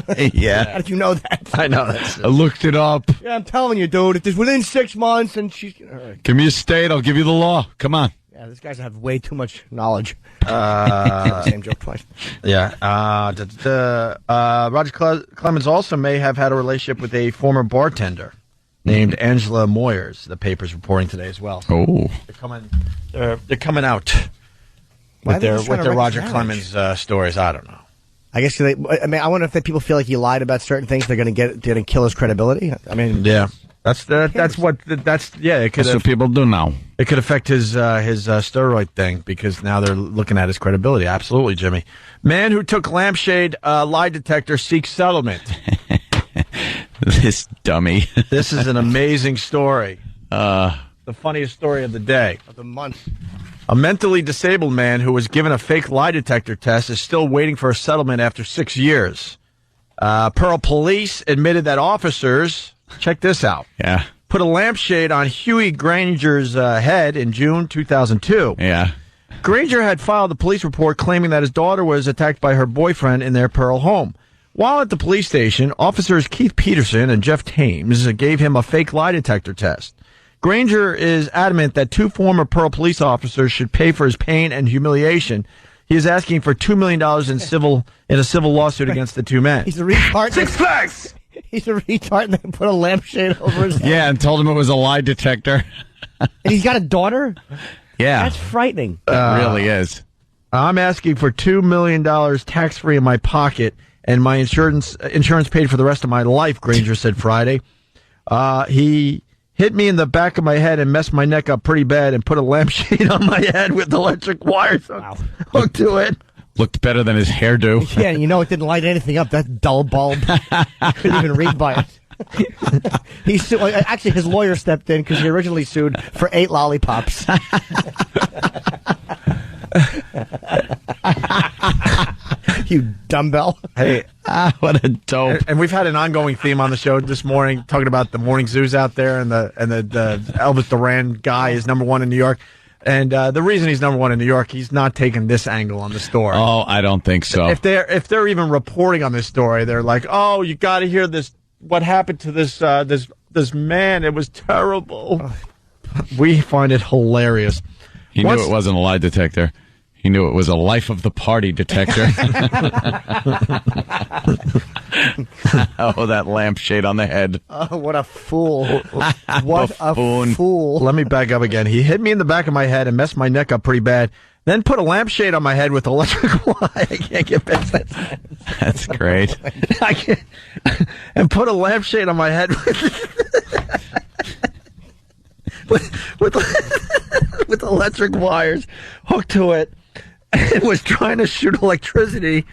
right,
yeah.
How did you know that?
I know that.
I looked it up.
Yeah, I'm telling you, dude. If it's within 6 months and she's... All right.
Give me a state, I'll give you the law. Come on.
Yeah, these guys have way too much knowledge. Same joke twice.
Yeah. Roger Clemens also may have had a relationship with a former bartender named Angela Moyers. The paper's reporting today as well.
Oh.
They're coming out
Why
with
are they
their
just trying to wreck
Roger
marriage?
Clemens stories. I don't know.
I guess I wonder if people feel like he lied about certain things. They're going to kill his credibility. I mean,
yeah, that's what it could.
That's what people do now.
It could affect his steroid thing because now they're looking at his credibility. Absolutely, Jimmy. Man who took lampshade lie detector seeks settlement.
This dummy.
This is an amazing story. The funniest story of the day.
Of the month.
A mentally disabled man who was given a fake lie detector test is still waiting for a settlement after 6 years. Pearl police admitted that officers, check this out, put a lampshade on Huey Granger's head in June 2002.
Yeah.
Granger had filed a police report claiming that his daughter was attacked by her boyfriend in their Pearl home. While at the police station, officers Keith Peterson and Jeff Thames gave him a fake lie detector test. Granger is adamant that 2 former Pearl police officers should pay for his pain and humiliation. He is asking for $2 million in a civil lawsuit against the 2 men.
He's a retard.
Six Flags!
He's a retard and they put a lampshade over his head.
Yeah, and told him it was a lie detector.
And he's got a daughter?
Yeah.
That's frightening.
It really is.
I'm asking for $2 million tax-free in my pocket and my insurance paid for the rest of my life, Granger said Friday. He hit me in the back of my head and messed my neck up pretty bad and put a lampshade on my head with electric wires hooked to it.
Looked better than his hairdo.
Yeah, you know it didn't light anything up. That dull bulb. You couldn't even read by it. Actually, his lawyer stepped in because he originally sued for 8 lollipops. You dumbbell.
Hey,
what a dope.
And we've had an ongoing theme on the show this morning, talking about the morning zoos out there, and the Elvis Duran guy is #1 in New York. And the reason he's #1 in New York, he's not taking this angle on the story.
Oh, I don't think so.
If they're even reporting on this story, they're like, "Oh, you got to hear this. What happened to this man? It was terrible." We find it hilarious.
He knew it wasn't a lie detector. He knew it was a life of the party detector. Oh, that lampshade on the head.
Oh, what a fool. What a fool.
Let me back up again. He hit me in the back of my head and messed my neck up pretty bad. Then put a lampshade on my head with electric wire. I can't get past that.
That's great.
I can't. And put a lampshade on my head with electric wires hooked to it. It was trying to shoot electricity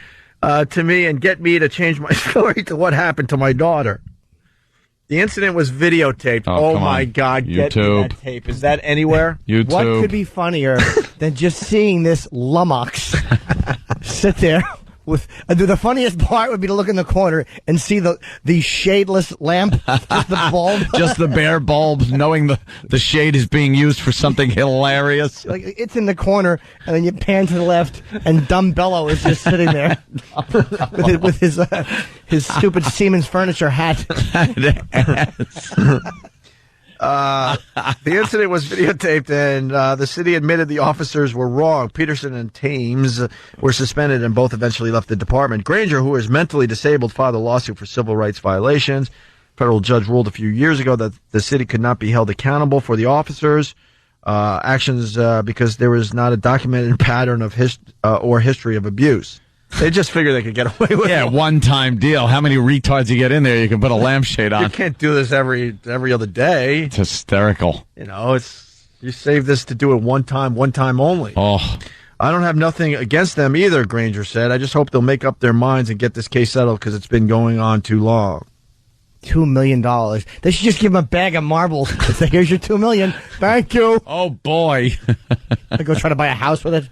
to me and get me to change my story to what happened to my daughter. The incident was videotaped. Oh my God. Get me that tape. Is that anywhere?
YouTube.
What could be funnier than just seeing this lummox sit there The funniest part would be to look in the corner and see the shadeless lamp, just the bulb.
Just the bare bulb, knowing the shade is being used for something hilarious.
Like, it's in the corner, and then you pan to the left, and Dumb Bello is just sitting there with his stupid Siemens furniture hat.
The incident was videotaped, and the city admitted the officers were wrong. Peterson and Thames were suspended, and both eventually left the department. Granger, who is mentally disabled, filed a lawsuit for civil rights violations. Federal judge ruled a few years ago that the city could not be held accountable for the officers' actions because there was not a documented pattern of history of abuse. They just figured they could get away with it.
Yeah, one-time deal. How many retards you get in there, you can put a lampshade on.
You can't do this every other day.
It's hysterical.
You know, you save this to do it one time only.
Oh.
I don't have nothing against them either, Granger said. I just hope they'll make up their minds and get this case settled because it's been going on too long.
$2 million. They should just give him a bag of marbles and say, here's your $2 million. Thank you.
Oh, boy.
I go try to buy a house with it.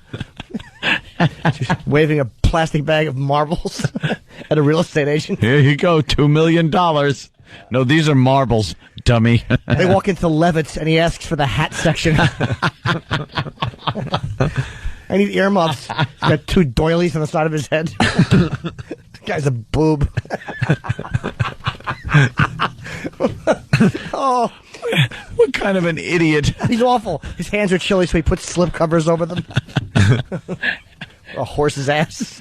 Just waving a plastic bag of marbles at a real estate agent.
Here you go, $2 million. No, these are marbles, dummy.
They walk into Levitt's and he asks for the hat section. I need earmuffs. He's got 2 doilies on the side of his head. This guy's a boob. Oh,
what kind of an idiot?
He's awful. His hands are chilly, so he puts slip covers over them. A horse's ass.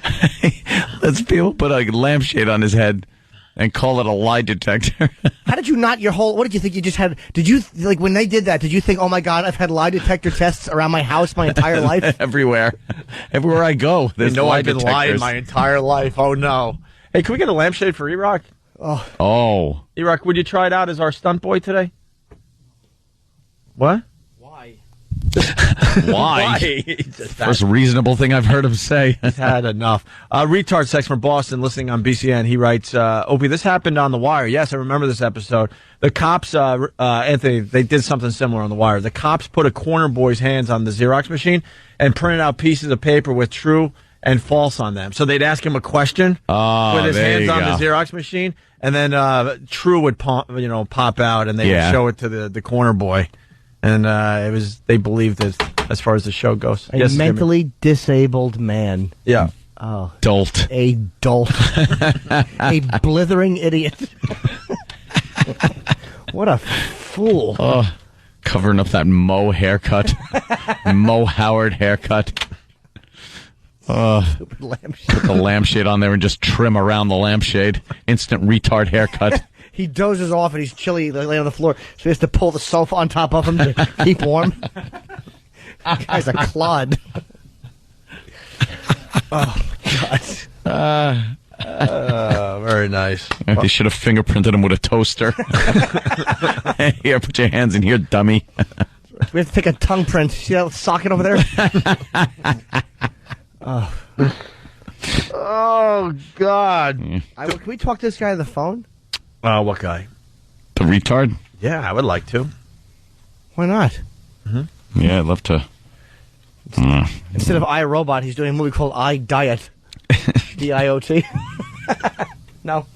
Let's people put a lampshade on his head and call it a lie detector.
How did you not what did you think you just had? Did you, like, when they did that, did you think, oh my God, I've had lie detector tests around my house my entire life?
Everywhere I go, there's lie
I've been
detectors.
lying my entire life. Oh, no. Hey, can we get a lampshade for E-Rock?
Oh.
E-Rock, would you try it out as our stunt boy today? What?
Why?
Just
First reasonable thing I've heard him say.
He's had enough. Retard sex from Boston, listening on BCN. He writes, Opie, this happened on The Wire. Yes, I remember this episode. The cops, Anthony, they did something similar on The Wire. The cops put a corner boy's hands on the Xerox machine and printed out pieces of paper with true and false on them. So they'd ask him a question with his hands on the Xerox machine, and then true would pop out, and they would show it to the corner boy. And they believed it as far as the show goes.
A mentally disabled man.
Yeah.
Oh.
Dolt.
A dolt. A blithering idiot. What a fool.
Oh, covering up that Mo haircut. Mo Howard haircut.
Stupid lampshade.
Put the lampshade on there and just trim around the lampshade. Instant retard haircut.
He dozes off and he's chilly, laying on the floor, so he has to pull the sofa on top of him to keep warm. Guy's a clod. Oh, God.
Very nice.
They should have fingerprinted him with a toaster. Here, put your hands in here, dummy.
We have to take a tongue print. See that socket over there? Oh, God. Can we talk to this guy on the phone?
What guy?
The retard?
Yeah, I would like to.
Why not?
Mm-hmm.
Yeah, I'd love to.
Instead of iRobot, he's doing a movie called iDiet. D-I-O-T. No.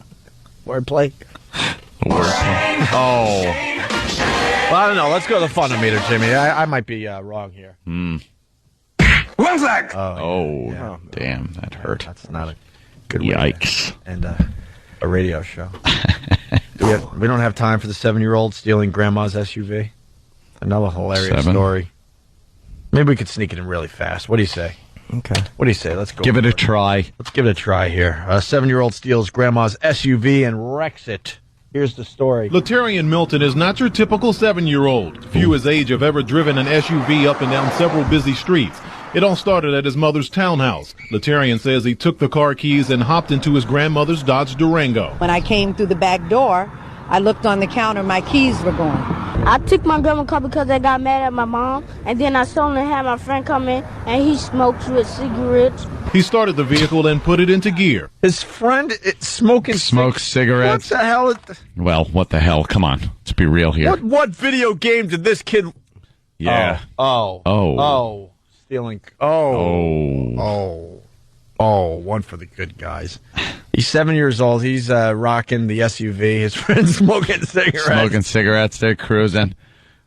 Wordplay.
Oh. Well, I don't know. Let's go to the funometer, Jimmy. I might be wrong here.
One sec.
Oh, damn. That hurt.
That's not a good way.
Yikes.
And a radio show. We don't have time for the 7-year-old stealing grandma's SUV. Another hilarious story. Maybe we could sneak it in really fast. What do you say?
Okay.
What do you say? Let's go.
Give it a try.
Let's give it a try here. A 7-year-old steals grandma's SUV and wrecks it. Here's the story.
Latarian Milton is not your typical 7-year-old. Few his age have ever driven an SUV up and down several busy streets. It all started at his mother's townhouse. Latarian says he took the car keys and hopped into his grandmother's Dodge Durango.
When I came through the back door, I looked on the counter, my keys were gone.
I took my grandma car because I got mad at my mom, and then I suddenly had my friend come in, and he smoked with cigarettes.
He started the vehicle and put it into gear.
His friend smokes
cigarettes.
What the hell?
Well, what the hell? Come on. Let's be real here.
What video game did this kid...
Yeah.
Oh. Stealing... Oh. Oh, one for the good guys. He's 7 years old. He's rocking the SUV. His friend's smoking cigarettes.
Smoking cigarettes. They're cruising.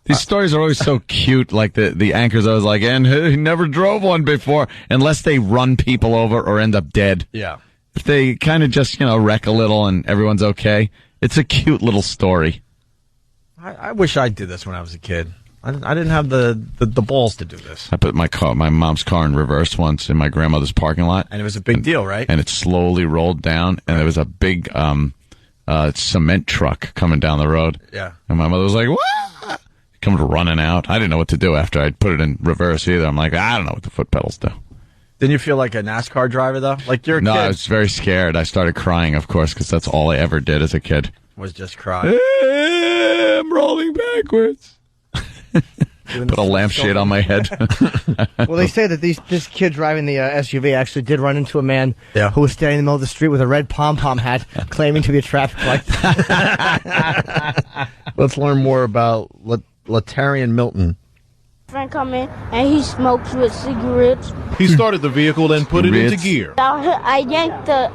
These stories are always so cute. Like the anchors always like, and he never drove one before, unless they run people over or end up dead.
Yeah.
If they kind of just, wreck a little and everyone's okay, it's a cute little story.
I wish I did this when I was a kid. I didn't have the balls to do this.
I put my mom's car in reverse once in my grandmother's parking lot.
And it was a big deal, right?
And it slowly rolled down, and there was a big cement truck coming down the road.
Yeah.
And my mother was like, what? Coming running out. I didn't know what to do after I put it in reverse either. I'm like, I don't know what the foot pedals do.
Didn't you feel like a NASCAR driver, though? Like you're a kid.
No, I was very scared. I started crying, of course, because that's all I ever did as a kid.
Was just cry.
I'm rolling backwards. Put a lampshade on my head.
Well, they say that this kid driving the SUV actually did run into a man who was standing in the middle of the street with a red pom-pom hat claiming to be a traffic light.
Let's learn more about Latarian Milton.
Friend come in and he smokes with cigarettes.
He started the vehicle and put it into gear.
I yanked the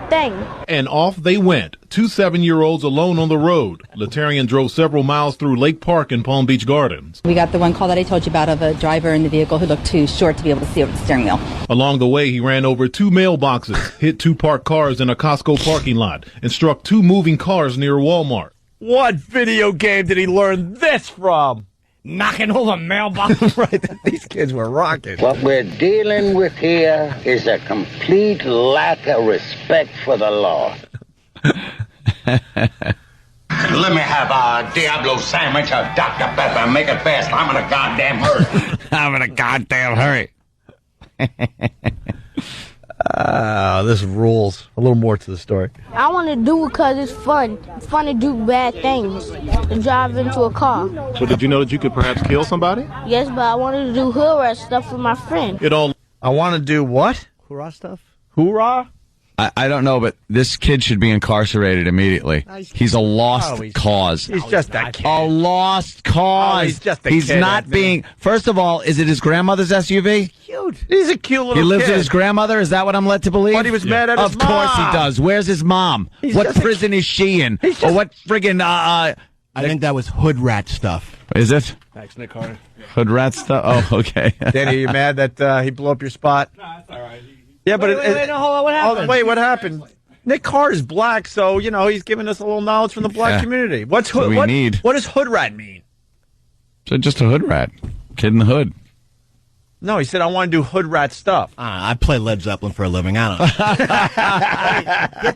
thing.
And off they went. Two 7-year-olds alone on the road. Latarian drove several miles through Lake Park and Palm Beach Gardens.
We got the one call that I told you about of a driver in the vehicle who looked too short to be able to see over the steering wheel.
Along the way, he ran over 2 mailboxes, hit 2 parked cars in a Costco parking lot, and struck 2 moving cars near Walmart.
What video game did he learn this from?
Knocking over mailboxes.
Right, these kids were rocking.
What we're dealing with here is a complete lack of respect for the law.
Let me have a Diablo sandwich of Dr. Pepper and make it fast. I'm in a goddamn hurry.
I'm in a goddamn hurry.
This rules. A little more to the story.
I want to do it because it's fun. It's fun to do bad things. To drive into a car.
So did you know that you could perhaps kill somebody?
Yes, but I wanted to do hood rat stuff with my friend.
I want to do what?
Hoorah stuff?
Hoorah?
I don't know, but this kid should be incarcerated immediately. He's a lost cause.
He's just a kid.
A lost cause.
He's just a
He's
kid,
not
Anthony.
being... First of all, is it his grandmother's SUV?
Cute.
He's a cute little kid.
He lives with his grandmother? Is that what I'm led to believe?
But he was mad at his
Of course
mom.
he does. Where's his mom?
He's
What
just a
prison is she in? Or what friggin'...
I think that was hood rat stuff.
Is it?
Thanks, Nick Carter.
Hood rat stuff? Oh, okay.
Danny, are you mad that he blew up your spot?
No, that's all right.
Yeah, but
Wait, no, hold on. What happened?
wait, what happened? Nick Carter's black, so, he's giving us a little knowledge from the black community. What's hood?
What we need.
What does hood rat mean?
So just a hood rat. Kid in the hood.
No, he said, I want to do hood rat stuff.
I play Led Zeppelin for a living. I don't know.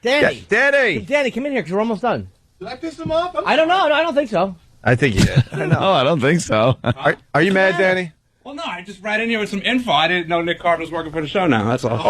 Danny.
Danny.
Danny, come in here because we're almost done.
Did I piss him off?
I don't know. No, I don't think so.
I think you did.
No, I don't think so.
Are you mad, Danny?
Well, no, I just ran in here with some info. I didn't know Nick Carter was working for the show now. That's all.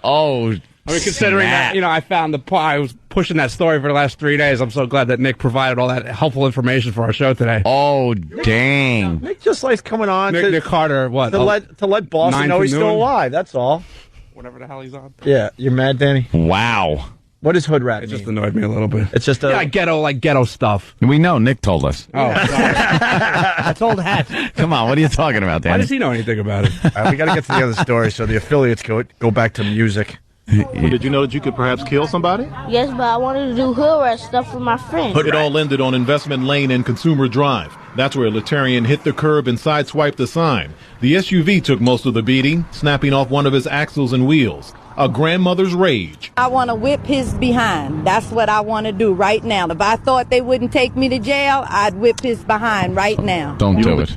Oh.
I mean, considering that, I found I was pushing that story for the last 3 days. I'm so glad that Nick provided all that helpful information for our show today.
Oh, dang.
Nick just likes coming on
Nick Carter, what?
to let Boston know he's still alive. That's all.
Whatever the hell he's on.
Yeah, you're mad, Danny?
Wow.
What does hood rat
It
mean?
just annoyed me a little bit.
It's just
ghetto stuff.
We know. Nick told us.
Oh, sorry.
That's old hat.
Come on. What are you talking about, Danny?
Why does he know anything about it?
We got to get to the other story, so the affiliates go back to music.
Well, did you know that you could perhaps kill somebody?
Yes, but I wanted to do hood rat stuff with my friend.
It all ended on Investment Lane and Consumer Drive. That's where Latarian hit the curb and sideswiped the sign. The SUV took most of the beating, snapping off one of his axles and wheels. A grandmother's rage.
I want to whip his behind. That's what I want to do right now. If I thought they wouldn't take me to jail, I'd whip his behind right now.
Don't do it.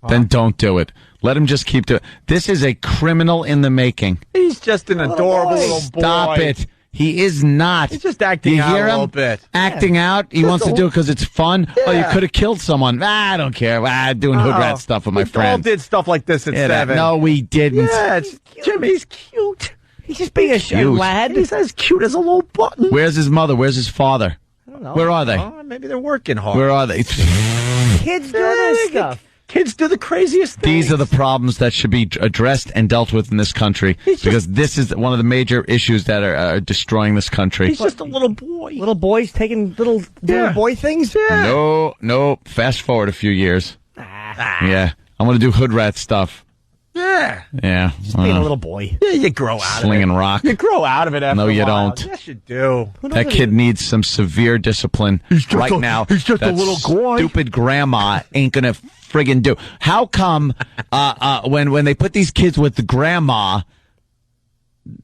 Then don't do it. Let him just keep doing it. This is a criminal in the making.
He's just an adorable little boy.
Stop it. He is not.
He's just acting
you
out
hear
a
him?
little bit.
Acting out? He wants to do it because it's fun?
Yeah.
Oh, you could have killed someone. I don't care. Doing hood rat stuff with my
We all
friends.
did stuff like this at 7.
No, we didn't.
Yeah, Jimmy's cute.
He's just being a
Cute.
lad.
He's as cute as a little button.
Where's his mother? Where's his father?
I don't know.
Where are they?
Maybe they're working hard.
Where are they?
Kids do this stuff.
Kids do the craziest things.
These are the problems that should be addressed and dealt with in this country because this is one of the major issues that are destroying this country.
He's just a little boy.
Little boys taking little boy things?
No. Fast forward a few years. Yeah. I'm going to do hood rat stuff.
Yeah, Yeah.
Yeah.
Just being a little boy.
Yeah, you grow out
Slinging
of it.
rock.
You grow out of it after
No,
a
you
while.
don't.
Yes, you do.
That kid needs some severe discipline right now.
He's just a
that
little boy.
Stupid grandma ain't gonna friggin' do. How come when they put these kids with the grandma,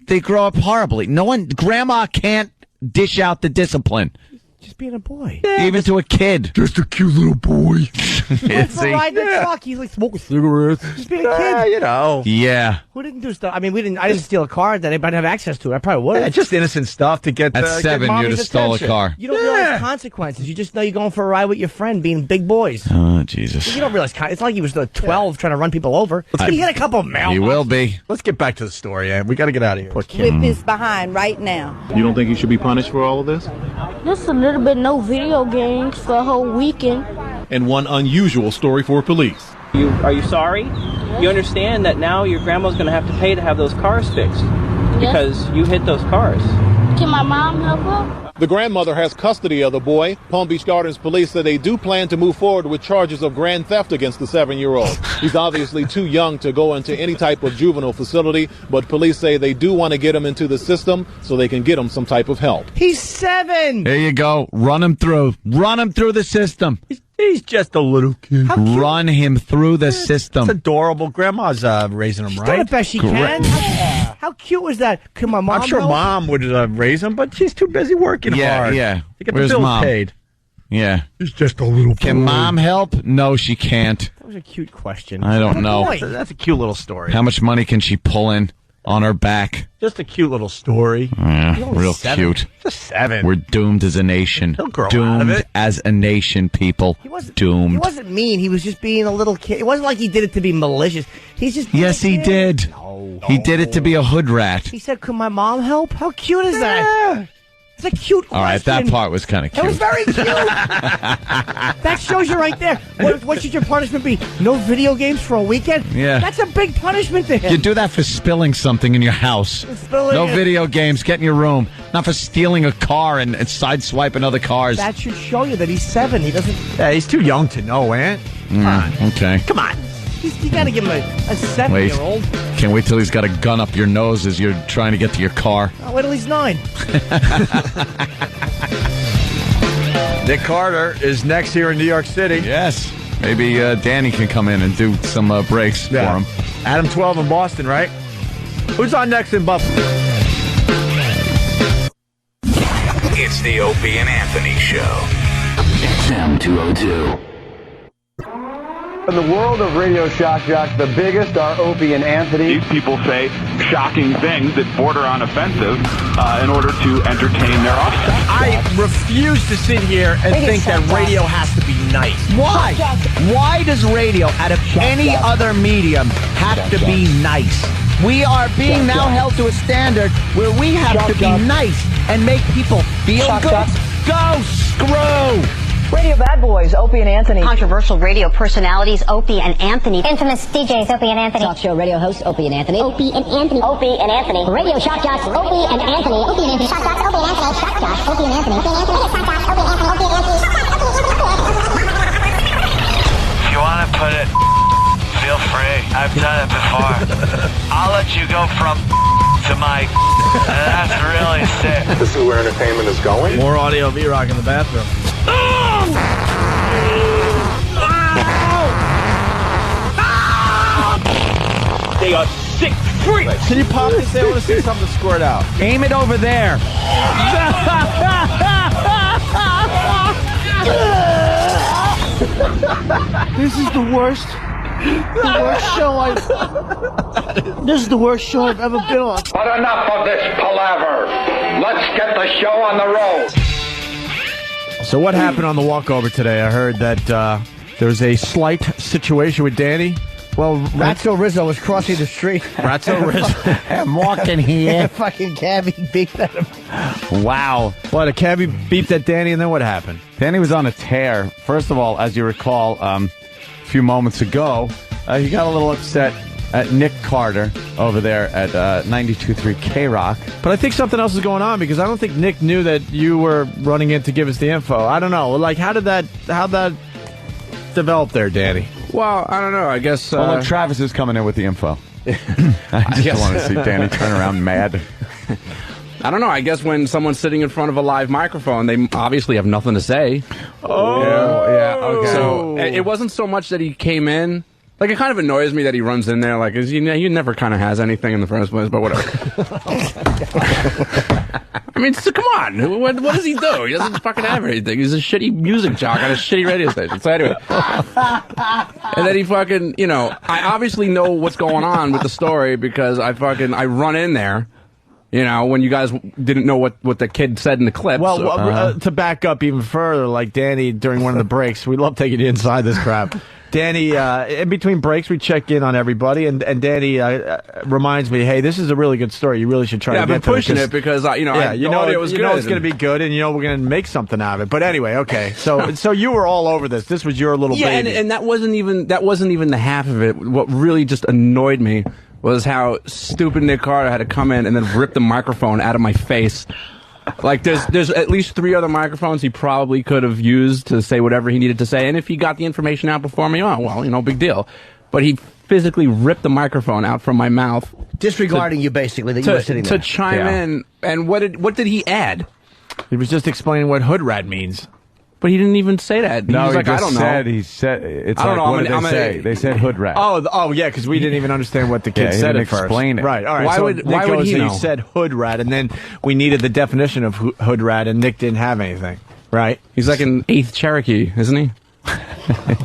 they grow up horribly? Grandma can't dish out the discipline.
Just being a boy.
Even to a kid.
Just a cute little boy.
Went for a ride in the truck. He's like smoking cigarettes. Just being a kid.
You know.
Yeah.
Who didn't do stuff? I mean, I didn't steal a car that anybody didn't have access to. I probably would.
Yeah, just innocent stuff to get.
At 7, you'd have stole a car.
You don't realize consequences. You just know you're going for a ride with your friend, being big boys.
Oh, Jesus.
You don't realize it's like he was 12 trying to run people over. He hit a couple of mailboxes.
He will be.
Let's get back to the story, Ann. We got to get out of here.
Whip his behind right now.
You don't think he should be punished for all of this?
Just a little bit, no video games for a whole weekend.
And one unusual story for police.
Are you sorry? You understand that now your grandma's going to have to pay to have those cars fixed because you hit those cars.
Can my mom help her?
The grandmother has custody of the boy. Palm Beach Gardens police say they do plan to move forward with charges of grand theft against the 7-year-old. He's obviously too young to go into any type of juvenile facility, but police say they do want to get him into the system so they can get him some type of help.
He's 7.
There you go. Run him through. Run him through the system.
He's just a little kid.
Run him through the system.
It's adorable. Grandma's raising him,
She's
right?
done the best she can. How cute was that? Can my mom
I'm sure
help?
Mom would raise him, but she's too busy working hard.
Yeah.
To get
Where's
the bills
Mom?
paid.
Yeah.
He's just a little boy.
Can Mom help? No, she can't.
That was a cute question.
I don't know.
That's a cute little story.
How much money can she pull in on her back?
Just a cute little story.
Yeah, real
7.
cute.
Just 7.
We're doomed as a nation.
He'll grow
doomed
out of it.
as a nation, people. Doomed.
He wasn't mean. He was just being a little kid. It wasn't like he did it to be malicious. He's just being
Yes,
a
he
kid.
did. He did it to be a hood rat.
He said, "Could my mom help?" How cute is that? It's a cute question.
All right, that part was kind of cute.
It was very cute. That shows you right there. What should your punishment be? No video games for a weekend?
Yeah.
That's a big punishment to him.
You do that for spilling something in your house.
Spilling
No
it.
video games. Get in your room. Not for stealing a car and sideswiping other cars.
That should show you that he's 7. He doesn't.
Yeah, he's too young to know, Aunt. Come on.
Okay.
Come on.
You got to give him a 7-year-old.
Can't wait till he's got a gun up your nose as you're trying to get to your car.
Oh, wait till he's 9.
Nick Carter is next here in New York City.
Yes. Maybe Danny can come in and do some breaks for him.
Adam 12 in Boston, right? Who's on next in Buffalo?
It's the Opie and Anthony Show. XM 202.
In the world of Radio Shock Jock, the biggest are Opie and Anthony.
These people say shocking things that border on offensive in order to entertain their audience.
I refuse to sit here and think that radio has to be nice.
Why?
Why does radio, out of any other medium, have to be nice? We are being now held to a standard where we have to be nice and make people feel good. Go screw!
Radio Bad Boys, Opie and Anthony. Controversial radio personalities, Opie and Anthony. Infamous DJs, Opie and Anthony. Talk show radio hosts, Opie and Anthony. Opie and Anthony. Opie and Anthony. Radio Shock Jocks, Opie and Anthony. Opie and Anthony. Shock Jocks, Opie and Anthony. Shock Jocks, Opie and Anthony. Opie and Anthony. Shock Jocks, Opie and Anthony. Opie and Anthony.
If you want to put it, feel free. I've done it before. I'll let you go from to my. That's really sick.
This is where entertainment is going.
More audio V-Rock in the bathroom.
They are sick freaks.
Can you pop this? I want to see something squirt out.
Aim it over there.
This is the worst. This is the worst show I've ever been on.
But enough of this palaver. Let's get the show on the road.
So what happened on the walkover today? I heard that there was a slight situation with Danny.
Well, Ratso Rizzo was crossing the street.
Ratso Rizzo.
I'm walking here.
Fucking cabbie beeped at him.
Wow.
What, a cabbie beeped at Danny, and then what happened?
Danny was on a tear. First of all, as you recall, a few moments ago, he got a little upset at Nick Carter over there at 92.3 K-Rock.
But I think something else is going on, because I don't think Nick knew that you were running in to give us the info. I don't know. Like, how'd that develop there, Danny?
Well, I don't know. I guess.
Well, look, Travis is coming in with the info. I just want to see Danny turn around mad.
I don't know. I guess when someone's sitting in front of a live microphone, they obviously have nothing to say.
Oh, yeah, okay.
So it wasn't so much that he came in. Like, it kind of annoys me that he runs in there. Like, he never kind of has anything in the first place, but whatever. I mean, so come on. What does he do? He doesn't fucking have anything. He's a shitty music jock on a shitty radio station. So anyway. And then he fucking, I obviously know what's going on with the story because I run in there. When you guys didn't know what the kid said in the clip.
Well, to back up even further, like Danny, during one of the breaks, we love taking you inside this crap. Danny, in between breaks, we check in on everybody, and Danny reminds me, hey, this is a really good story. You really should try to get
I've been pushing it because, I know it was good.
You know it's going to be good, and we're going to make something out of it. But anyway, okay. So you were all over this. This was your little baby.
And that wasn't even the half of it. What really just annoyed me was how stupid Nick Carter had to come in and then rip the microphone out of my face. Like, there's at least 3 other microphones he probably could have used to say whatever he needed to say, and if he got the information out before me, big deal. But he physically ripped the microphone out from my mouth.
Disregarding you, basically, that you were sitting there.
To chime in, and what did he add?
He was just explaining what hood rat means.
But he didn't even say that. He was like, I don't know.
He said, it's like, what did they say? They said hood rat.
Oh, yeah, because we didn't even understand what the kid said at first.
Explain it.
Right, all right.
Why would he know?
You said hood rat, and then we needed the definition of hood rat, and Nick didn't have anything, right?
He's like an 8th Cherokee, isn't he?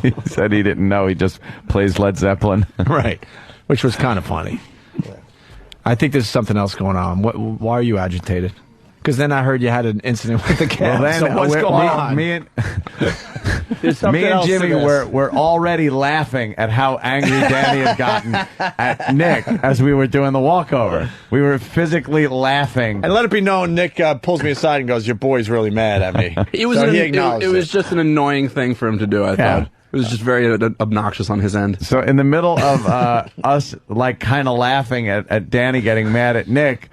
He said he didn't know. He just plays Led Zeppelin.
Right, which was kind of funny. I think there's something else going on. Why are you agitated? Because then I heard you had an incident with the cat.
Well,
so what's going on?
Me and Jimmy were already laughing at how angry Danny had gotten at Nick as we were doing the walkover. We were physically laughing.
And let it be known, Nick pulls me aside and goes, "Your boy's really mad at me."
It was just an annoying thing for him to do, I thought. It was just very obnoxious on his end.
So in the middle of us, like, kind of laughing at Danny getting mad at Nick,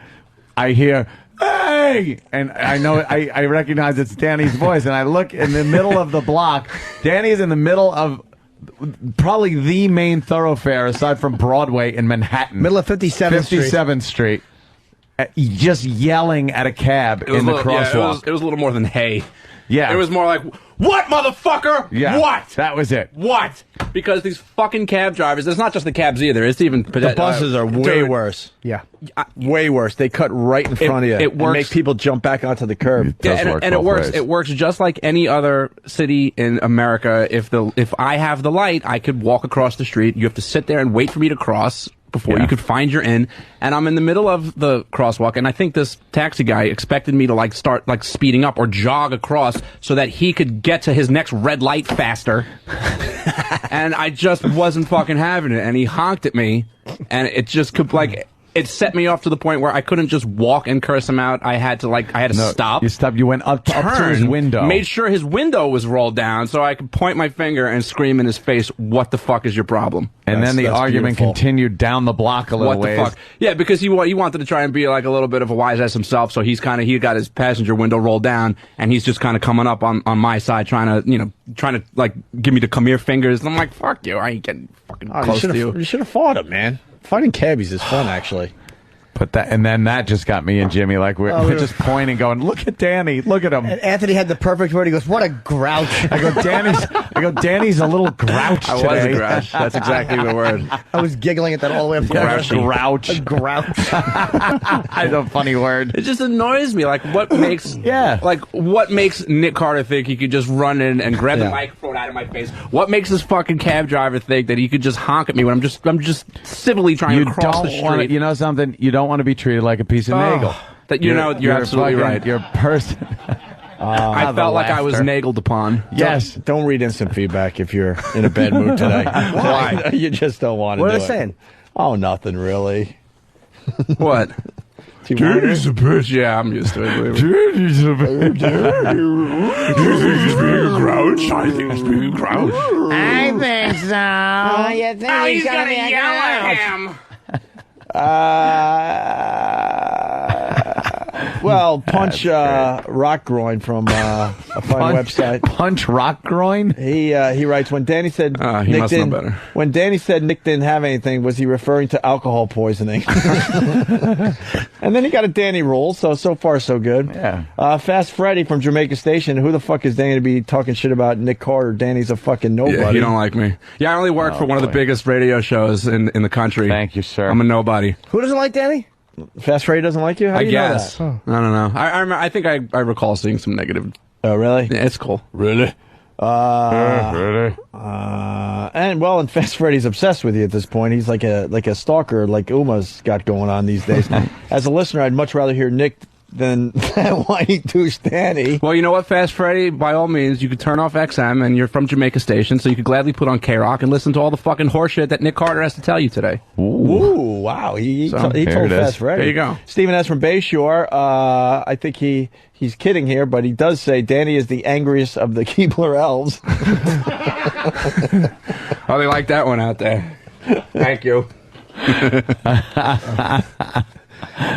I hear, "Hey!" And I know, I recognize it's Danny's voice, and I look in the middle of the block. Danny's in the middle of probably the main thoroughfare, aside from Broadway in Manhattan.
Middle of 57th
Street. Just yelling at a cab in the crosswalk.
It was a little more than hey.
Yeah.
It was more like, what, motherfucker?
Yeah.
What?
That was it.
What? Because these fucking cab drivers, it's not just the cabs either. It's even...
The buses are way worse.
Yeah.
Way worse. They cut right in front of you.
It works.
And make people jump back onto the curb.
It works. It works just like any other city in America. If I have the light, I could walk across the street. You have to sit there and wait for me to cross before you could find your in. And I'm in the middle of the crosswalk, and I think this taxi guy expected me to start speeding up or jog across so that he could get to his next red light faster. And I just wasn't fucking having it. And he honked at me, and it just it set me off to the point where I couldn't just walk and curse him out. I had to stop.
You stopped. You went up to his window.
Made sure his window was rolled down so I could point my finger and scream in his face, "What the fuck is your problem?"
And then the argument continued down the block a little ways.
What the fuck? Yeah, because he wanted to try and be like a little bit of a wise ass himself, so he got his passenger window rolled down, and he's just kind of coming up on my side, trying to like give me the come here fingers. And I'm like, fuck you, I ain't getting fucking close to you.
You should have fought him, man. Fighting cabbies is fun, actually.
But that just got me and Jimmy, like, we're just pointing, going, "Look at Danny, look at him."
And Anthony had the perfect word. He goes, "What a grouch!"
I go, Danny's a little grouch today.
I was a grouch. That's exactly the word.
I was giggling at that all the way up.
Grouch.
A grouch.
That's a funny word.
It just annoys me. Like, what makes Nick Carter think he could just run in and grab the microphone out of my face? What makes this fucking cab driver think that he could just honk at me when I'm just civilly trying to cross the street?
You know something? You don't want to be treated like a piece of nagel.
You're absolutely right.
You're a person.
I felt like I was nagled upon.
Yes. Don't read instant feedback if you're in a bad mood today. Why? You just don't want to do it.
What are they saying?
Oh, nothing really.
What?
Danny's a bitch.
Yeah, I'm used to it.
Danny's a bitch.
You think he's being a grouch? I think he's being a grouch.
I think so.
You think he's gonna be yell at him?
Well, Punch Rock Groin from a fine website.
Punch Rock Groin?
He writes, when Danny said
he must know better.
When Danny said Nick didn't have anything, was he referring to alcohol poisoning? And then he got a Danny roll, so far so good.
Yeah.
Fast Freddy from Jamaica Station. Who the fuck is Danny to be talking shit about Nick Carter? Danny's a fucking nobody.
Yeah, you don't like me. Yeah, I only work for one of the biggest radio shows in the country.
Thank you, sir.
I'm a nobody.
Who doesn't like Danny?
Fast Freddy doesn't like you? How do you
guess.
know that?
I don't know. I think I recall seeing some negative.
Oh, really?
Yeah, it's cool.
Really?
And Fast Freddy's obsessed with you at this point. He's like a stalker, like Uma's got going on these days. As a listener, I'd much rather hear Nick than whiny douche Danny.
Well, you know what, Fast Freddy? By all means, you could turn off XM, and you're from Jamaica Station, so you could gladly put on K-Rock and listen to all the fucking horseshit that Nick Carter has to tell you today.
Ooh, wow. He told Fast Freddy.
There you go.
Stephen S. from Bayshore. I think he's kidding here, but he does say Danny is the angriest of the Keebler elves.
Oh, they like that one out there. Thank you.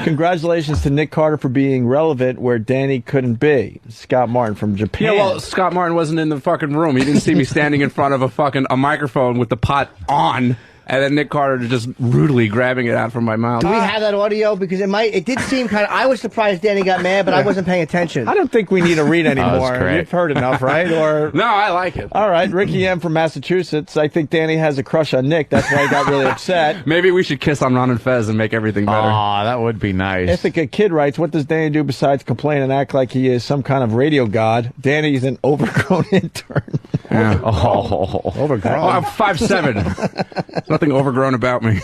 Congratulations to Nick Carter for being relevant where Danny couldn't be. Scott Martin from Japan.
Yeah, well, Scott Martin wasn't in the fucking room. He didn't see me standing in front of a microphone with the pot on, and then Nick Carter just rudely grabbing it out from my mouth.
Do we have that audio? Because it did seem kind of. I was surprised Danny got mad, but I wasn't paying attention.
I don't think we need to read anymore. You've heard enough, right? Or
no, I like it.
All right, Ricky M. from Massachusetts. I think Danny has a crush on Nick. That's why he got really upset.
Maybe we should kiss on Ron and Fez and make everything better.
Aw, that would be nice.
Ithaca Kid writes, what does Danny do besides complain and act like he is some kind of radio god? Danny's an overgrown intern.
Yeah.
Overgrown.
Oh, I'm 5'7". Nothing overgrown about me.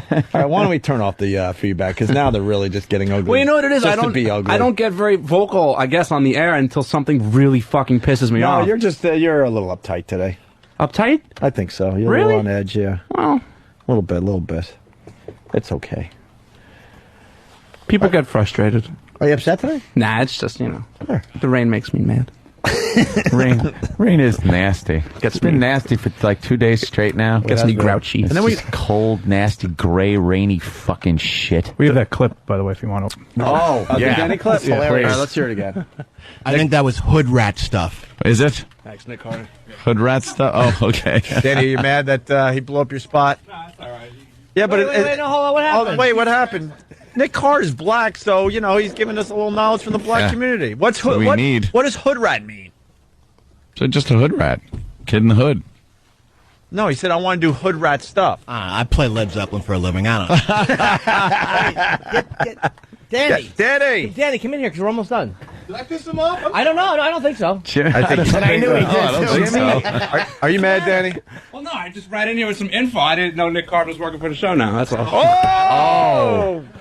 All right, why don't we turn off the feedback? Because now they're really just getting ugly.
Well, you know what it is?
Just to be ugly.
I don't get very vocal, I guess, on the air until something really fucking pisses me off.
No, you're just you're a little uptight today.
Uptight?
I think so. You're
really?
a little on edge, yeah.
Well,
a little bit. It's okay.
People get frustrated.
Are you upset today?
Nah, it's just, the rain makes me mad.
Rain is nasty. It's been nasty for like 2 days straight now.
Gets me grouchy.
It's
And then
just cold, nasty, gray, rainy fucking shit.
We have that clip, by the way, if you want to.
Oh,
yeah.
The Danny clip?
Yeah,
All right, let's hear it again.
I think that was hood rat stuff.
Is it?
Thanks, Nick Carter.
Hood rat stuff? Oh, okay.
Danny, you mad that he blew up your spot?
No, that's all right.
Yeah, but
wait, no, hold on. What happened?
Oh, wait, what happened? Nick Carter's black, so he's giving us a little knowledge from the black community. What's hood? What does hood rat mean?
So just a hood rat, kid in the hood.
No, he said I want to do hood rat stuff.
I play Led Zeppelin for a living. I don't know.
Danny, come in here because we're almost done.
Did I piss him off?
I don't know. I don't think so.
I knew he did.
I don't think so.
Are you mad, Danny?
Well, no, I just ran in here with some info. I didn't know Nick Carter was working for the show now. That's all.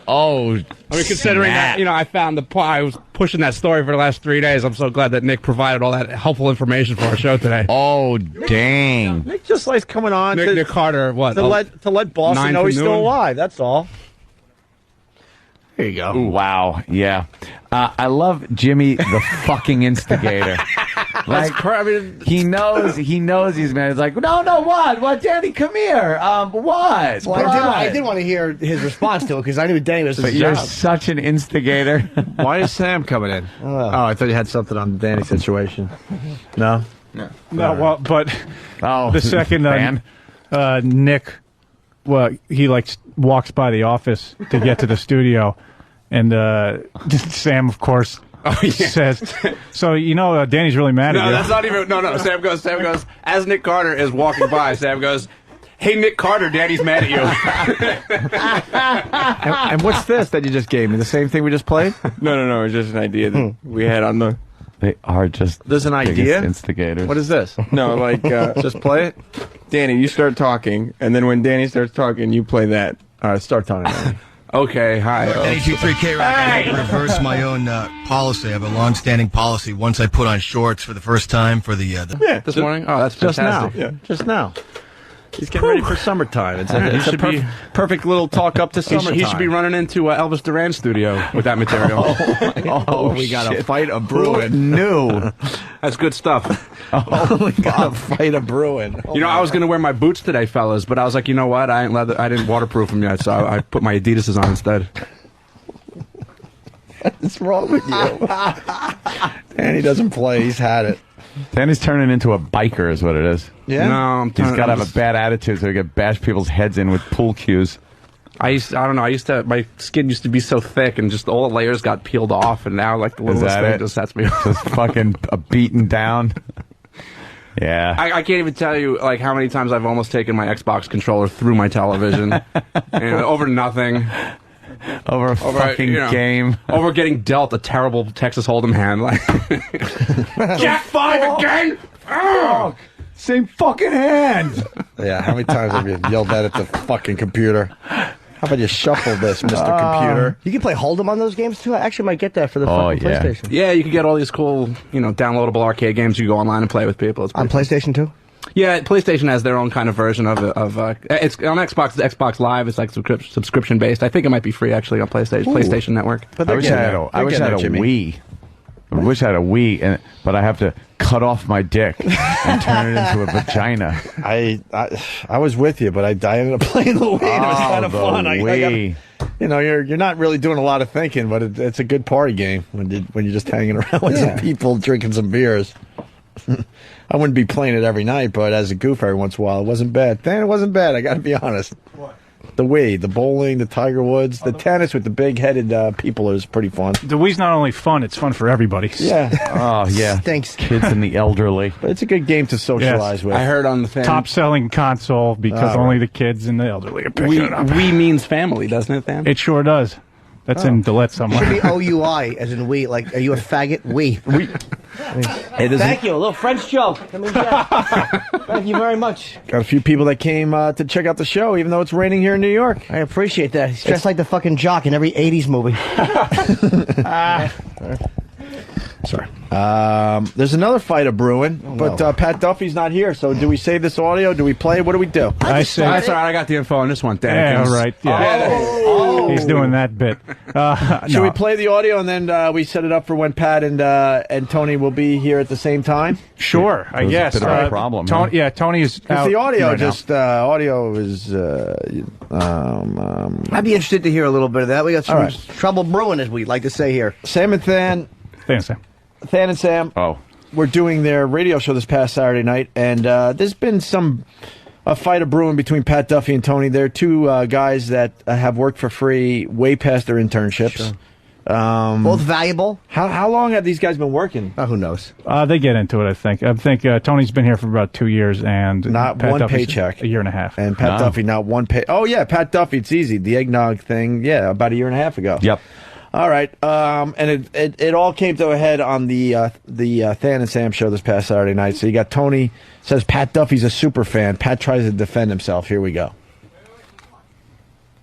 Oh!
I mean, considering that, I found I was pushing that story for the last 3 days. I'm so glad that Nick provided all that helpful information for our show today.
Oh, dang!
Nick just likes coming on.
Nick Carter, what?
To let Boston know he's still alive. That's all. There you go.
Ooh, wow, yeah. I love Jimmy, the fucking instigator. He knows he's mad. He's like, no, what, Danny, come here. What?
Well, I did want to hear his response to it because I knew Danny was.
But you're such an instigator.
Why is Sam coming in? Oh, I thought you had something on the Danny situation. No.
Well, but the second Nick, he walks by the office to get to the studio. And Sam, of course, says, so, Danny's really mad at you.
No, that's not even, no. Sam goes, as Nick Carter is walking by, Sam goes, hey, Nick Carter, Danny's mad at
you. and what's this that you just gave me? The same thing we just played?
No, it's just an idea that we had on the...
They are just
There's an idea?
Instigators.
What is this?
No,
just play it?
Danny, you start talking, and then when Danny starts talking, you play that.
All right, start talking, Danny.
Okay, hi.
823 K-Rock. I reverse my own policy. I have a long-standing policy. Once I put on shorts for the first time for the
this morning? Oh, that's
just
fantastic.
Now. Yeah. Just now. He's getting ready for summertime. It's a perfect little talk up to summertime.
He should be running into Elvis Duran's studio with that material.
We got a fight a brewing.
No. That's good stuff.
We got a fight a brewing.
I was going to wear my boots today, fellas, but I was like, you know what? I didn't waterproof them yet, so I put my Adidas's on instead.
What's wrong with you? And he doesn't play. He's had it.
Danny's turning into a biker is what it is.
Yeah?
No,
He's got to have a bad attitude so he can bash people's heads in with pool cues.
I don't know. My skin used to be so thick, and just all the layers got peeled off, and now like the littlest thing just sets me off.
Just fucking beaten down. Yeah.
I can't even tell you like how many times I've almost taken my Xbox controller through my television over nothing.
Over a fucking game.
Over getting dealt a terrible Texas Hold'em hand. Like Jack 5 again.
Oh, same fucking hand.
Yeah, how many times have you yelled that at the fucking computer? How about you shuffle this, Mr. Computer?
You can play Hold'em on those games too. I actually might get that for the fucking PlayStation.
Yeah, you can get all these cool, downloadable arcade games. You go online and play with people. It's
on PlayStation too.
Yeah, PlayStation has their own kind of version of it's on Xbox. The Xbox Live is like subscription based. I think it might be free actually on PlayStation Network.
But I wish I had a Wii. I wish I had a Wii, but I have to cut off my dick and turn it into a vagina.
I was with you, but I ended up playing the Wii. And it was kind of fun.
Wii.
You're not really doing a lot of thinking, but it's a good party game when you're just hanging around with some people drinking some beers. I wouldn't be playing it every night, but as a goof every once in a while, it wasn't bad. It wasn't bad. I got to be honest. What? The Wii, the bowling, the Tiger Woods, the tennis with the big-headed people is pretty fun.
The Wii's not only fun; it's fun for everybody.
Yeah.
Oh yeah.
Thanks.
Kids and the elderly.
But it's a good game to socialize with.
I heard on the fan.
Top-selling console because only the kids and the elderly are picking it up.
We means family, doesn't it, Fan?
It sure does. That's in Dillette somewhere.
Should be OUI, as in we. Like, are you a faggot? We. Thank you. A little French joke. Thank you very much.
Got a few people that came to check out the show, even though it's raining here in New York.
I appreciate that. He's dressed like the fucking jock in every 80s movie.
Sorry. There's another fight of brewing, but Pat Duffy's not here. So do we save this audio? Do we play? What do we do?
That's all right. I got the info on this one.
Yeah, right. Yeah. He's doing that bit.
Should we play the audio and then we set it up for when Pat and Tony will be here at the same time?
Sure, I guess.
A bit of a problem.
Tony is out.
The audio
right
audio is.
I'd be interested to hear a little bit of that. We got some trouble brewing, as we like to say here.
Sam and Than. Than and Sam were doing their radio show this past Saturday night, and there's been a fight of brewing between Pat Duffy and Tony. They're two guys that have worked for free way past their internships.
Sure. Both valuable.
How long have these guys been working?
Who knows?
They get into it, I think. I think Tony's been here for about 2 years, and
not
Pat
one
Duffy's
paycheck.
A year and a half.
And Pat Duffy, not one pay. Oh, yeah, Pat Duffy, it's easy. The eggnog thing, about a year and a half ago.
Yep.
All right, and it all came to a head on the Than and Sam show this past Saturday night. So you got Tony says Pat Duffy's a super fan. Pat tries to defend himself. Here we go.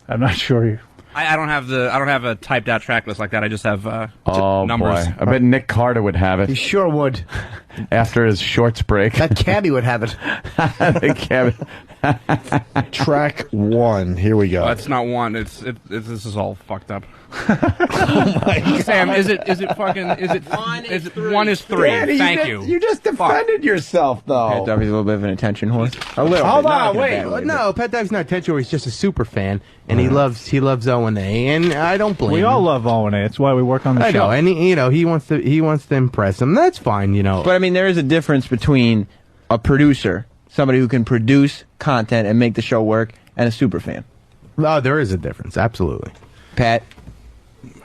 I'm not sure
I don't have a typed out track list like that. I just have numbers.
Boy. I bet Nick Carter would have it.
He sure would.
After his shorts break.
That cabbie would have it.
The cabbie.
Track 1. Here we go.
That's not one. This is all fucked up.
Oh my God.
Sam, is it one is three?
Daddy,
Thank you.
You just defended yourself, though.
Pat Duffy's a little bit of an attention horse. A little.
Hold
bit,
on, wait.
No, Pat Duffy's not attention horse. He's just a super fan, and he loves O&A, and I don't blame him.
We all love O&A. It's why we work on the show.
I know, and he wants to impress him. That's fine, But I mean, there is a difference between a producer, somebody who can produce content and make the show work, and a super fan.
Oh, there is a difference. Absolutely.
Pat.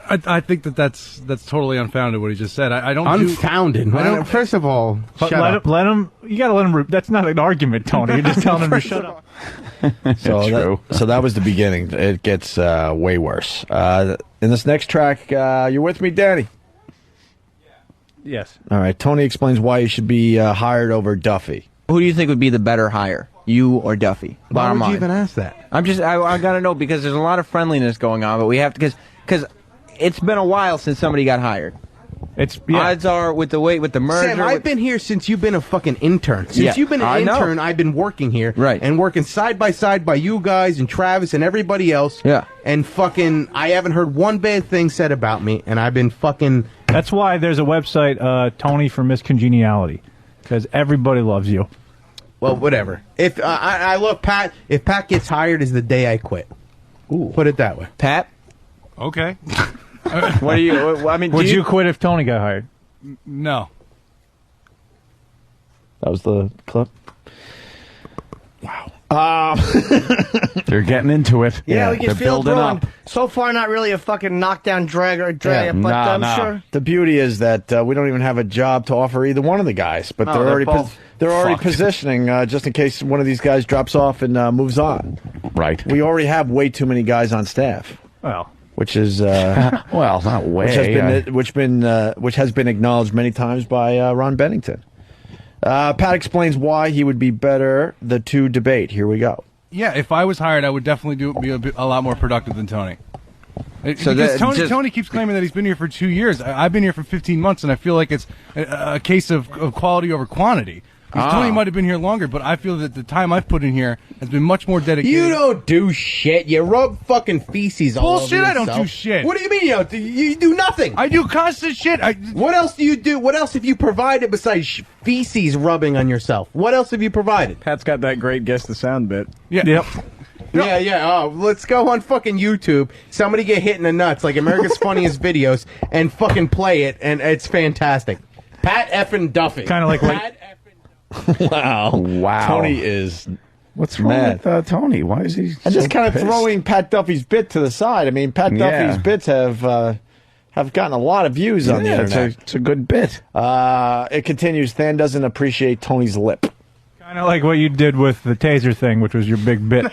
I think that's totally unfounded what he just said. I don't
unfounded. First of all,
let him. You got to let him. That's not an argument, Tony. You're just telling him to shut up.
So that was the beginning. It gets way worse. In this next track, you're with me, Danny.
Yes.
All right. Tony explains why he should be hired over Duffy.
Who do you think would be the better hire, you or Duffy? Why would you even ask that? I got to know because there's a lot of friendliness going on, but we have to because it's been a while since somebody got hired. Odds are with the merger.
Sam, I've been here since you've been a fucking intern. Since you've been an intern, I've been working here.
Right.
And working side by side by you guys and Travis and everybody else.
Yeah.
And fucking, I haven't heard one bad thing said about me, and I've been fucking...
That's why there's a website, Tony for Miscongeniality, because everybody loves you.
Well, whatever. If I love Pat, if Pat gets hired is the day I quit.
Ooh.
Put it that way.
Pat?
Okay.
What do you? I mean,
would you quit if Tony got hired?
No.
That was the clip.
They're getting into it.
Yeah, we can
they're
feel it
building
brewing.
up.
So far, not really a fucking knockdown drag, but I'm sure.
The beauty is that we don't even have a job to offer either one of the guys, but
No,
they're
they're
already
fucked.
positioning just in case one of these guys drops off and moves on.
Right.
We already have way too many guys on staff.
Well,
which is
well, not way.
which has been acknowledged many times by Ron Bennington. Pat explains why he would be better the two debate. Here we go.
Yeah, if I was hired, I would definitely be a lot more productive than Tony.
So
Because Tony keeps claiming that he's been here for 2 years. I've been here for 15 months, and I feel like it's a case of quality over quantity. Because Tony might have been here longer, but I feel that the time I've put in here has been much more dedicated.
You don't do shit. You rub fucking feces all over
Bullshit,
yourself.
I don't do shit.
What do you mean you don't do? You do nothing.
I do constant shit.
What else do you do? What else have you provided besides feces rubbing on yourself? What else have you provided?
Pat's got that great guess the sound bit.
Yeah.
Yep.
Yeah. Oh, let's go on fucking YouTube. Somebody get hit in the nuts like America's Funniest Videos and fucking play it, and it's fantastic. Pat effing Duffy.
Kind of like
Pat
Wow. Tony is.
What's wrong with Tony? Why is he?
I'm just
so
kind of
pissed?
throwing Pat Duffy's bit to the side. I mean, Pat Duffy's bits have gotten a lot of views on the internet.
It's a good bit.
It continues. Than doesn't appreciate Tony's lip.
Kind of like what you did with the taser thing, which was your big bit.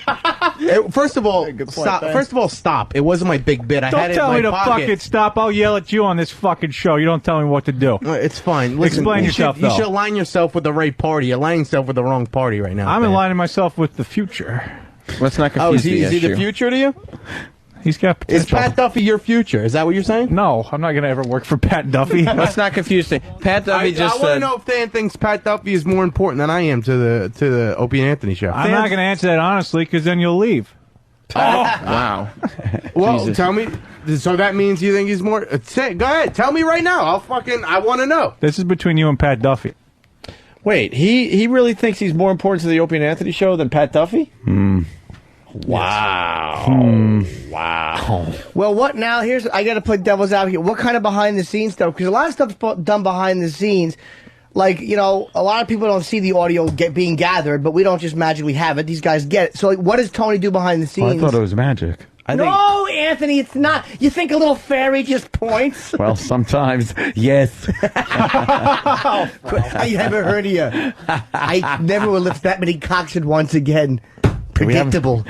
First of all, stop. First of all, stop. It wasn't my big bit. I
Don't
had it
tell
in
me
my
to
pocket.
fucking stop. I'll yell at you on this fucking show. You don't tell me what to do.
It's fine. Listen,
Explain yourself,
You
though.
should align yourself with the right party. You're aligning yourself with the wrong party right now.
I'm
man.
aligning myself with the future.
Let's not
Oh,
confuse
is he the future to you?
He's got potential.
Is Pat Duffy your future? Is that what you're saying?
No, I'm not going to ever work for Pat Duffy.
Let's not confuse things. Pat Duffy just
I want to
said.
know if Than thinks Pat Duffy is more important than I am to the Opie and Anthony show.
I'm not going to answer that honestly, because then you'll leave.
Wow.
Well,
Jesus.
tell me. So that means you think he's more? Go ahead. Tell me right now. I want to know.
This is between you and Pat Duffy.
Wait, he really thinks he's more important to the Opie and Anthony show than Pat Duffy? Wow. Wow.
Well, what now? I got to play devil's advocate. What kind of behind the scenes stuff? Because a lot of stuff's done behind the scenes. Like, a lot of people don't see the audio being gathered, but we don't just magically have it. These guys get it. So, like, what does Tony do behind the scenes?
I thought it was magic.
No, Anthony, it's not. You think a little fairy just points?
Well, sometimes, yes.
I never heard of you. I never will lift that many cocks at once again. Predictable.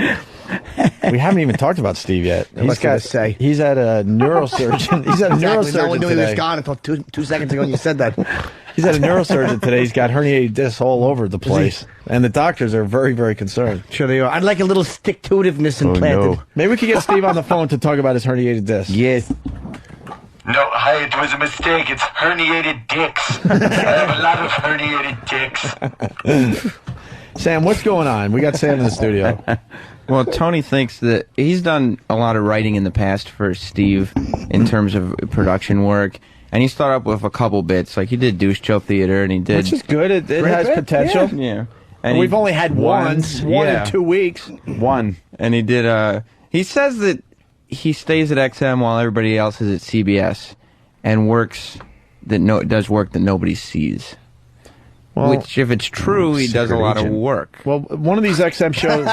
We haven't even talked about Steve yet. He's at a neurosurgeon. He's at a neurosurgeon
No one knew he was
today.
gone until two seconds ago when you said that.
He's at a neurosurgeon today. He's got herniated discs all over the place. And the doctors are very, very concerned.
Sure they are. I'd like a little stick-to-itiveness implanted.
No. Maybe we could get Steve on the phone to talk about his herniated disc.
Yes.
No, it was a mistake. It's herniated dicks. I have a lot of herniated dicks.
Sam, what's going on? We got Sam in the studio.
Well, Tony thinks that he's done a lot of writing in the past for Steve in terms of production work. And he started up with a couple bits. Like, he did Douche Chill Theater, and he did...
Which is good. It has potential.
Yeah.
And we've only had one in 2 weeks.
One. And he did... he says that he stays at XM while everybody else is at CBS and does work that nobody sees.
Well,
which, if it's true, he does a lot of work.
Well, one of these XM shows,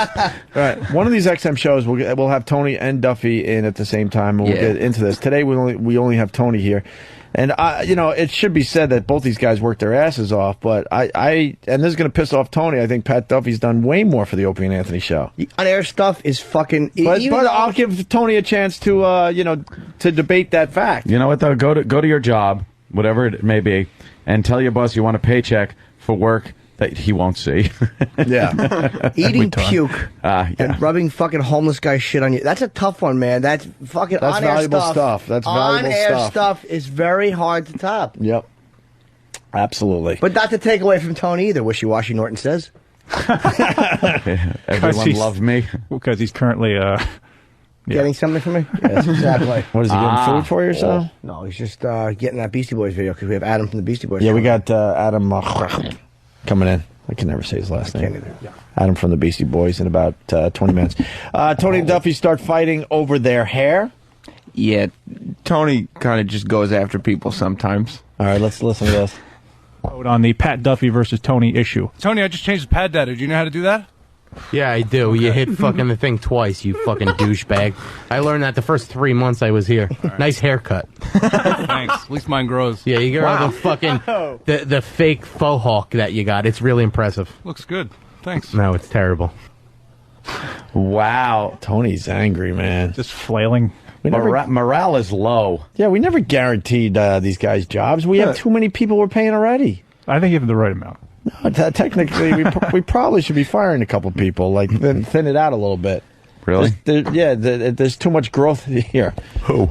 right? One of these XM shows, we'll have Tony and Duffy in at the same time, and we'll get into this. Today, we only have Tony here, and it should be said that both these guys work their asses off. But and this is going to piss off Tony. I think Pat Duffy's done way more for the Opie and Anthony show.
On-air stuff is fucking.
But I'll give Tony a chance to to debate that fact.
You know what though? Go to your job, whatever it may be, and tell your boss you want a paycheck for work that he won't see.
Yeah.
Eating puke
and
rubbing fucking homeless guy shit on you. That's a tough one, man. That's fucking
That's
on-air
valuable stuff. That's valuable
on-air
stuff.
stuff is very hard to top.
Yep. Absolutely.
But not to take away from Tony either, wishy-washy Norton says.
Everyone loved me.
Because he's currently...
Getting something from me? Yes, exactly.
What is he getting food for you or something?
No, he's just getting that Beastie Boys video because we have Adam from the Beastie Boys.
Yeah, we got Adam coming in. I can never say his last name.
Can't either. Yeah.
Adam from the Beastie Boys in about 20 minutes. Tony and Duffy start fighting over their hair.
Yeah, Tony kind of just goes after people sometimes.
All right, let's listen to this.
Vote on the Pat Duffy versus Tony issue.
Tony, I just changed the pad data. Do you know how to do that?
Yeah, I do. You hit fucking the thing twice, you fucking douchebag. I learned that the first 3 months I was here. Nice haircut.
Thanks. At least mine grows.
Yeah, you got the fucking the fake faux hawk that you got. It's really impressive.
Looks good. Thanks.
No, it's terrible.
Wow, Tony's angry, man.
Just flailing.
Morale is low.
Yeah, we never guaranteed these guys jobs. We have too many people we're paying already.
I think you have the right amount.
No, technically, we probably should be firing a couple people, like thin it out a little bit.
Really?
There's too much growth here.
Who?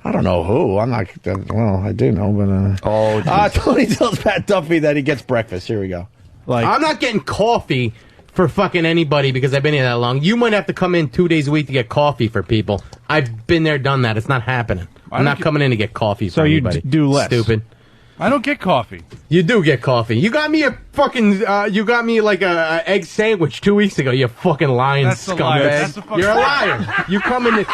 I don't know who. I'm not. Well, I do know, but Tony tells Pat Duffy that he gets breakfast. Here we go.
I'm not getting coffee for fucking anybody because I've been here that long. You might have to come in 2 days a week to get coffee for people. I've been there, done that. It's not happening. I'm not coming in to get coffee for anybody.
So you do less.
Stupid.
I don't get coffee.
You do get coffee. You got me a fucking, you got me like a egg sandwich 2 weeks ago, you fucking lying scumbag. You're a liar. You come in and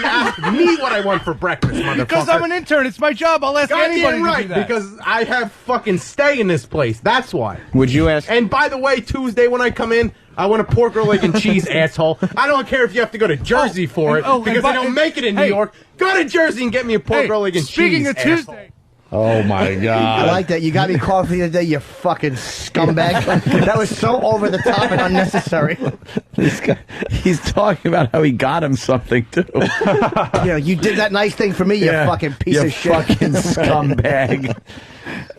ask me what I want for breakfast, motherfucker.
Because I'm an intern. It's my job. I'll ask anybody to do that.
Because I have fucking stay in this place. That's why.
Would you ask?
And by the way, Tuesday when I come in, I want a pork roll, egg, and cheese, asshole. I don't care if you have to go to Jersey for it, because they don't make it in New York. Go to Jersey and get me a pork roll, egg, and cheese,
Speaking of Tuesday.
Oh, my God.
I like that. You got me coffee the other day, you fucking scumbag. That was so over the top and unnecessary.
He's talking about how he got him something, too.
You did that nice thing for me, you fucking piece of shit.
You fucking scumbag.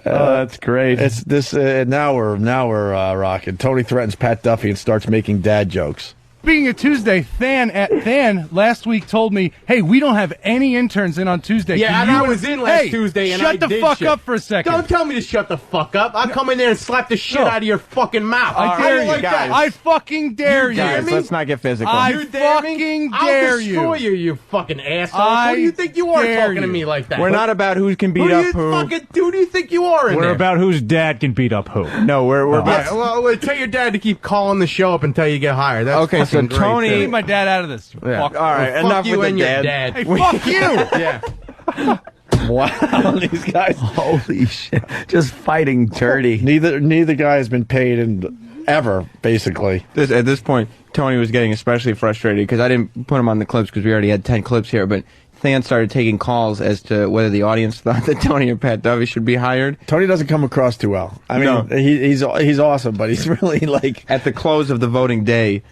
That's great.
It's this. Now we're rocking. Tony threatens Pat Duffy and starts making dad jokes.
Speaking of Tuesday, Than last week told me, hey, we don't have any interns in on Tuesday.
Yeah, and I was in last Tuesday, and
shut the fuck up for a second.
Don't tell me to shut the fuck up. I'll come in there and slap the shit out of your fucking mouth.
I dare you, guys. I fucking dare you.
Guys, let's not get physical.
I fucking dare you.
I'll destroy you, you fucking asshole. Who do you think you are talking to me like that?
We're not about who can beat up who.
Who do you think you are in there?
We're about whose dad can beat up who.
No, we're about...
Well, tell your dad to keep calling the show up until you get hired. That's
okay, so Tony...
Leave my dad out of this.
Yeah. All right, enough
you
with
and
the
your
dad.
dad.
Hey, fuck you!
Yeah.
Wow, these guys.
Holy shit. Just fighting dirty.
Neither guy has been paid in ever, basically.
At this point, Tony was getting especially frustrated because I didn't put him on the clips because we already had 10 clips here, but Than started taking calls as to whether the audience thought that Tony or Pat Duffy should be hired.
Tony doesn't come across too well. I mean, he's awesome, but he's really like...
At the close of the voting day,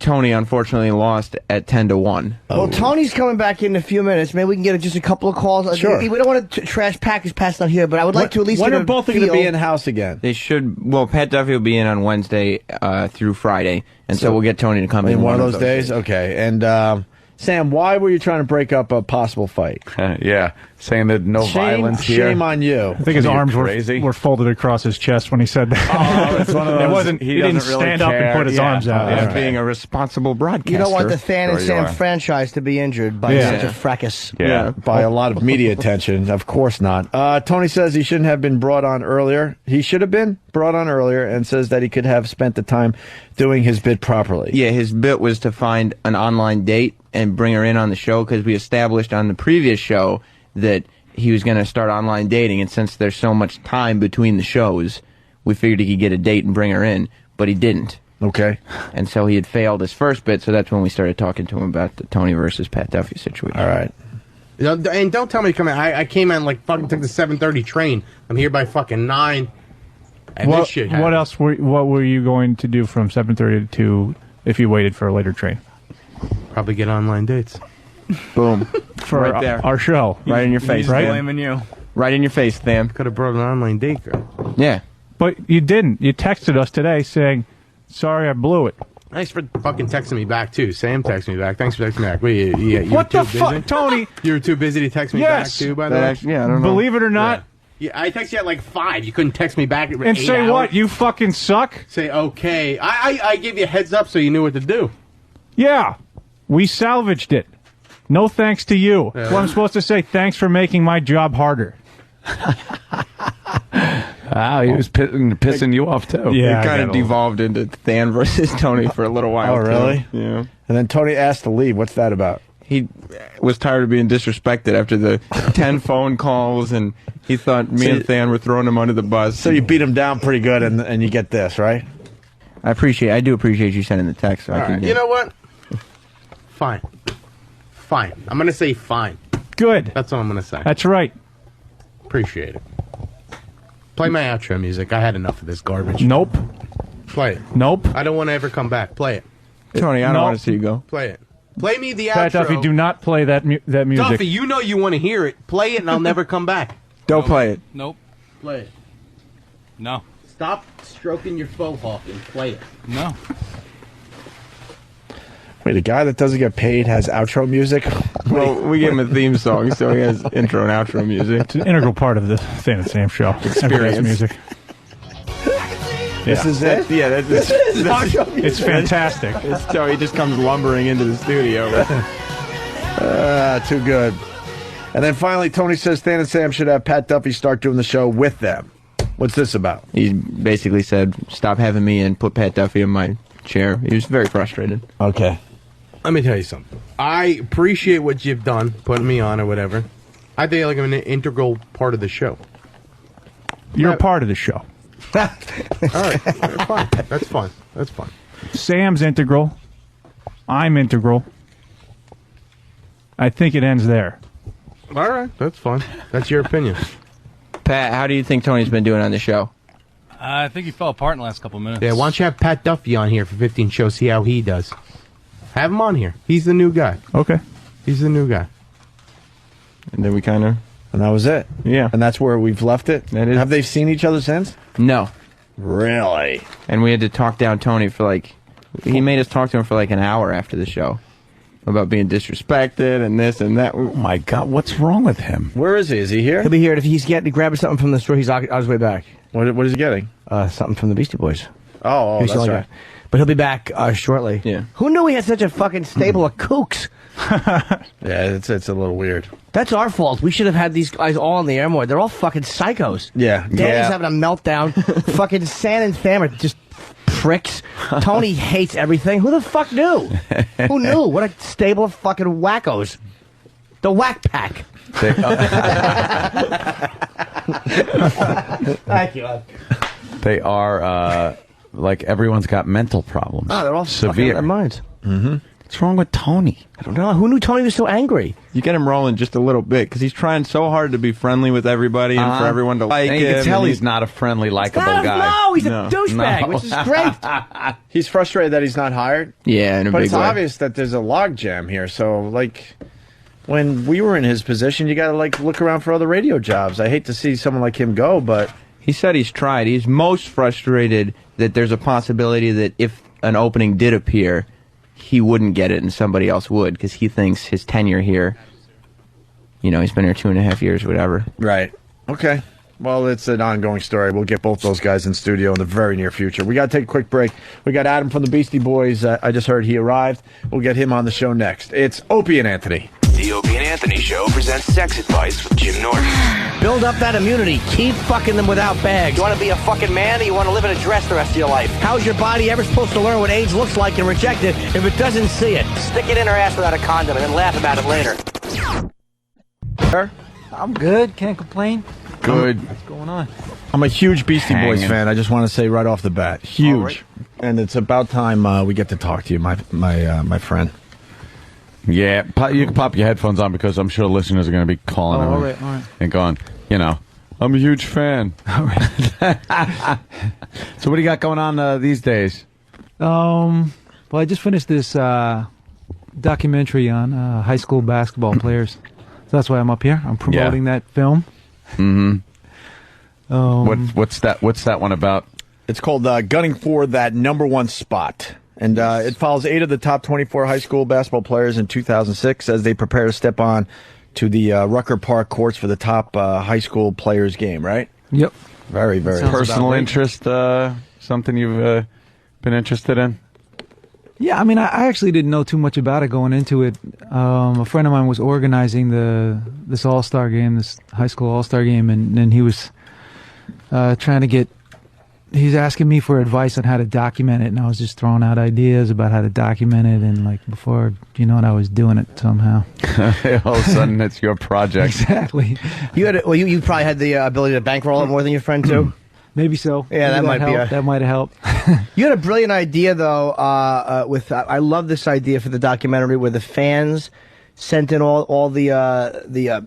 Tony unfortunately lost at 10-1.
Well, Tony's coming back in a few minutes. Maybe we can get just a couple of calls.
Sure.
We don't want to trash package pass out here, but I would like to at least
when
get
are both going to be in house again?
They should. Well, Pat Duffy will be in on Wednesday through Friday, and so we'll get Tony to come in
one of those days. Okay, and Sam, why were you trying to break up a possible fight?
Yeah, saying that no violence here.
Shame on you.
I think his arms were folded across his chest when he said that.
Oh, it's one of those.
It wasn't. He didn't
really
stand up and put his arms out.
Yeah, being a responsible broadcaster.
You don't want the Than and Sam franchise to be injured by such a fracas.
Yeah, by a lot of media attention. Of course not. Tony says he shouldn't have been brought on earlier. He should have been brought on earlier, and says that he could have spent the time doing his bit properly.
Yeah, his bit was to find an online date and bring her in on the show, because we established on the previous show that he was going to start online dating, and since there's so much time between the shows, we figured he could get a date and bring her in, but he didn't.
Okay.
And so he had failed his first bit, so that's when we started talking to him about the Tony versus Pat Duffy situation.
All right.
And don't tell me to come in. I came in like fucking took the 7:30 train. I'm here by fucking 9. And this shit happened.
What else? What were you going to do from 7:30 to if you waited for a later train?
Probably get online dates.
Boom.
For
right there.
Our show.
Right in your face,
right?
blaming you. Right in your face, Tham.
Could have brought an online date, girl.
Yeah.
But you didn't. You texted us today saying, sorry, I blew it.
Thanks for fucking texting me back, too. Sam texted me back. Thanks for texting me back. Wait, you
what the fuck, Tony?
You were too busy to text me back, too, by the way?
Yeah, I don't know.
Believe it or not.
Yeah, I texted you at like 5. You couldn't text me back at 8
And say
hours.
what? You fucking suck?
Say, okay. I gave you a heads up so you knew what to do.
Yeah. We salvaged it. No thanks to you.
Yeah.
Well, I'm supposed to say thanks for making my job harder.
Wow, he was pissing you off, too.
Yeah,
it kind of devolved into Than versus Tony for a little while.
Oh, really?
Too. Yeah.
And then Tony asked to leave. What's that about?
he was tired of being disrespected after the 10 phone calls, and he thought me and Than were throwing him under the bus.
So you beat him down pretty good, and you get this, right?
I do appreciate you sending the text. So
All right. You know what? Fine. I'm going to say fine.
Good.
That's what I'm going to say.
That's right.
Appreciate it. Play my outro music. I had enough of this garbage.
Nope.
Play it.
Nope.
I don't want to ever come back. Play it.
Tony, I don't want to see you go.
Play it. Play me the
Pat
outro.
Duffy, do not play that music.
Duffy, you know you want to hear it. Play it and I'll never come back.
Don't play it.
Nope.
Play it.
No.
Stop stroking your faux hawk and play it.
No.
Wait, a guy that doesn't get paid has outro music?
Well, we gave him a theme song, so he has intro and outro music.
It's an integral part of the Stan and Sam show.
Experience
Music.
This is it?
Yeah, that's
it's fantastic.
It's so he just comes lumbering into the studio.
Too good. And then finally, Tony says Stan and Sam should have Pat Duffy start doing the show with them. What's this about?
He basically said, stop having me and put Pat Duffy in my chair. He was very frustrated.
Okay.
Let me tell you something. I appreciate what you've done, putting me on or whatever. I think like I'm an integral part of the show.
You're a part of the show.
All right. Fine. That's fine. That's fine.
Sam's integral. I'm integral. I think it ends there.
All right. That's fine. That's your opinion.
Pat, how do you think Tony's been doing on the show?
I think he fell apart in the last couple of minutes.
Yeah, why don't you have Pat Duffy on here for 15 shows, see how he does. Have him on here. He's the new guy.
Okay.
He's the new guy.
And then we kind of...
And that was it?
Yeah.
And that's where we've left it?
That is.
Have they seen each other since?
No.
Really?
And we had to talk down Tony for like... He made us talk to him for like an hour after the show. About being disrespected and this and that.
Oh my God, what's wrong with him?
Where is he? Is he here?
He'll be here. If he's grabbing something from the store, he's on his way back.
What is he getting?
Something from the Beastie Boys.
Oh,
He's
that's
like
right.
But he'll be back shortly.
Yeah.
Who knew he had such a fucking stable of kooks?
Yeah, it's a little weird.
That's our fault. We should have had these guys all on the air more. They're all fucking psychos.
Yeah.
Danny's having a meltdown. Fucking San and Sam are just pricks. Tony hates everything. Who the fuck knew? Who knew? What a stable of fucking wackos. The Whack Pack. Thank you.
They are like everyone's got mental problems.
Oh, they're all
severe.
fucking out of their minds.
Mm-hmm. What's wrong with Tony?
I don't know. Who knew Tony was so angry?
You get him rolling just a little bit because he's trying so hard to be friendly with everybody and for everyone to like
and
him.
you can tell he's not a friendly, likable guy.
No, he's a douchebag, which is great.
He's frustrated that he's not hired.
Yeah, in a
but
big
it's
way.
obvious that there's a log jam here. So, like, when we were in his position, you got to like look around for other radio jobs. I hate to see someone like him go, but
he said he's tried. He's most frustrated that there's a possibility that if an opening did appear, he wouldn't get it and somebody else would because he thinks his tenure here, you know, he's been here 2.5 years, whatever.
Right. Okay. Well, it's an ongoing story. We'll get both those guys in studio in the very near future. We got to take a quick break. We got Adam from the Beastie Boys. I just heard he arrived. We'll get him on the show next. It's Opie and Anthony.
The Opie and Anthony Show presents Sex Advice with Jim Norton.
Build up that immunity. Keep fucking them without bags. You want to be a fucking man or you want to live in a dress the rest of your life? How's your body ever supposed to learn what AIDS looks like and reject it if it doesn't see it? Stick it in her ass without a condom and then laugh about it later.
I'm good. Can't complain.
Good.
What's going on?
I'm a huge Beastie Boys
Hanging.
fan. I just want to say right off the bat, huge.
All right.
And it's about time we get to talk to you, my friend.
Yeah, you can pop your headphones on because I'm sure listeners are going to be calling
all
in
right, all right.
and going, you know, I'm a huge fan.
All right.
So what do you got going on these days?
Well, I just finished this documentary on high school basketball players. So that's why I'm up here. I'm promoting that film.
Mm-hmm. What's that one about?
It's called Gunning for That #1 Spot. And it follows 8 of the top 24 high school basketball players in 2006 as they prepare to step on to the Rucker Park courts for the top high school players game, right?
Yep.
Very, very
Personal interest, something you've been interested in?
Yeah, I mean, I actually didn't know too much about it going into it. A friend of mine was organizing this all-star game, this high school all-star game, and he was trying to get he's asking me for advice on how to document it, and I was just throwing out ideas about how to document it, and like before you know it, I was doing it somehow.
All of a sudden, it's your project.
Exactly.
You probably had the ability to bankroll it more than your friend too.
Maybe so.
Yeah,
Maybe
that might be
that might have helped.
You had a brilliant idea though. I love this idea for the documentary where the fans sent in all the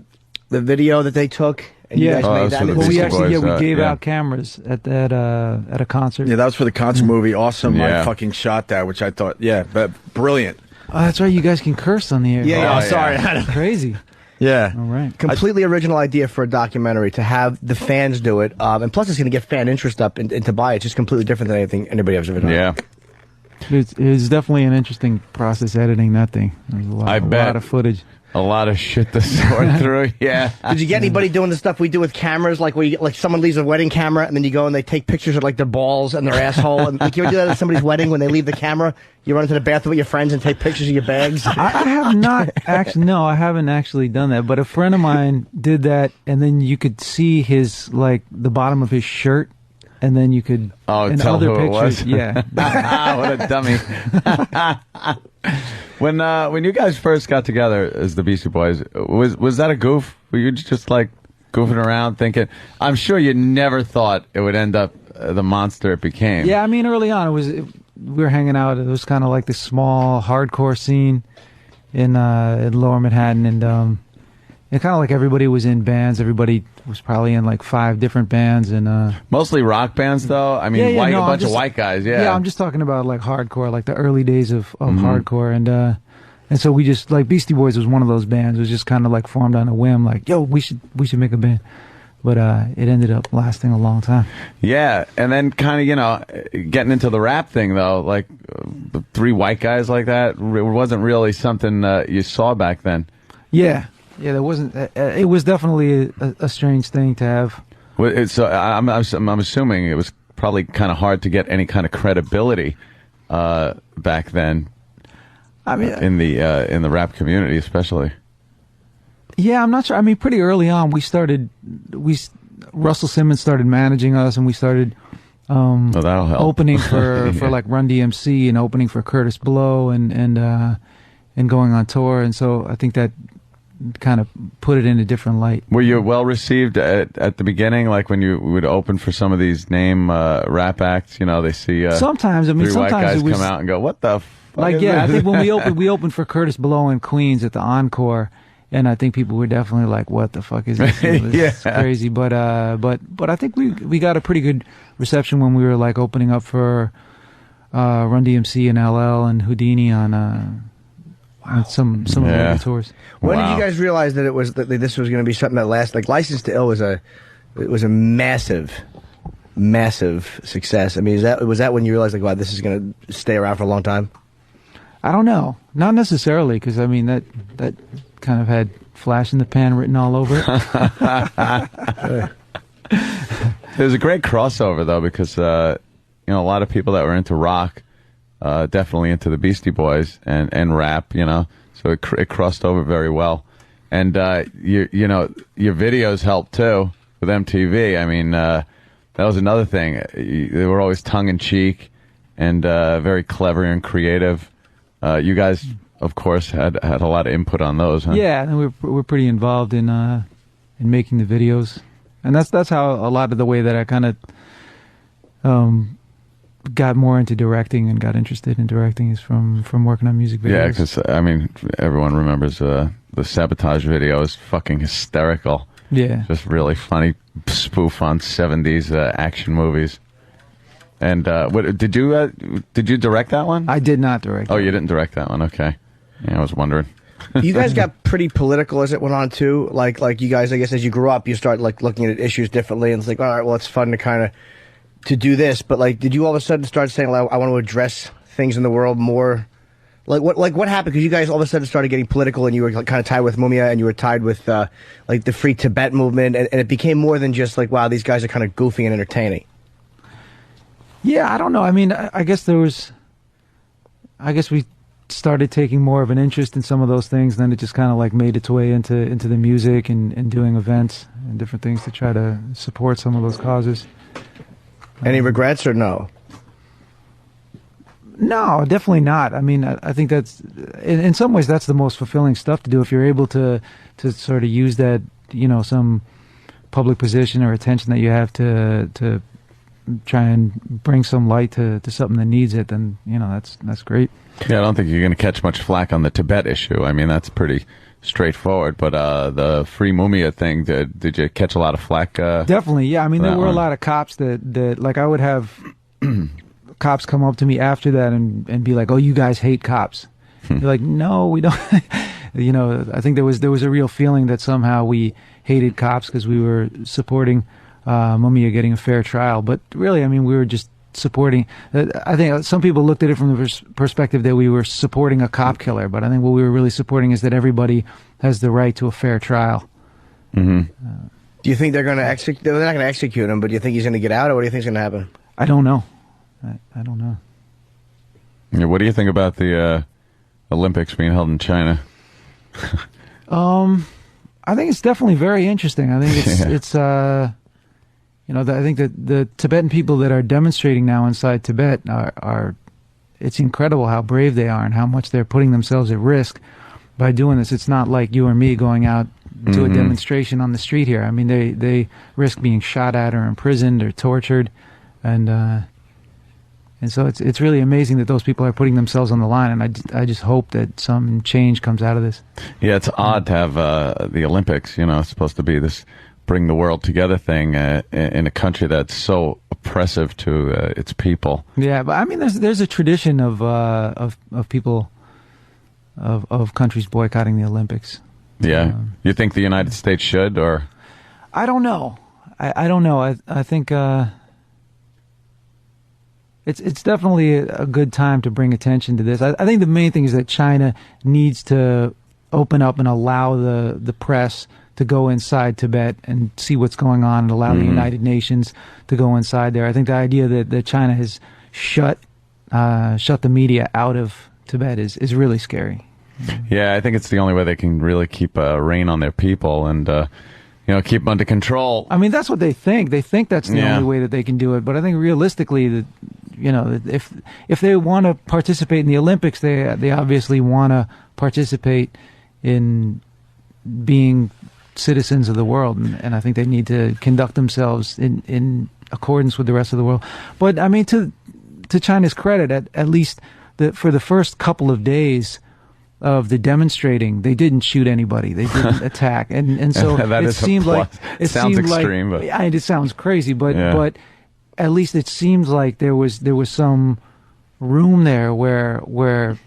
video that they took. And you guys made that.
Well, we gave out cameras at a concert.
Yeah, that was for the concert movie. Awesome. I fucking shot that, which I thought, but brilliant.
Oh, that's right. You guys can curse on the air.
Yeah, sorry.
Crazy.
Yeah.
All right.
Completely original idea for a documentary to have the fans do it. And plus, it's going to get fan interest up and to buy it. It's just completely different than anything anybody has ever done.
Yeah.
It's definitely an interesting process editing that thing. There's a lot of footage.
A lot of shit to sort through. Yeah.
Did you get anybody doing the stuff we do with cameras, like where you get, like someone leaves a wedding camera and then you go and they take pictures of like their balls and their asshole? And like, you ever do that at somebody's wedding when they leave the camera? You run into the bathroom with your friends and take pictures of your bags?
I have not actually. No, I haven't actually done that. But a friend of mine did that, and then you could see his the bottom of his shirt. And then you could in
tell
other
who
pictures,
it was.
Yeah.
What a dummy. When you guys first got together as the Beastie Boys, was that a goof? Were you just like goofing around thinking? I'm sure you never thought it would end up the monster it became.
Yeah, I mean, early on we were hanging out. It was kind of like this small hardcore scene in Lower Manhattan, and kind of like everybody was in bands. Everybody was probably in like 5 different bands, and
mostly rock bands, though. I mean, a bunch of white guys. Yeah,
I'm just talking about like hardcore, like the early days of hardcore, and so we just like Beastie Boys was one of those bands. It was just kind of like formed on a whim, like yo, we should make a band. But it ended up lasting a long time.
Yeah, and then kind of getting into the rap thing though, like the 3 white guys like that, it wasn't really something you saw back then.
Yeah. Yeah, there wasn't. It was definitely a strange thing to have.
So I'm assuming it was probably kind of hard to get any kind of credibility back then. I mean, in the rap community, especially.
Yeah, I'm not sure. I mean, pretty early on, Russell Simmons started managing us, and we started
that'll help.
opening for like Run DMC and opening for Curtis Blow and going on tour, and so I think that kind of put it in a different light.
Were you well received at the beginning, like when you would open for some of these name rap acts? You know, they see
sometimes. I mean,
3
sometimes
white guys
it was,
come out and go, "What the fuck?"
Like, yeah, I think when we opened for Curtis Blow in Queens at the Encore, and I think people were definitely like, "What the fuck is this? This is crazy." But I think we got a pretty good reception when we were like opening up for Run DMC and LL and Houdini on some of the tours.
When did you guys realize that this was going to be something that lasted? Like License to Ill was a massive success. I mean, was that when you realized like, wow, this is going to stay around for a long time?
I don't know, not necessarily, because I mean that kind of had Flash in the Pan written all over it.
There's a great crossover though, because a lot of people that were into rock. Definitely into the Beastie Boys and rap, so it crossed over very well. And your videos helped too with MTV. I mean, that was another thing. They were always tongue in cheek and very clever and creative. You guys, of course, had a lot of input on those, huh?
Yeah, and we're pretty involved in making the videos, and that's how a lot of the way that I kind of got more into directing and got interested in directing is from working on music videos.
Yeah, because I mean, everyone remembers the Sabotage video is fucking hysterical.
Yeah,
just really funny spoof on 70s action movies. And what did you direct that one?
I did not direct.
Oh, you didn't direct that one. Okay, yeah, I was wondering.
You guys got pretty political as it went on too. Like you guys, I guess, as you grew up, you start like looking at issues differently, and it's like, all right, well, it's fun to kind of to do this. But like, did you all of a sudden start saying, like, I want to address things in the world more? Like what happened? Because you guys all of a sudden started getting political, and you were like, kind of tied with Mumia, and you were tied with like the Free Tibet movement, and it became more than just like, wow, these guys are kind of goofy and entertaining.
Yeah, I don't know. I mean, I guess we started taking more of an interest in some of those things, and then it just kind of like made its way into the music and doing events and different things to try to support some of those causes.
Any regrets or no?
No, definitely not. I mean, I think that's, in some ways, that's the most fulfilling stuff to do. If you're able to sort of use that, some public position or attention that you have to try and bring some light to something that needs it, then, that's great.
Yeah, I don't think you're going to catch much flack on the Tibet issue. I mean, that's pretty straightforward. But the Free Mumia thing, did you catch a lot of flack?
Definitely, yeah. I mean, there were a lot of cops that like, I would have cops come up to me after that and be like, "Oh, you guys hate cops." You're like, "No, we don't." I think there was a real feeling that somehow we hated cops because we were supporting Mumia getting a fair trial. But really, I mean, we were just supporting. I think some people looked at it from the perspective that we were supporting a cop killer, but I think what we were really supporting is that everybody has the right to a fair trial.
Do you think they're going to execute? They're not going to execute him, but do you think he's going to get out, or what do you think is going to happen?
I don't know. I don't know.
Yeah, what do you think about the Olympics being held in China?
I think it's definitely very interesting. I think it's I think that the Tibetan people that are demonstrating now inside Tibet are it's incredible how brave they are and how much they're putting themselves at risk by doing this. It's not like you or me going out to a demonstration on the street here. I mean, they risk being shot at or imprisoned or tortured, and so it's really amazing that those people are putting themselves on the line, and I just hope that some change comes out of this.
Yeah, it's odd to have the Olympics. It's supposed to be this bring the world together thing in a country that's so oppressive to its people.
Yeah, but I mean, there's a tradition of people of countries boycotting the Olympics.
Yeah, you think the United States should, or?
I don't know. I don't know. I think. It's definitely a good time to bring attention to this. I think the main thing is that China needs to open up and allow the press to go inside Tibet and see what's going on, and allow the United Nations to go inside there. I think the idea that China has shut the media out of Tibet is really scary.
Yeah, I think it's the only way they can really keep a rein on their people and keep them under control.
I mean, that's what they think. They think that's the only way that they can do it. But I think realistically, if they want to participate in the Olympics, they obviously want to participate in being citizens of the world, and I think they need to conduct themselves in accordance with the rest of the world. But I mean, to China's credit, at least for the first couple of days of the demonstrating, they didn't shoot anybody. They didn't attack, and so it seemed like it
sounds extreme, but
it sounds crazy, but at least it seems like there was some room there where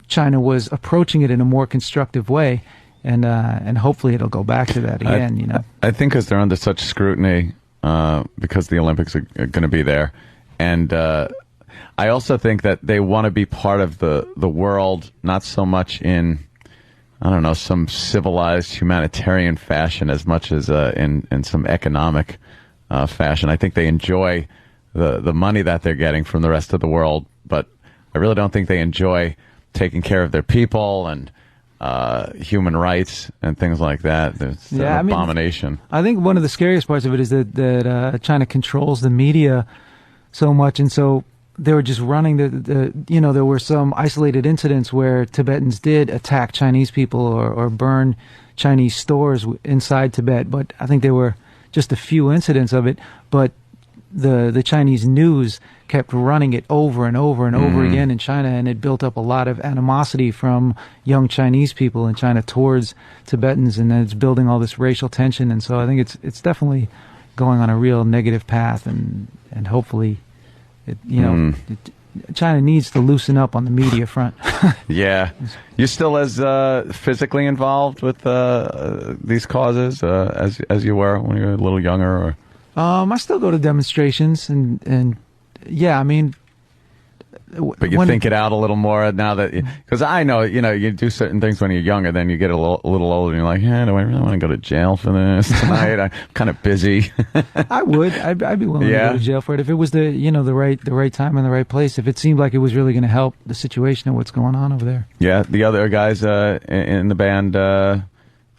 China was approaching it in a more constructive way, and hopefully it'll go back to that again.
I think because they're under such scrutiny because the Olympics are going to be there, and I also think that they want to be part of the world, not so much in, I don't know, some civilized humanitarian fashion as much as in some economic fashion. I think they enjoy the money that they're getting from the rest of the world, but I really don't think they enjoy taking care of their people and human rights and things like that. It's an abomination.
I think one of the scariest parts of it is that China controls the media so much, and so they were just running there were some isolated incidents where Tibetans did attack Chinese people or burn Chinese stores inside Tibet, but I think there were just a few incidents of it, but the Chinese news kept running it over and over and over again in China, and it built up a lot of animosity from young Chinese people in China towards Tibetans, and then it's building all this racial tension, and so I think it's definitely going on a real negative path, and hopefully China needs to loosen up on the media front.
Yeah. You still as physically involved with these causes as you were when you were a little younger? Or?
I still go to demonstrations, and yeah, I mean...
But you think it out a little more now that... Because I know, you do certain things when you're younger, then you get a little older, and you're like, yeah, do I really want to go to jail for this tonight? I'm kind of busy.
I would. I'd be willing to go to jail for it if it was the right time and the right place. If it seemed like it was really going to help the situation and what's going on over there.
Yeah, the other guys in the band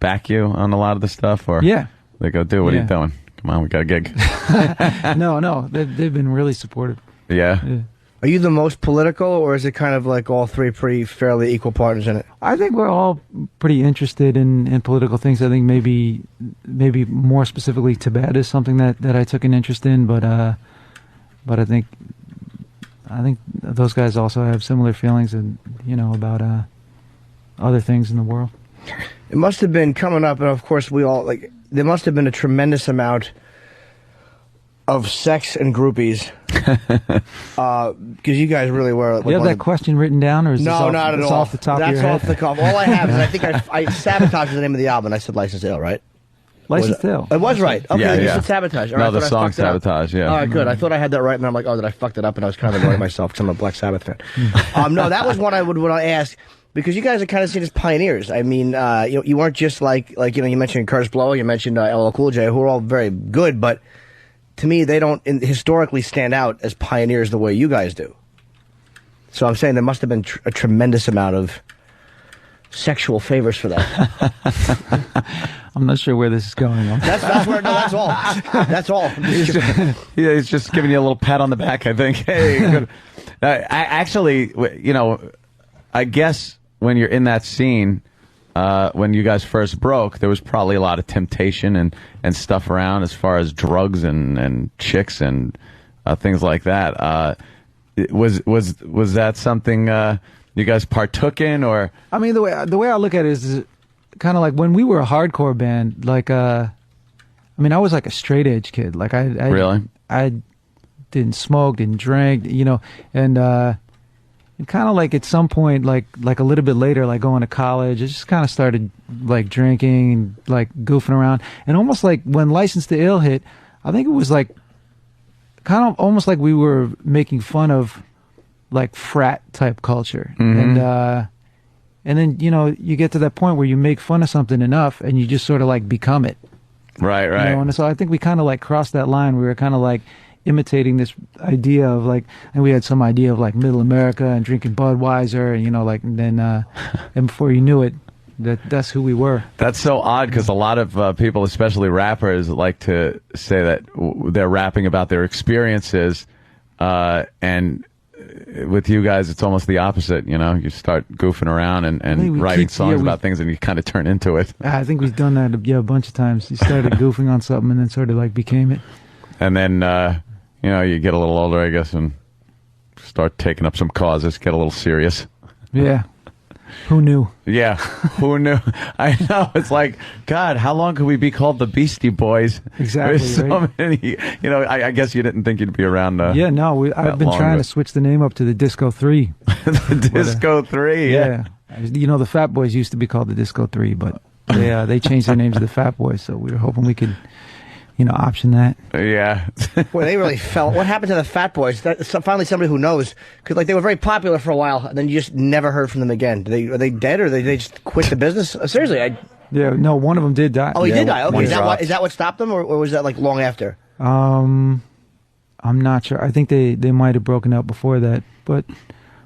back you on a lot of the stuff, or
yeah,
they go, dude, what are you doing? Come on, we got a gig.
No, they've been really supportive.
Yeah.
Are you the most political, or is it kind of like all three pretty fairly equal partners in it?
I think we're all pretty interested in political things. I think maybe more specifically Tibet is something that I took an interest in, but I think those guys also have similar feelings, and about other things in the world.
It must have been coming up, and of course there must have been a tremendous amount of sex and groupies, because you guys really were.
Do you have that question written down, or is
no, not at all?
Off the top of your head?
That's off the cuff. All I have is I think I sabotaged the name of the album. I said License to Ill, right?
License to Ill.
It was right. Okay,
Yeah,
you
yeah.
said Sabotage. All
No,
right,
the song Sabotage, yeah.
All right, good. I thought I had that right, and I'm like, oh, did I fucked it up? And I was kind of annoying myself because I'm a Black Sabbath fan. No, that was one I would want to ask, because you guys are kind of seen as pioneers. I mean, you weren't just like you mentioned Curtis Blow, you mentioned LL Cool J, who are all very good, but to me, they don't historically stand out as pioneers the way you guys do. So I'm saying there must have been a tremendous amount of sexual favors for that.
I'm not sure where this is going.
That's where. No, that's all. That's all.
He's just giving you a little pat on the back, I think. Hey, good. I guess when you're in that scene, when you guys first broke, there was probably a lot of temptation and stuff around as far as drugs and chicks and things like that. Was that something you guys partook in, or? I
mean, the way I look at it is kind of like when we were a hardcore band. Like, I was like a straight edge kid. Like,
really,
I didn't smoke, didn't drink, and kind of like at some point, like a little bit later, like going to college, I just kind of started like drinking and like goofing around, and almost like when License to Ill hit, I think it was like kind of almost like we were making fun of like frat type culture.
Mm-hmm.
And then you get to that point where you make fun of something enough and you just sort of like become it.
Right.
And so I think we kind of like crossed that line. We were kind of like imitating this idea of like, and we had some idea of like middle America and drinking Budweiser, and then and before you knew it, that's who we were.
That's so odd, because a lot of people, especially rappers, like to say that they're rapping about their experiences, and with you guys, it's almost the opposite. You start goofing around and writing songs about things, and you kind of turn into it.
I think we've done that a bunch of times. You started goofing on something and then sort of like became it.
And then you get a little older, I guess, and start taking up some causes, get a little serious.
Yeah. Who knew?
Yeah, who knew? I know. It's like, God, how long could we be called the Beastie Boys?
Exactly.
There's so many. I guess you didn't think you'd be around.
I've been trying to switch the name up to the Disco 3.
The Disco 3, yeah.
The Fat Boys used to be called the Disco 3, but they changed their name to the Fat Boys, so we were hoping we could option that.
Yeah.
Boy, they really fell. What happened to the Fat Boys? Finally, somebody who knows, because they were very popular for a while, and then you just never heard from them again. Are they dead, or they just quit the business? Seriously,
one of them did die.
Oh, he did die. Okay, is that what stopped them, or was that like long after?
I'm not sure. I think they might have broken up before that, but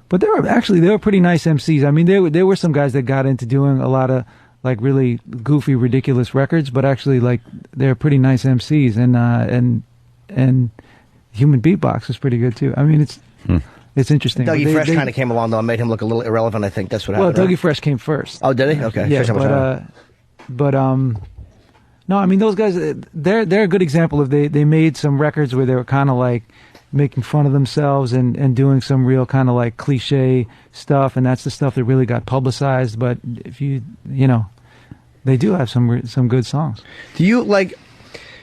they were pretty nice MCs. I mean, there were some guys that got into doing a lot of like really goofy, ridiculous records, but actually like they're pretty nice MCs, and Human Beatbox was pretty good too. I mean, it's interesting.
Dougie Fresh kind of came along though and made him look a little irrelevant. I think that's what happened.
Well, Dougie Fresh came first.
Oh, did he? Okay.
Yeah, no, I mean those guys. They're a good example of they made some records where they were kind of like making fun of themselves and doing some real kind of like cliche stuff, and that's the stuff that really got publicized. But if they do have some good songs.
Do you like?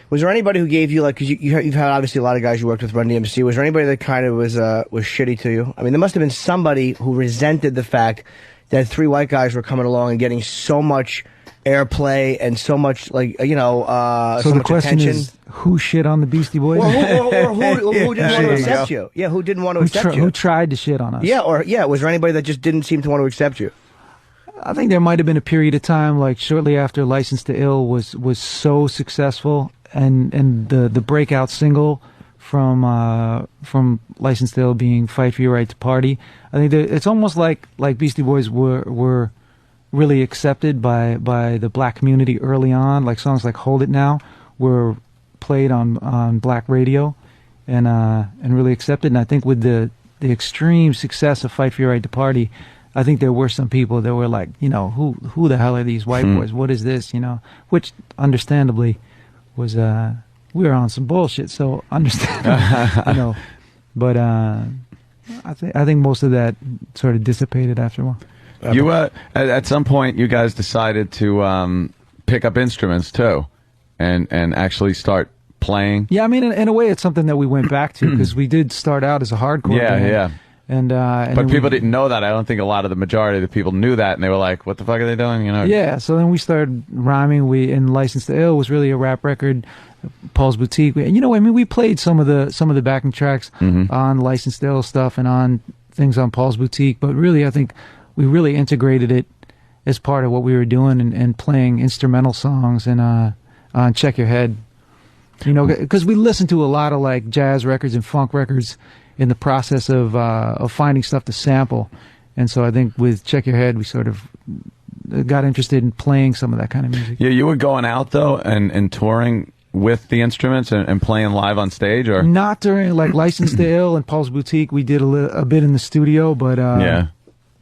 Was there anybody who gave you because you've had obviously a lot of guys you worked with Run DMC? Was there anybody that kind of was shitty to you? I mean, there must have been somebody who resented the fact that three white guys were coming along and getting so much airplay and so much so
the
much
question
attention.
Is, who shit on the Beastie Boys?
Or who didn't want to accept you? Yeah, who didn't want to accept you?
Who tried to shit on us?
Yeah, was there anybody that just didn't seem to want to accept you?
I think there might have been a period of time, like shortly after License to Ill was so successful, and the breakout single from License to Ill being "Fight for Your Right to Party." I think it's almost like Beastie Boys were really accepted by the black community early on. Like songs like "Hold It Now" were played on black radio, and really accepted. And I think with the extreme success of Fight for Your Right to Party, I think there were some people that were like, who the hell are these white boys? What is this? Which understandably was we were on some bullshit, so understandably, But I think most of that sort of dissipated after a while.
You at some point you guys decided to pick up instruments too, and actually start playing.
Yeah, I mean, in a way, it's something that we went back to because we did start out as a hardcore band.
Yeah.
And
but people didn't know that. I don't think a lot of the majority of the people knew that, and they were like, "What the fuck are they doing?"
Yeah. So then we started rhyming. And License to Ill was really a rap record. Paul's Boutique. We played some of the backing tracks on License to Ill stuff and on things on Paul's Boutique. But really, I think we really integrated it as part of what we were doing and playing instrumental songs and on Check Your Head. Because we listened to a lot of like jazz records and funk records in the process of finding stuff to sample. And so I think with Check Your Head, we sort of got interested in playing some of that kind of music.
Yeah, you were going out, though, and touring with the instruments and playing live on stage? Or
not during, like, License to Ill and Paul's Boutique. We did a bit in the studio, but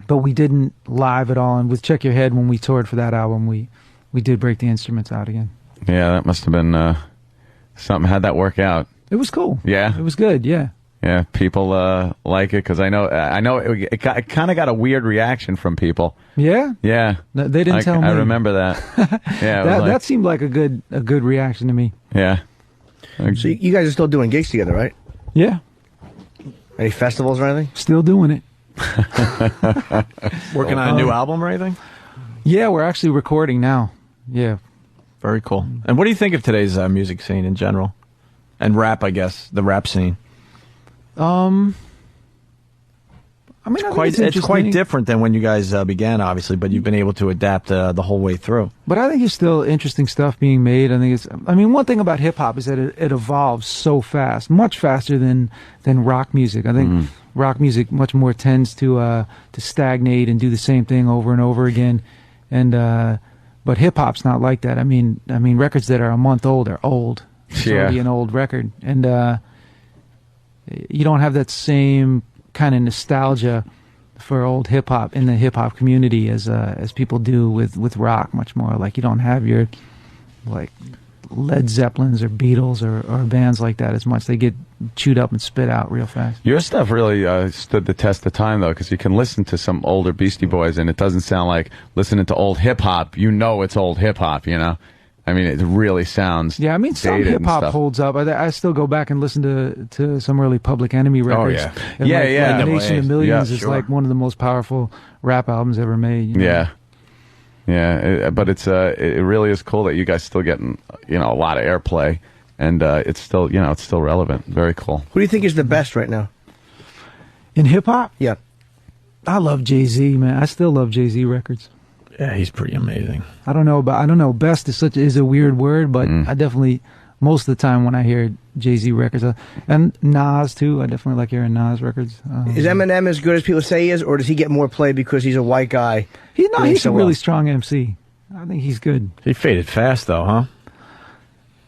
but we didn't live at all. And with Check Your Head, when we toured for that album, we did break the instruments out again.
Yeah, that must have been something. How'd that work out?
It was cool.
Yeah?
It was good, yeah.
Yeah, people like it because I know it kind of got a weird reaction from people.
Yeah,
yeah.
They didn't tell me.
I remember that. Yeah,
that seemed like a good reaction to me.
Yeah.
So you guys are still doing gigs together, right?
Yeah.
Any festivals or anything?
Still doing it.
Working on a new album or anything?
Yeah, we're actually recording now. Yeah.
Very cool. And what do you think of today's music scene in general? And rap, I guess, the rap scene.
I mean,
it's quite different than when you guys began, obviously, but you've been able to adapt the whole way through.
But I think there's still interesting stuff being made. One thing about hip hop is that it evolves so fast, much faster than rock music. I think rock music much more tends to stagnate and do the same thing over and over again. And but hip hop's not like that. I mean, records that are a month old are old. It's already an old record, and you don't have that same kind of nostalgia for old hip hop in the hip hop community as people do with rock. Much more like you don't have your like Led Zeppelins or Beatles or bands like that as much. They get chewed up and spit out real fast.
Your stuff really stood the test of time, though, because you can listen to some older Beastie Boys and it doesn't sound like listening to old hip hop. You know it's old hip hop, you know. I mean, it really sounds.
Yeah, I mean, some hip hop holds up. I still go back and listen to some early Public Enemy records.
Oh yeah,
and like Nation of Millions is like one of the most powerful rap albums ever made. You know?
Yeah. But it really is cool that you guys still getting a lot of airplay, and it's still it's still relevant. Very cool.
Who do you think is the best right now
in hip hop?
Yeah,
I love Jay-Z, man. I still love Jay-Z records.
Yeah, he's pretty amazing.
I don't know. Best is a weird word, but I definitely most of the time when I hear Jay-Z records, and Nas too. I definitely like hearing Nas records.
Is Eminem as good as people say he is, or does he get more play because he's a white guy?
He's a really strong MC. I think he's good.
He faded fast though, huh?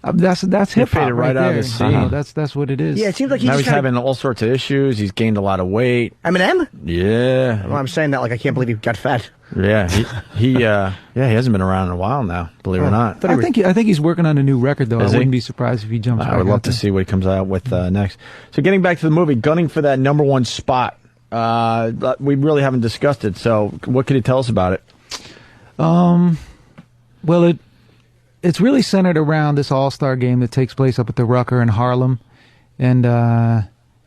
That's hip hop
right out of the scene.
That's what it is.
Yeah, it seems like
he's having all sorts of issues. He's gained a lot of weight.
Eminem?
Yeah.
Well, I'm saying that like I can't believe he got fat.
Yeah, he hasn't been around in a while now. Believe it or not.
I think he's working on a new record though. I wouldn't be surprised if he jumps.
I would love to see what he comes out with next. So getting back to the movie, gunning for that #1 spot. We really haven't discussed it. So what can you tell us about it?
Well, it's really centered around this all-star game that takes place up at the Rucker in Harlem, and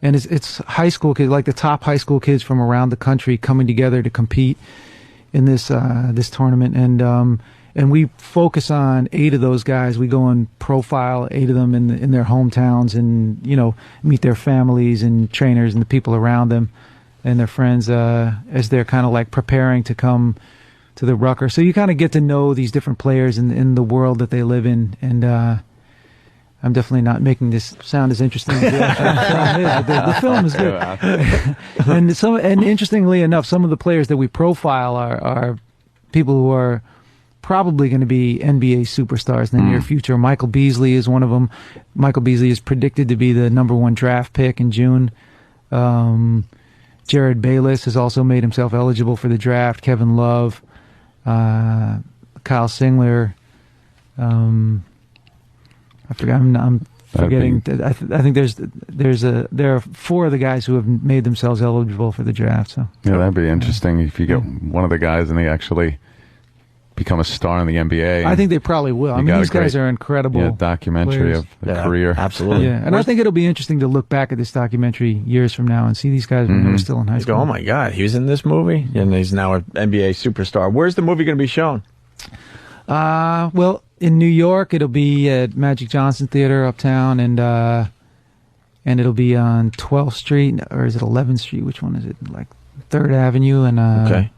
it's high school kids, like the top high school kids from around the country coming together to compete in this tournament, and we focus on 8 of those guys. We go and profile 8 of them in their hometowns, and meet their families and trainers and the people around them and their friends as they're kind of like preparing to come to the Rucker. So you kind of get to know these different players in the world that they live in, and I'm definitely not making this sound as interesting as the film is. The film is good. And interestingly enough, some of the players that we profile are people who are probably going to be NBA superstars in the near future. Michael Beasley is one of them. Michael Beasley is predicted to be the number 1 draft pick in June. Jared Bayless has also made himself eligible for the draft. Kevin Love, Kyle Singler. I forgot. I'm forgetting. I think there are 4 of the guys who have made themselves eligible for the draft. So
yeah, that'd be interesting if you get one of the guys and they actually become a star in the NBA.
I think they probably will. I mean, these guys are incredible.
Documentary
players.
of the career.
Absolutely.
Yeah, and I think it'll be interesting to look back at this documentary years from now and see these guys when they were still in high school.
Oh my God, he was in this movie, and he's now an NBA superstar. Where's the movie going to be shown?
Well, in New York, it'll be at Magic Johnson Theater uptown, and it'll be on 12th Street, or is it 11th Street? Which one is it? Like 3rd Avenue, and
okay.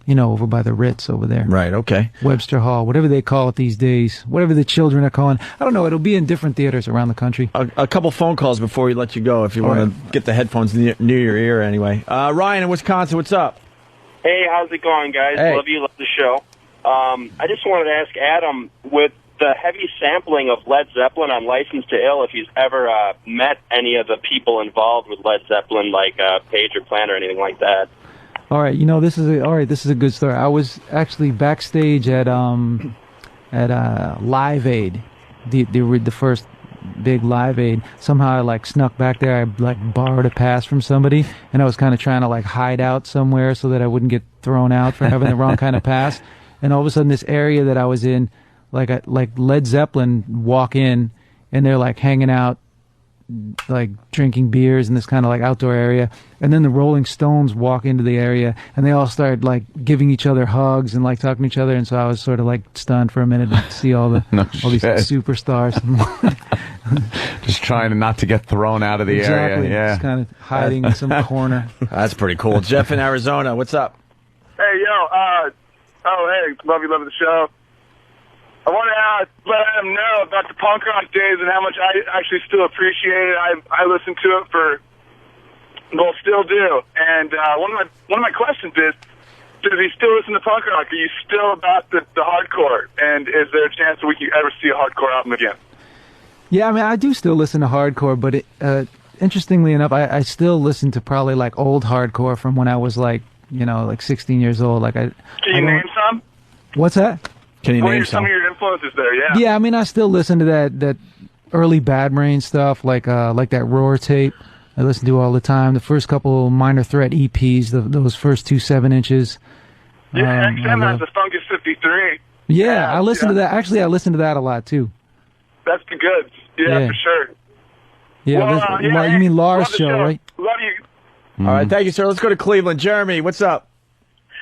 You know, over by the Ritz over there.
Right, okay.
Webster Hall, whatever they call it these days. Whatever the children are calling. I don't know. It'll be in different theaters around the country.
A couple phone calls before we let you go, if you want to get the headphones near your ear anyway. Ryan in Wisconsin, what's up?
Hey, how's it going, guys?
Hey.
Love you, love the show. I just wanted to ask Adam, with the heavy sampling of Led Zeppelin on License to Ill, if he's ever met any of the people involved with Led Zeppelin, like Page or Plant or anything like that.
All right, you know, this is a good story. I was actually backstage at Live Aid, the first big Live Aid. Somehow I snuck back there. I borrowed a pass from somebody, and I was kind of trying to hide out somewhere so that I wouldn't get thrown out for having the wrong kind of pass. And all of a sudden, this area that I was in, like Led Zeppelin walk in, and they're hanging out, drinking beers in this kind of outdoor area, and then the Rolling Stones walk into the area, and they all start giving each other hugs and talking to each other, and so I was sort of stunned for a minute to see all these superstars.
Just trying not to get thrown out of the area. Yeah,
just kind of hiding in some corner.
That's pretty cool. Jeff in Arizona, what's up?
Hey, yo, hey, love the show. I want to let Adam know about the punk rock days and how much I actually still appreciate it. I listen to it still do. And one of my questions is, does he still listen to punk rock? Are you still about the hardcore? And is there a chance that we could ever see a hardcore album again?
Yeah, I mean, I do still listen to hardcore, but interestingly enough, I still listen to probably old hardcore from when I was 16 years old.
Can you name some?
What's that?
Can you name
some of your influences there? Yeah.
Yeah, I mean, I still listen to that early Bad Brain stuff, like that Roar tape. I listen to all the time. The first couple Minor Threat EPs, those first 2 7-inches.
Yeah, XM has the Fungus 53.
Yeah, I listen to that. Actually, I listen to that a lot too.
That's the goods. Yeah, for sure.
Yeah,
well,
you mean Lars' show, right?
Love you.
All right, thank you, sir. Let's go to Cleveland. Jeremy, what's up?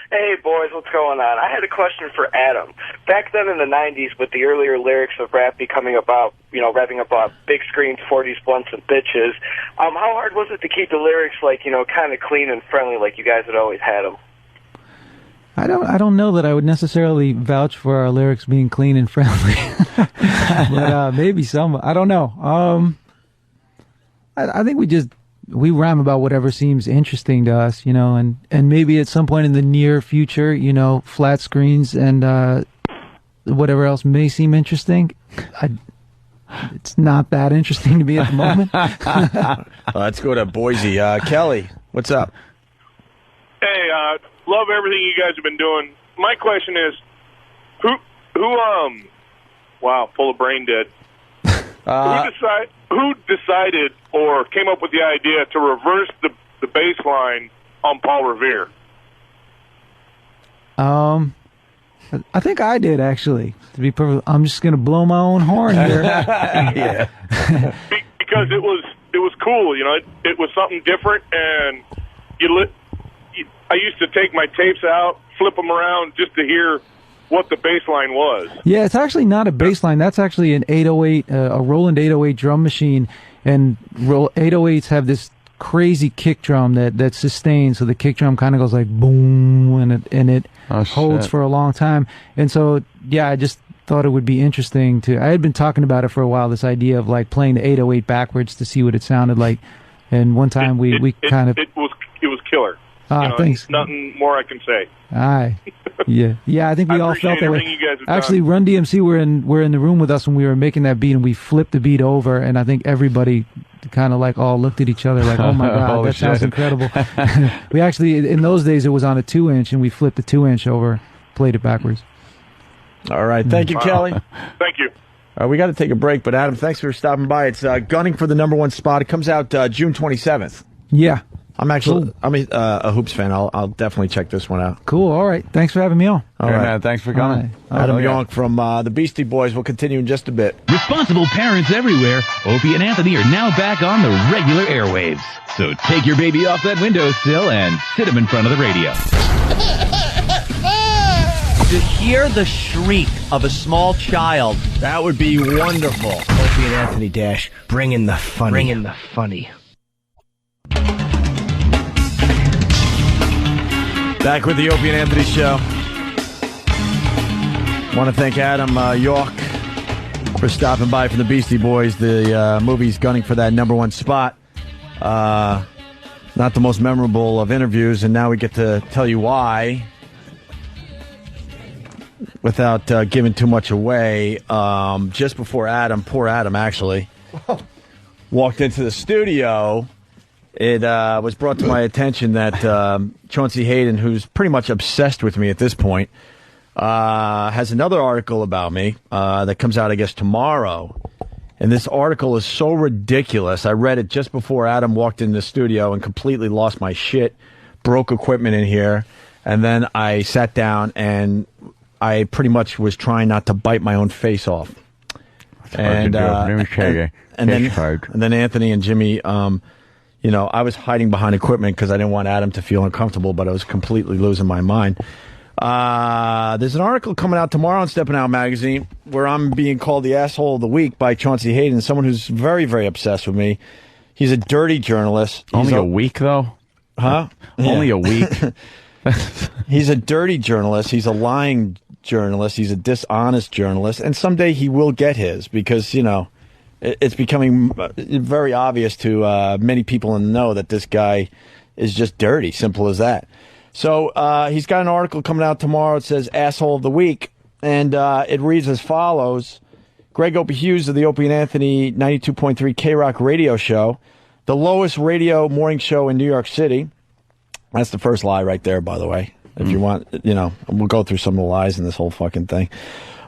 Hey, boys, what's going on? I had a question for Adam. Back then in the 90s, with the earlier lyrics of rap becoming about, revving about big screens, 40s, blunts, and bitches, how hard was it to keep the lyrics, kind of clean and friendly like you guys had always had them?
I don't know that I would necessarily vouch for our lyrics being clean and friendly. But maybe some. I don't know. I think we rhyme about whatever seems interesting to us, and maybe at some point in the near future, flat screens and whatever else may seem interesting. It's not that interesting to me at the moment.
Let's go to Boise. Kelly, what's up?
Hey, love everything you guys have been doing. My question is, wow, full of brain dead. Who decided or came up with the idea to reverse the bass line on Paul Revere?
I think I did, actually. To be perfect, I'm just going to blow my own horn here.
Yeah. Because it was cool, it was something different, and I used to take my tapes out, flip them around just to hear what the bass line was.
Yeah, it's actually not a bass line. That's actually an 808, a Roland 808 drum machine, and 808s have this crazy kick drum that's sustained, so the kick drum kind of goes like boom, and it holds for a long time. And so, yeah, I just thought it would be interesting I had been talking about it for a while, this idea of playing the 808 backwards to see what it sounded like. And one time we kind of...
It was killer.
Thanks.
Nothing more I can say.
Aye. Yeah. I think we all felt that way.
everything you guys have
Actually,
done.
Run DMC were in the room with us when we were making that beat, and we flipped the beat over, and I think everybody kind of like all looked at each other like, "Oh my god, that sounds incredible." We actually, in those days, it was on a 2-inch, and we flipped the 2-inch over, played it backwards.
All right, thank you, Kelly.
Thank you.
We got to take a break, but Adam, thanks for stopping by. It's gunning for the #1 spot. It comes out June 27th.
Yeah.
I'm a Hoops fan. I'll definitely check this one out.
Cool. All right. Thanks for having me on.
All right.
Man, thanks for coming.
Adam Yonk from the Beastie Boys. We'll continue in just a bit.
Responsible parents everywhere, Opie and Anthony are now back on the regular airwaves. So take your baby off that windowsill and sit him in front of the radio.
To hear the shriek of a small child,
that would be wonderful.
Opie and Anthony Dash, bring in the funny. Bring in the funny.
Back with the Opie and Anthony Show. Want to thank Adam York for stopping by from the Beastie Boys. The movie's gunning for that #1 spot. Not the most memorable of interviews, and now we get to tell you why. Without giving too much away, just before poor Adam actually, walked into the studio, it was brought to my attention that Chauncey Hayden, who's pretty much obsessed with me at this point, has another article about me that comes out, I guess, tomorrow. And this article is so ridiculous. I read it just before Adam walked in the studio and completely lost my shit, broke equipment in here, and then I sat down and I pretty much was trying not to bite my own face off. And then Anthony and Jimmy, I was hiding behind equipment because I didn't want Adam to feel uncomfortable, but I was completely losing my mind. There's an article coming out tomorrow in Steppin' Out magazine where I'm being called the asshole of the week by Chauncey Hayden, someone who's very, very obsessed with me. He's a dirty journalist.
Only a week, though?
Huh?
Only a week?
He's a dirty journalist. He's a lying journalist. He's a dishonest journalist. And someday he will get his because, it's becoming very obvious to many people in the know that this guy is just dirty. Simple as that. So he's got an article coming out tomorrow. It says Asshole of the Week. And it reads as follows. Greg Opie Hughes of the Opie and Anthony 92.3 K-Rock radio show. The lowest radio morning show in New York City. That's the first lie right there, by the way. If you want, we'll go through some of the lies in this whole fucking thing.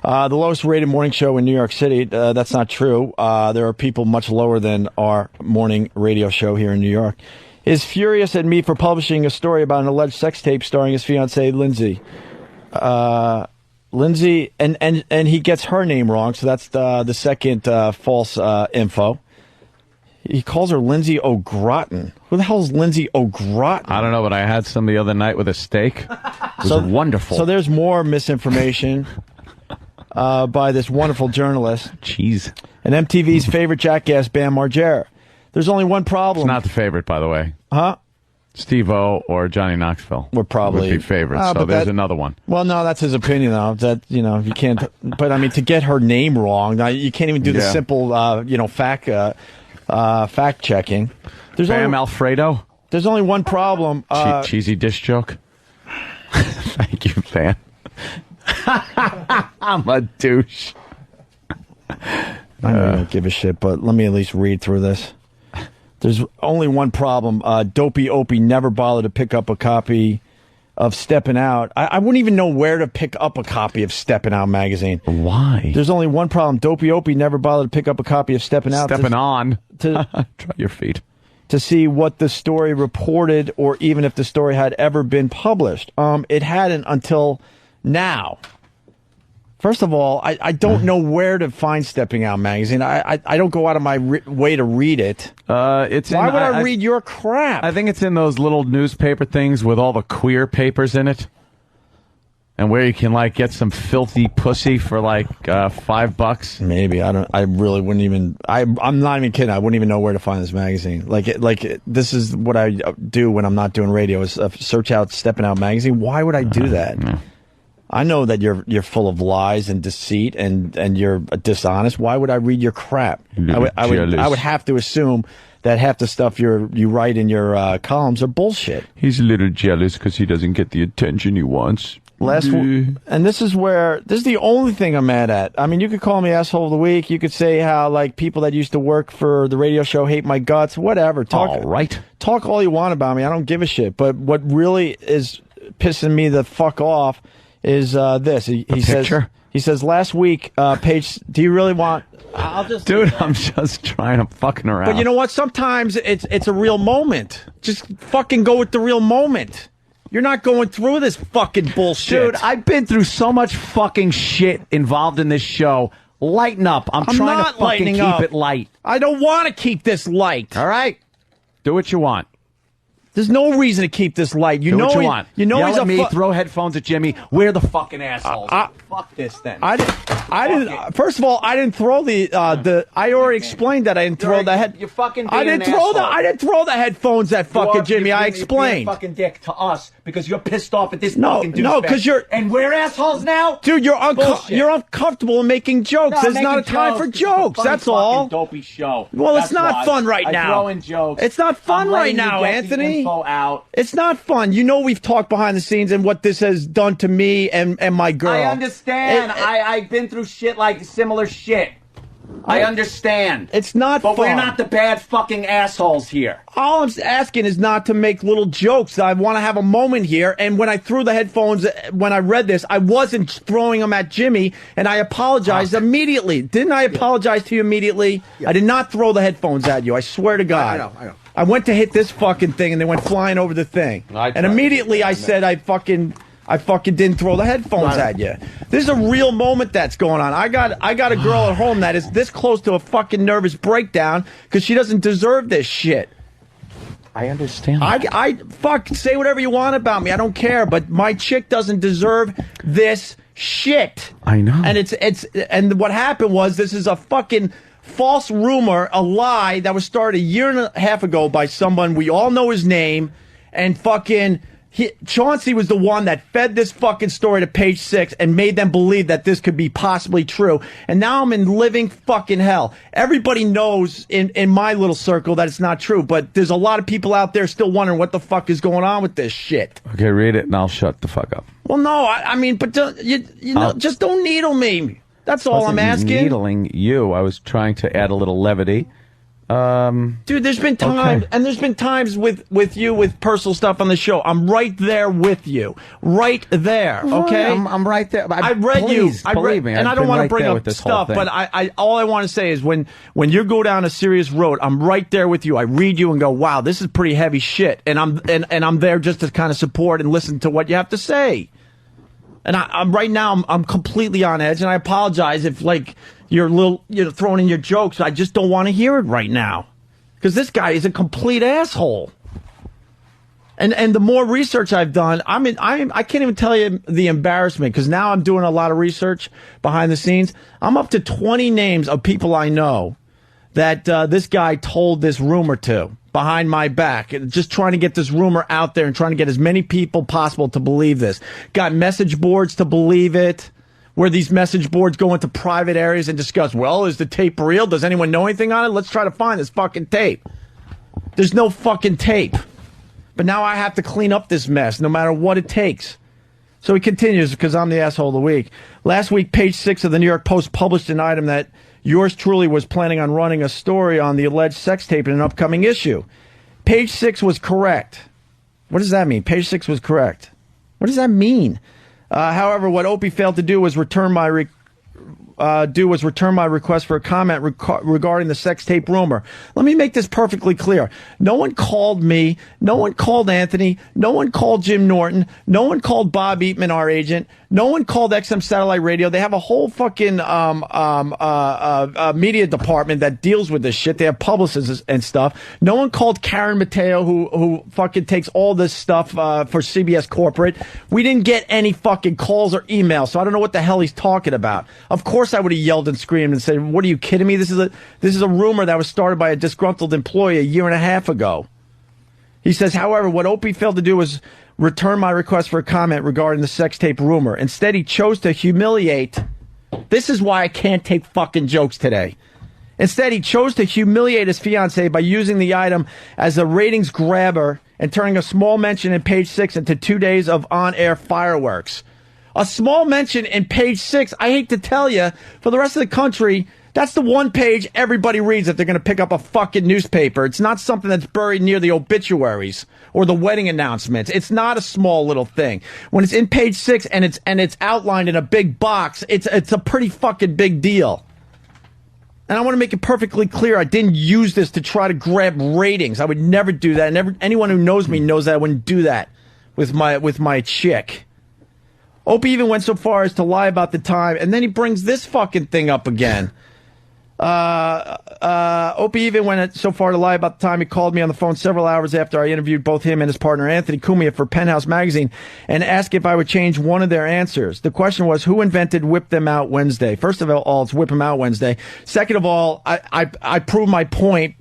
The lowest rated morning show in New York City. That's not true. There are people much lower than our morning radio show here in New York. Is furious at me for publishing a story about an alleged sex tape starring his fiancée, Lindsay. Lindsay, and he gets her name wrong, so that's the second false info. He calls her Lindsay O'Groton. Who the hell is Lindsay O'Groton?
I don't know, but I had some the other night with a steak. It was wonderful.
So there's more misinformation by this wonderful journalist.
Jeez.
And MTV's favorite jackass, Bam Margera. There's only one problem.
It's not the favorite, by the way.
Huh?
Steve-O or Johnny Knoxville
would probably
be favorites. So there's another one.
Well, no, that's his opinion, though. That you can't. But I mean, to get her name wrong, you can't even do the simple, fact checking. There's
Bam Alfredo.
There's only one problem.
Cheesy dish joke. Thank you, Bam. I'm a douche.
I don't give a shit, but let me at least read through this. There's only one problem. Dopey Opie never bothered to pick up a copy of Steppin' Out. I wouldn't even know where to pick up a copy of Steppin' Out magazine.
Why?
There's only one problem. Dopey Opie never bothered to pick up a copy of Steppin' Out.
Steppin' on.
Try
your feet.
To see what the story reported or even if the story had ever been published. It hadn't until now. First of all, I don't know where to find Stepping Out magazine. I don't go out of my way to read it. Why would I read your crap?
I think it's in those little newspaper things with all the queer papers in it. And where you can get some filthy pussy for $5.
Maybe. I really wouldn't even. I'm not even kidding. I wouldn't even know where to find this magazine. This is what I do when I'm not doing radio is search out Stepping Out magazine. Why would I do that? I know that you're full of lies and deceit and you're dishonest. Why would I read your crap? I would have to assume that half the stuff you write in your columns are bullshit.
He's a little jealous because he doesn't get the attention he wants.
And this is the only thing I'm mad at. I mean, you could call me asshole of the week. You could say how like people that used to work for the radio show hate my guts. Whatever. Talk all you want about me. I don't give a shit. But what really is pissing me the fuck off is this. He says last week, Paige, do you really want?
Dude, I'm just trying to fucking around.
But you know what? Sometimes it's a real moment. Just fucking go with the real moment. You're not going through this fucking bullshit.
Dude, I've been through so much fucking shit involved in this show. Lighten up. I'm trying to fucking keep it light.
I don't want to keep this light.
All right. Do what you want.
There's no reason to keep this light.
Do what you want.
You know
Yell
he's
at me, throw headphones at Jimmy. We're the fucking assholes.
Fuck this then. I didn't. First of all, I didn't throw the. I already explained that I didn't throw the head.
You fucking.
I didn't throw the headphones at fucking Jimmy. I explained.
You're fucking dick to us because you're pissed off at this
no,
fucking douchebag.
No, because you're.
And we're assholes now,
dude. You're uncomfortable in making jokes. There's not a time for jokes. That's all.
Dopey show.
Well, it's not fun right now.
I throw in jokes.
It's not fun right now, Anthony.
Info out.
It's not fun. You know we've talked behind the scenes and what this has done to me and my girl.
I understand. I've been through shit like similar shit. I understand.
It's not
fun. But we're not the bad fucking assholes here.
All I'm asking is not to make little jokes. I want to have a moment here. And when I threw the headphones, when I read this, I wasn't throwing them at Jimmy, and I apologized immediately. Didn't I apologize to you immediately? Yeah. I did not throw the headphones at you. I swear to God.
I know.
I went to hit this fucking thing, and they went flying over the thing. And immediately I said I fucking didn't throw the headphones at you. This is a real moment that's going on. I got a girl at home that is this close to a fucking nervous breakdown because she doesn't deserve this shit.
I understand.
I say whatever you want about me. I don't care, but my chick doesn't deserve this shit.
I know.
And and what happened was this is a fucking false rumor, a lie that was started a year and a half ago by someone we all know his name, and fucking Chauncey was the one that fed this fucking story to Page 6 and made them believe that this could be possibly true. And now I'm in living fucking hell. Everybody knows in my little circle that it's not true, but there's a lot of people out there still wondering what the fuck is going on with this shit.
Okay, read it and I'll shut the fuck up.
Well, no, I mean, but just don't needle me. That's all I'm asking.
Needling you. I was trying to add a little levity.
Dude, there's been times, and there's been times with you with personal stuff on the show. I'm right there with you, right there. Okay,
I'm right there.
I read you.
Believe me,
and I don't want to bring up stuff, but all I want to say is when you go down a serious road, I'm right there with you. I read you and go, wow, this is pretty heavy shit, and I'm there just to kind of support and listen to what you have to say. And I'm right now, I'm completely on edge, and I apologize if you're throwing in your jokes. I just don't want to hear it right now, because this guy is a complete asshole. And the more research I've done, I can't even tell you the embarrassment, because now I'm doing a lot of research behind the scenes. I'm up to 20 names of people I know that this guy told this rumor to behind my back, just trying to get this rumor out there and trying to get as many people possible to believe this. Got message boards to believe it, where these message boards go into private areas and discuss, well, is the tape real? Does anyone know anything on it? Let's try to find this fucking tape. There's no fucking tape. But now I have to clean up this mess, no matter what it takes. So he continues, because I'm the asshole of the week. Last week, Page 6 of the New York Post published an item that yours truly was planning on running a story on the alleged sex tape in an upcoming issue. Page 6 was correct. What does that mean? Page 6 was correct. What does that mean? However, what Opie failed to do was return my request for a comment regarding the sex tape rumor. Let me make this perfectly clear. No one called me. No one called Anthony. No one called Jim Norton. No one called Bob Eatman, our agent. No one called XM Satellite Radio. They have a whole fucking media department that deals with this shit. They have publicists and stuff. No one called Karen Mateo, who fucking takes all this stuff for CBS Corporate. We didn't get any fucking calls or emails, so I don't know what the hell he's talking about. Of course I would have yelled and screamed and said, what are you kidding me? This is a rumor that was started by a disgruntled employee a year and a half ago. He says, however, what Opie failed to do was return my request for a comment regarding the sex tape rumor. Instead, he chose to humiliate. This is why I can't take fucking jokes today. Instead, he chose to humiliate his fiancée by using the item as a ratings grabber and turning a small mention in Page 6 into 2 days of on-air fireworks. A small mention in Page 6, I hate to tell you, for the rest of the country, that's the one page everybody reads if they're going to pick up a fucking newspaper. It's not something that's buried near the obituaries or the wedding announcements. It's not a small little thing. When it's in Page 6 and it's outlined in a big box, it's a pretty fucking big deal. And I want to make it perfectly clear, I didn't use this to try to grab ratings. I would never do that. And anyone who knows me knows that I wouldn't do that with my chick. Opie even went so far as to lie about the time, and then he brings this fucking thing up again. Opie even went so far to lie about the time he called me on the phone several hours after I interviewed both him and his partner Anthony Cumia for Penthouse magazine and asked if I would change one of their answers. The question was, who invented Whip Them Out Wednesday? First of all, it's Whip Them Out Wednesday. Second of all, I proved my point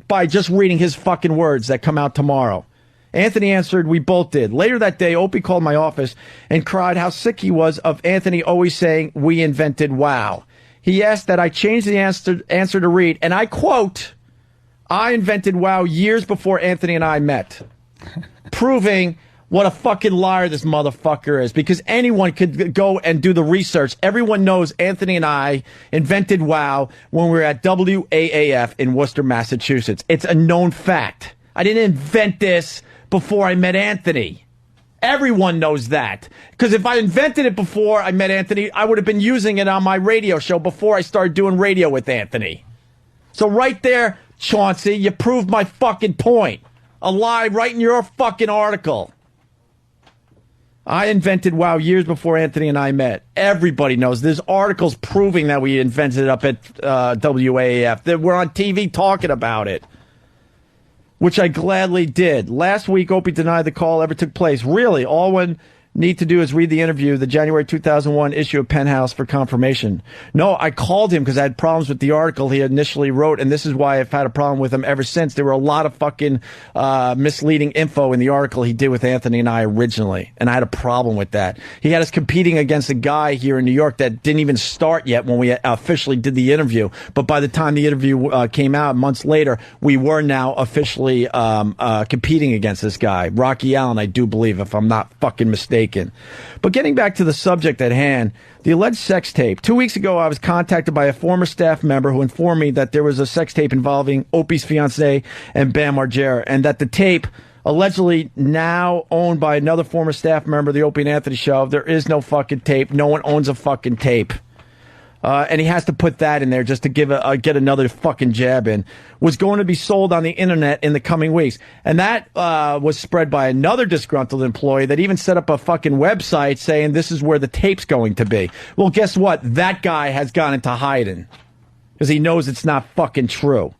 by just reading his fucking words that come out tomorrow. Anthony answered, we both did. Later that day, Opie called my office and cried how sick he was of Anthony always saying, we invented WOW. He asked that I change the answer to read, and I quote, I invented WOW years before Anthony and I met. Proving what a fucking liar this motherfucker is, because anyone could go and do the research. Everyone knows Anthony and I invented WOW when we were at WAAF in Worcester, Massachusetts. It's a known fact. I didn't invent this before I met Anthony. Everyone knows that. Because if I invented it before I met Anthony, I would have been using it on my radio show before I started doing radio with Anthony. So right there, Chauncey, you proved my fucking point. A lie right in your fucking article. I invented WOW years before Anthony and I met. Everybody knows. There's articles proving that we invented it up at WAAF. That we're on TV talking about it. Which I gladly did. Last week, Opie denied the call ever took place. Really, all one need to do is read the interview, the January 2001 issue of Penthouse for confirmation. No, I called him because I had problems with the article he initially wrote, and this is why I've had a problem with him ever since. There were a lot of fucking misleading info in the article he did with Anthony and I originally, and I had a problem with that. He had us competing against a guy here in New York that didn't even start yet when we officially did the interview, but by the time the interview came out months later, we were now officially competing against this guy, Rocky Allen, I do believe, if I'm not fucking mistaken. But getting back to the subject at hand, the alleged sex tape. 2 weeks ago, I was contacted by a former staff member who informed me that there was a sex tape involving Opie's fiancée and Bam Margera, and that the tape, allegedly now owned by another former staff member of the Opie and Anthony show, there is no fucking tape. No one owns a fucking tape. And he has to put that in there just to get another fucking jab in, was going to be sold on the internet in the coming weeks. And that was spread by another disgruntled employee that even set up a fucking website saying this is where the tape's going to be. Well, guess what? That guy has gone into hiding because he knows it's not fucking true.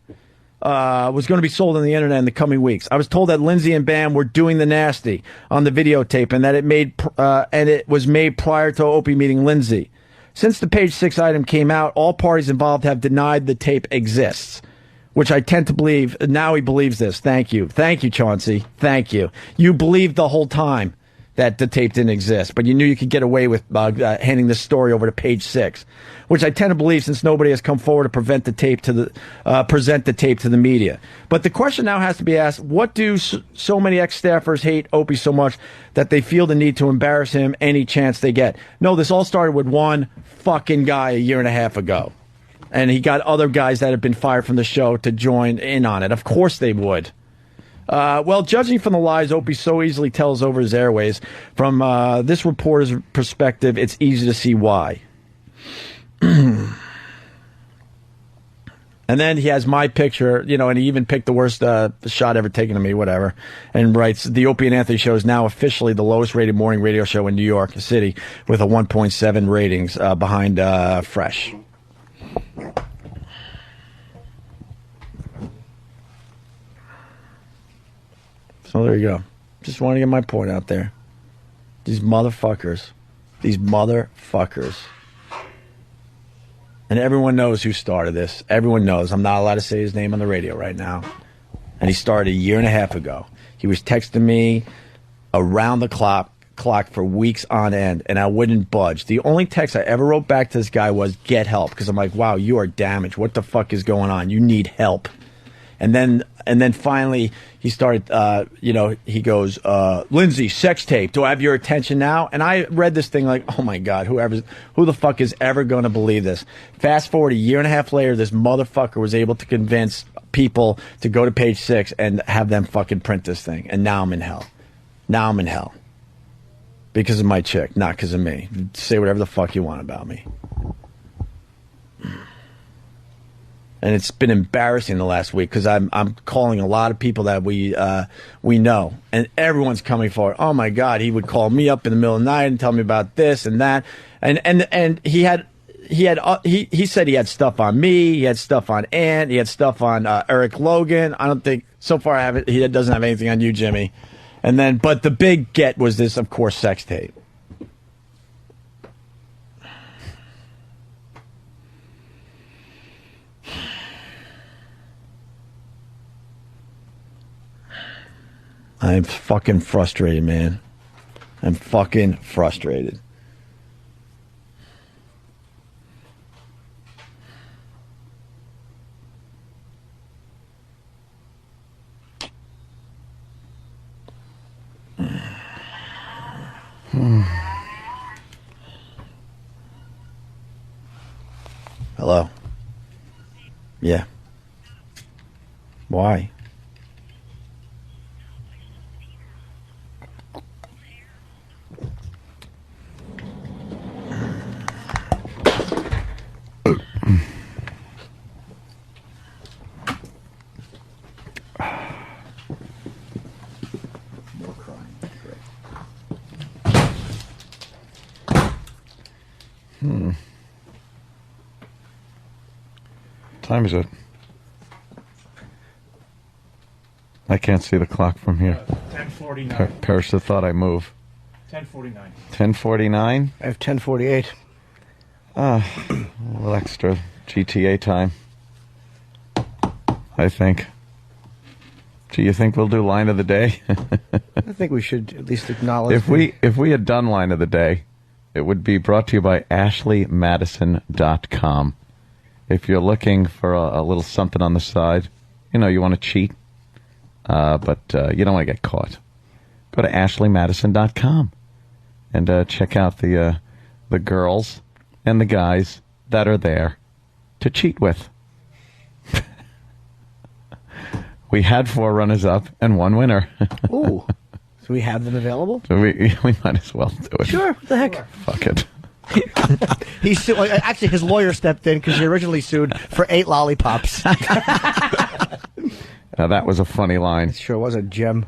Was going to be sold on the internet in the coming weeks. I was told that Lindsay and Bam were doing the nasty on the videotape and that it was made prior to Opie meeting Lindsay. Since the Page 6 item came out, all parties involved have denied the tape exists, which I tend to believe. Now he believes this. Thank you. Thank you, Chauncey. Thank you. You believed the whole time that the tape didn't exist, but you knew you could get away with handing this story over to Page 6, which I tend to believe since nobody has come forward to present the tape to the media. But the question now has to be asked, what do so many ex-staffers hate Opie so much that they feel the need to embarrass him any chance they get? No, this all started with one fucking guy a year and a half ago. And he got other guys that have been fired from the show to join in on it. Of course they would. Well, judging from the lies Opie so easily tells over his airways, from this reporter's perspective, it's easy to see why. And then he has my picture, and he even picked the worst shot ever taken of me, whatever, and writes, the Opie and Anthony show is now officially the lowest rated morning radio show in New York City with a 1.7 ratings behind Fresh. So there you go. Just want to get my point out there. These motherfuckers. And everyone knows who started this. Everyone knows. I'm not allowed to say his name on the radio right now. And he started a year and a half ago. He was texting me around the clock clock for weeks on end, and I wouldn't budge. The only text I ever wrote back to this guy was, get help, because I'm like, wow, you are damaged. What the fuck is going on? You need help. And then finally he started, he goes, Lindsay, sex tape. Do I have your attention now? And I read this thing like, oh my God, who the fuck is ever going to believe this? Fast forward a year and a half later, this motherfucker was able to convince people to go to page 6 and have them fucking print this thing. And now I'm in hell. Now I'm in hell. Because of my chick, not because of me. Say whatever the fuck you want about me. And it's been embarrassing the last week because I'm calling a lot of people that we know, and everyone's coming forward. Oh my God, he would call me up in the middle of the night and tell me about this and that, and he said he had stuff on me, he had stuff on Ant, he had stuff on Eric Logan. I don't think so far he doesn't have anything on you, Jimmy. And then, but the big get was this, of course, sex tape. I'm fucking frustrated, man. I'm fucking frustrated. Hello? Yeah. Why?
Time is it? I can't see the clock from here.
10:49.
Parishah thought I move.
10:49.
10:49?
I have 10:48.
A little extra GTA time, I think. Do you think we'll do line of the day?
I think we should at least acknowledge.
If we had done line of the day, it would be brought to you by AshleyMadison.com. If you're looking for a little something on the side, you want to cheat, but you don't want to get caught, go to AshleyMadison.com and check out the girls and the guys that are there to cheat with. We had 4 runners-up and 1 winner.
Ooh. So we have them available?
So we might as well do it.
Sure. What the heck?
Fuck it.
Actually, his lawyer stepped in because he originally sued for 8 lollipops.
Now, that was a funny line.
It sure was a gem.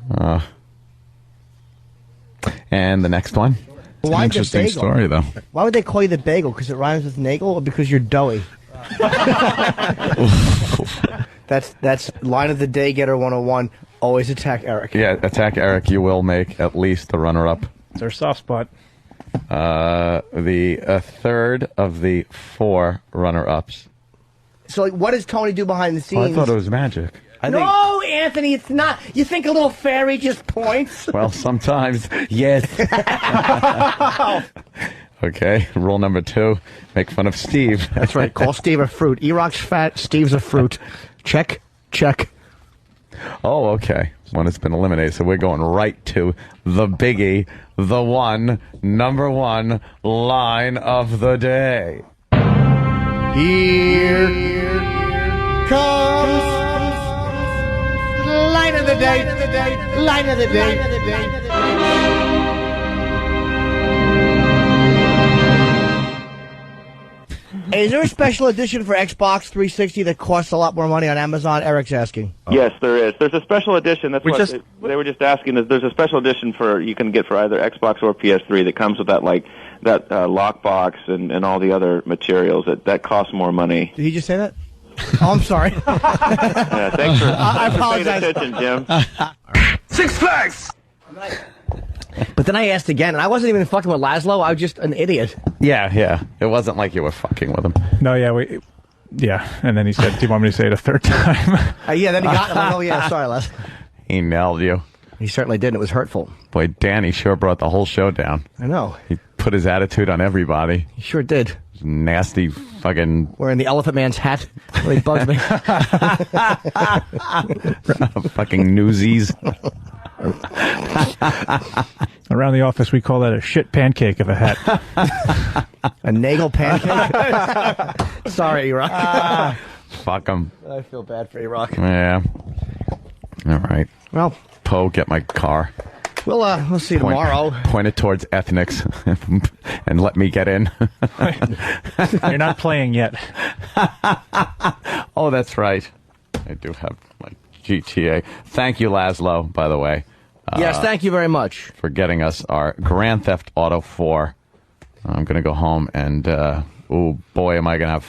And the next one? It's an interesting story, though.
Why would they call you the bagel? Because it rhymes with nagel, or because you're doughy? That's line of the day getter 101. Always attack Eric.
Yeah, attack Eric. You will make at least the runner-up.
It's our soft spot.
The third of the 4 runner-ups.
So, what does Tony do behind the scenes?
I thought it was magic.
No, Anthony, it's not. You think a little fairy just points?
Well, sometimes, yes. Okay, rule number 2, make fun of Steve.
That's right, call Steve a fruit. E-Rock's fat, Steve's a fruit. Check.
Oh, okay. One has been eliminated, so we're going right to the biggie, the one, number 1 line of the day.
Here comes line of the day, line of the day. Hey, is there a special edition for Xbox 360 that costs a lot more money on Amazon? Eric's asking.
Yes, there is. There's a special edition. That's what they were just asking. There's a special edition you can get for either Xbox or PS3 that comes with that lockbox and all the other materials that costs more money.
Did he just say that? Oh, I'm sorry.
Yeah, thanks for
I apologize.
paying attention, Jim.
Six Flags. But then I asked again, and I wasn't even fucking with Laszlo. I was just an idiot.
Yeah. It wasn't like you were fucking with him.
No, yeah. And then he said, "Do you want me to say it a third time?"
Yeah. Then he got. Oh yeah. Sorry, Les.
He nailed you.
He certainly did. It was hurtful.
Boy, Danny sure brought the whole show down.
I know.
He put his attitude on everybody.
He sure did.
Nasty fucking...
Wearing the Elephant Man's hat. Really bugs me.
Fucking newsies.
Around the office, we call that a shit pancake of a hat.
A Nagel pancake? Sorry, Iraq.
Fuck him.
I feel bad for Iraq.
Yeah. All right.
Well,
Poe, get my car.
We'll see you tomorrow.
Point it towards ethnics and let me get in.
You're not playing yet.
Oh, that's right. I do have my GTA. Thank you, Laszlo, by the way.
Yes, thank you very much.
For getting us our Grand Theft Auto 4. I'm going to go home and, oh boy, am I going to have